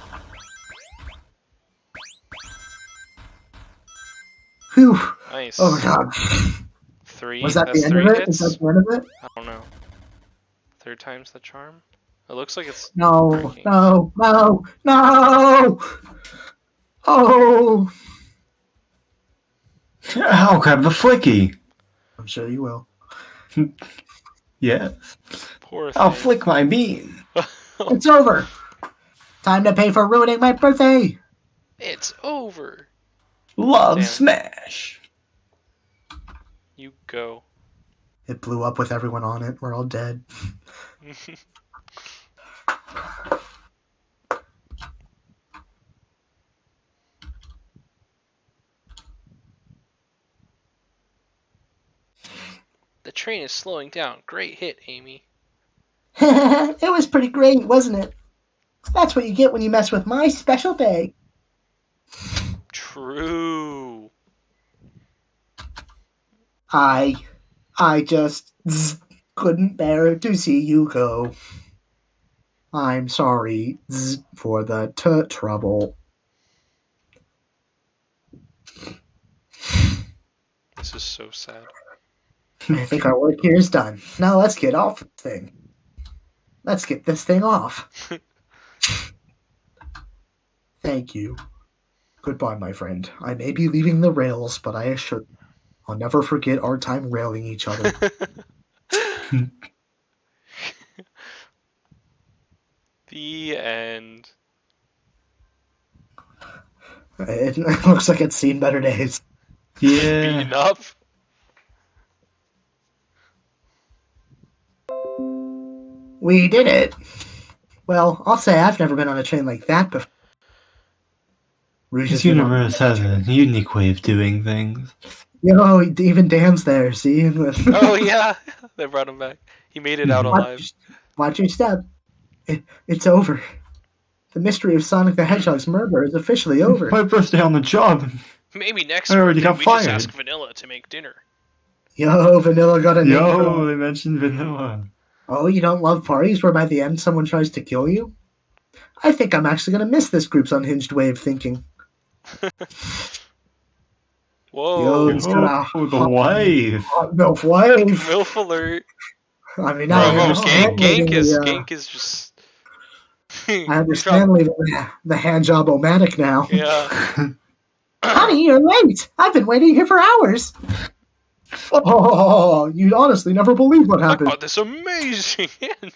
Whew. Nice. Oh, my God. 3. Was that That's the end 3 of it? hits? Is that the end of it? I don't know. 3rd time's the charm? It looks like it's No, breaking. no, no, no! Oh! I'll grab the flicky. I'm sure you will. Yeah. Poor I'll thing. flick my bean. It's over! Time to pay for ruining my birthday! It's over. Love Damn. smash. You go. It blew up with everyone on it. We're all dead. The train is slowing down. Great hit, Amy. It was pretty great, wasn't it? That's what you get when you mess with my special bag. True. I just couldn't bear to see you go. I'm sorry for the trouble. This is so sad. I think our work here is done. Now let's get off the thing. Let's get this thing off. Thank you. Goodbye, my friend. I may be leaving the rails, but I assure you, I'll never forget our time railing each other. The end. It looks like it's seen better days. Beaten Yeah. up. We did it. Well, I'll say I've never been on a train like that before. Rouge This has been on. universe has a unique way of doing things. Even Dan's there. See? Oh yeah, they brought him back. He made it out alive. Watch your step. It's over. The mystery of Sonic the Hedgehog's murder is officially over. My first day on the job. Maybe next I already birthday got we just fired. ask Vanilla to make dinner. Yo, Vanilla got a name. Yo, they mentioned vanilla. Oh, you don't love parties where by the end someone tries to kill you? I think I'm actually going to miss this group's unhinged way of thinking. Whoa. Yo, he's got Oh, the wife. hot MILF wife. MILF alert. I mean, Bro, I Bro, understand leaving Gank is just... I understand leaving the hand job omatic now. Yeah. Honey, you're late. I've been waiting here for hours. Oh, you'd honestly never believe what I happened. got this amazing hand.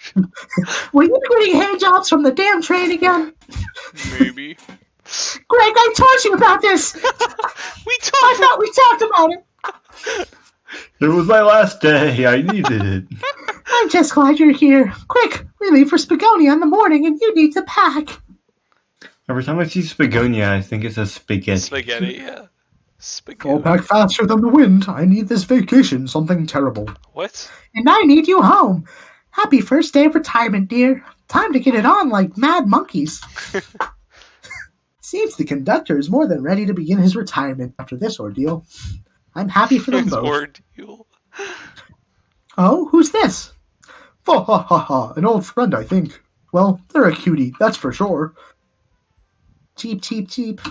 Were you getting hand jobs from the damn train again? Maybe. Greg, I told you about this. I thought we talked about it. It was my last day. I needed it. I'm just glad you're here. Quick, we leave for Spagonia in the morning and you need to pack. Every time I see Spagonia, I think it's a spaghetti. Spaghetti, yeah. Go Spaghetti. back faster than the wind. I need this vacation, something terrible. What? And I need you home. Happy first day of retirement, dear. Time to get it on like mad monkeys. Seems the conductor is more than ready to begin his retirement after this ordeal. I'm happy for them His both. ordeal. Oh, who's this? Ha ha ha ha, an old friend, I think. Well, they're a cutie, that's for sure. Cheep, cheep, cheep.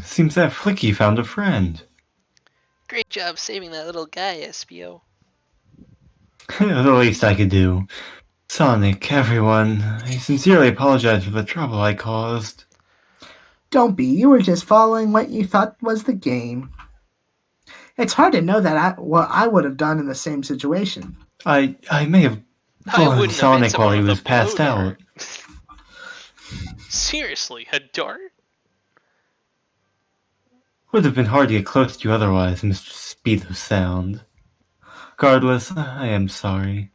Seems that Flicky found a friend. Great job saving that little guy, SPO. The least I could do. Sonic, everyone, I sincerely apologize for the trouble I caused. Don't be, you were just following what you thought was the game. It's hard to know what I would have done in the same situation. I may have I blown wouldn't have hit Sonic while someone he with a was passed blow out. dart. Seriously, a dart? Would have been hard to get close to you otherwise, Mr. Speed of Sound. Regardless, I am sorry.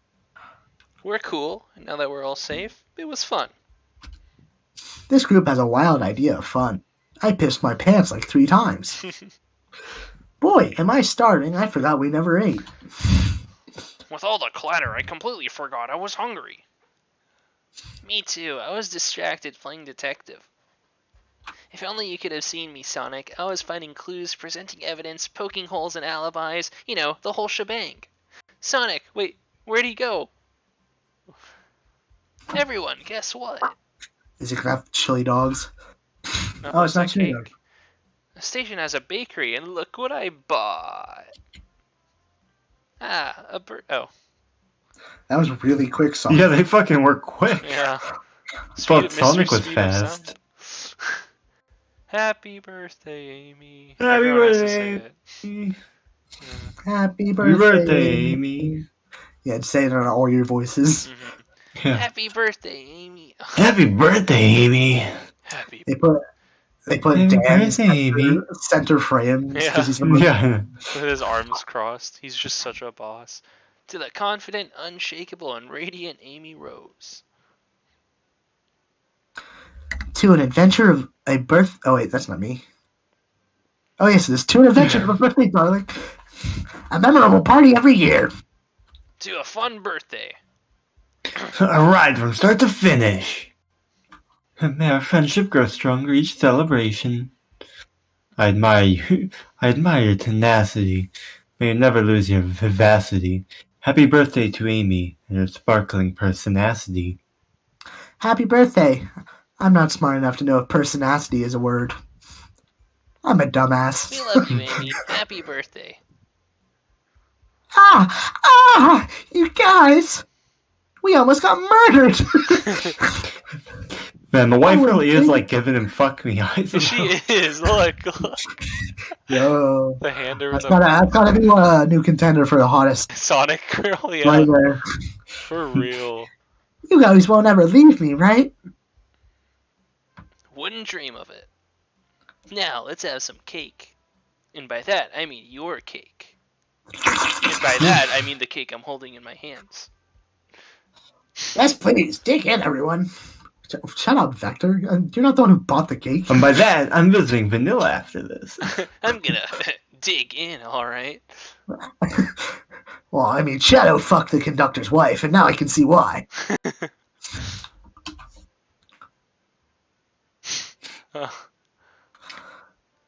We're cool, and now that we're all safe, it was fun. This group has a wild idea of fun. I pissed my pants like 3 times. Boy, am I starving, I forgot we never ate. With all the clatter, I completely forgot I was hungry. Me too, I was distracted playing detective. If only you could have seen me, Sonic. I was finding clues, presenting evidence, poking holes in alibis, you know, the whole shebang. Sonic, wait, where'd he go? Everyone, guess what? Is it gonna have chili dogs? No, Oh, it's not a chili cake. dog. The station has a bakery, and look what I bought. Ah, a bird. Oh, That was really quick, Sonic. Yeah, they fucking work quick. yeah. Thought Sonic Mr. was Speed of fast. Sound. Happy birthday, Amy. Happy Everyone has to say birthday. it. Happy Happy birthday, birthday, Amy. Yeah, say it in all your voices. Mhm. Yeah. Happy birthday, Amy. Happy birthday, Amy. Happy. They put Happy Dan in birthday, Amy. center frame Yeah. because he's the most Yeah. With his arms crossed. He's just such a boss. To the confident, unshakable, and radiant Amy Rose. to an adventure of a birth. Oh wait, that's not me. Oh yes, it is to an adventure of a birthday, darling. A memorable party every year. To a fun birthday. A ride from start to finish. May our friendship grow stronger each celebration. I admire you. I admire your tenacity. May you never lose your vivacity. Happy birthday to Amy and her sparkling personacity. Happy birthday. I'm not smart enough to know if personacity is a word. I'm a dumbass. We love you, Amy. Happy birthday. You guys! We almost got murdered! Man, the wife I really is wouldn't like giving him fuck me eyes. She is. Look. Yo. The hand over That's the gotta be a new contender for the hottest. Sonic girl. Yeah. Right there. For real. You guys won't ever leave me, right? Wouldn't dream of it. Now, let's have some cake. And by that, I mean your cake. And by that, I mean the cake I'm holding in my hands. Yes, please. Dig in, everyone. Shut up, Vector. You're not the one who bought the cake. And by that, I'm visiting Vanilla after this. I'm gonna dig in, alright? Well, I mean, Shadow fucked the conductor's wife, and now I can see why.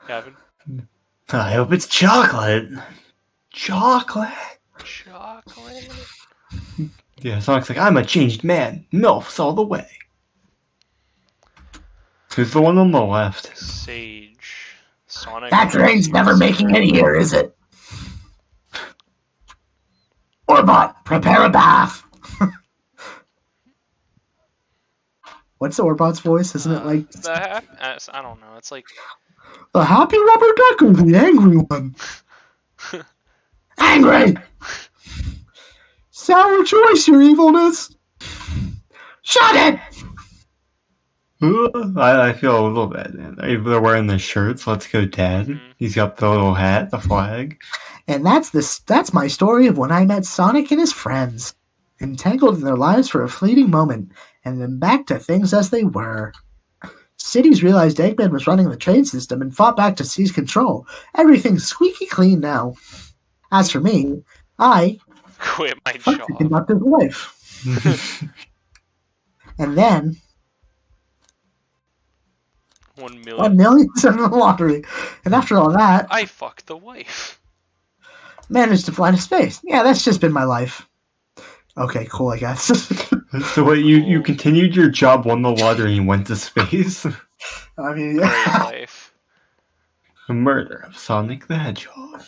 Gavin? I hope it's chocolate. Chocolate. Chocolate? Yeah, Sonic's like, I'm a changed man. MILFs all the way. Who's the one on the left? Sage. Sonic. That train's never making it here, is it? Orbot, prepare a bath. What's Orbot's voice? Isn't it like I don't know. It's like the happy rubber duck or the angry one? Angry! Sour choice, your evilness! Shut it! I feel a little bad, man. They're wearing the shirts. Let's go, Dad. Mhm. He's got the little hat, the flag. And that's my story of when I met Sonic and his friends. Entangled in their lives for a fleeting moment, and then back to things as they were. Cities realized Eggman was running the train system and fought back to seize control. Everything's squeaky clean now. As for me, I quit my fucked the job. conductor's wife. And then 1 million. 1 million in the lottery. And after all that, I fucked the wife. managed to fly to space. Yeah, that's just been my life. Okay, cool, I guess. So what, you continued your job, won the lottery, and went to space? I mean, Great yeah. life. The murder of Sonic the Hedgehog.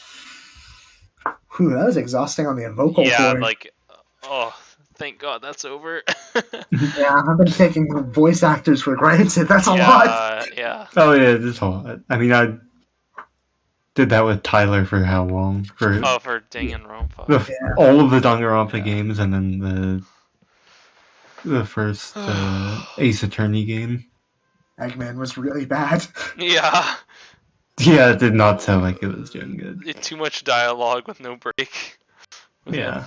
Whew, that was exhausting on the vocal Yeah, cord. like, oh, thank God that's over. Yeah, I've been taking voice actors for granted. That's a lot. Yeah. Oh yeah, this whole. I mean, I did that with Tyler for how long? For For Danganronpa. all of the Danganronpa games, and then the first Ace Attorney game. Eggman was really bad. Yeah. Yeah, it did not sound like it was doing good. Too much dialogue with no break. Yeah.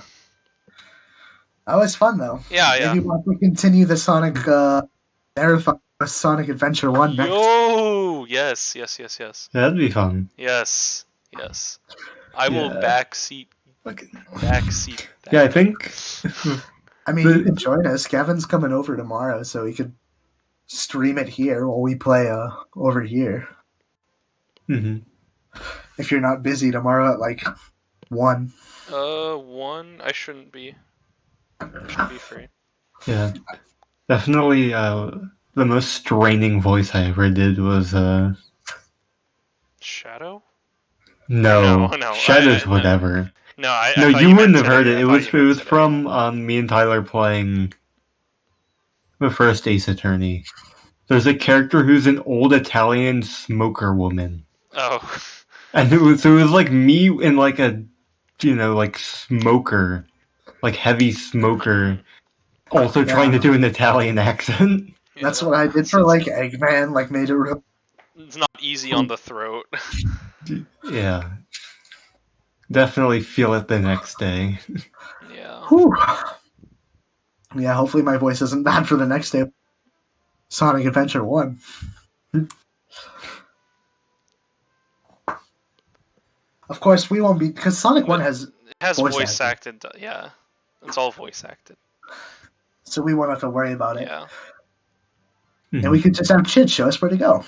That was fun, though. Yeah, yeah. Maybe we'll have to continue the Sonic marathon with Sonic Adventure 1 next. Yo! Yes. That'd be fun. Yes. I will backseat. Yeah, I think. I mean, you can join us. Kevin's coming over tomorrow, so we could stream it here while we play over here. Mm-hmm. If you're not busy tomorrow at like 1. 1. I shouldn't be. Free. Yeah, definitely. The most straining voice I ever did was Shadow? No, No, Shadow's whatever. No, I No, thought you wouldn't have mentioned heard it. I It thought was you mentioned from me and Tyler playing the first Ace Attorney. There's a character who's an old Italian smoker woman, Oh. and it was like me and like a like smoker, like heavy smoker, also trying to do an Italian accent. Yeah, That's what I did for like Eggman, like made it real. It's not easy on the throat. Yeah. Definitely feel it the next day. Yeah. Whew. Yeah, hopefully my voice isn't bad for the next day. Sonic Adventure 1. Of course, we won't be, because Sonic 1 has It has voice voice acted. Yeah. It's all voice acted. so we won't have to worry about it. Yeah. And we could just have Chid show us where to go.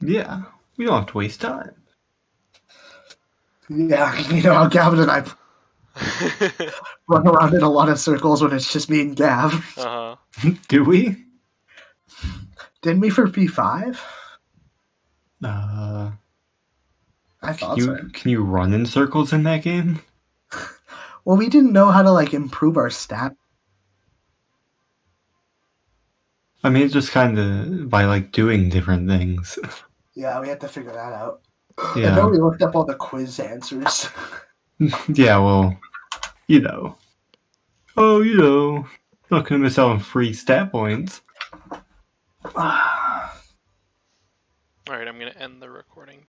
Yeah. We don't have to waste time. Yeah, you know how Gavin and I run around in a lot of circles when it's just me and Gav. Do we? Didn't we for P5? I thought so. Can you run in circles in that game? Well, we didn't know how to like improve our stat. I mean, it's just kind of by like doing different things. Yeah, we had to figure that out. Yeah. And then we looked up all the quiz answers. Yeah, well, Oh, not gonna miss out on free stat points. Alright, I'm gonna end the recording.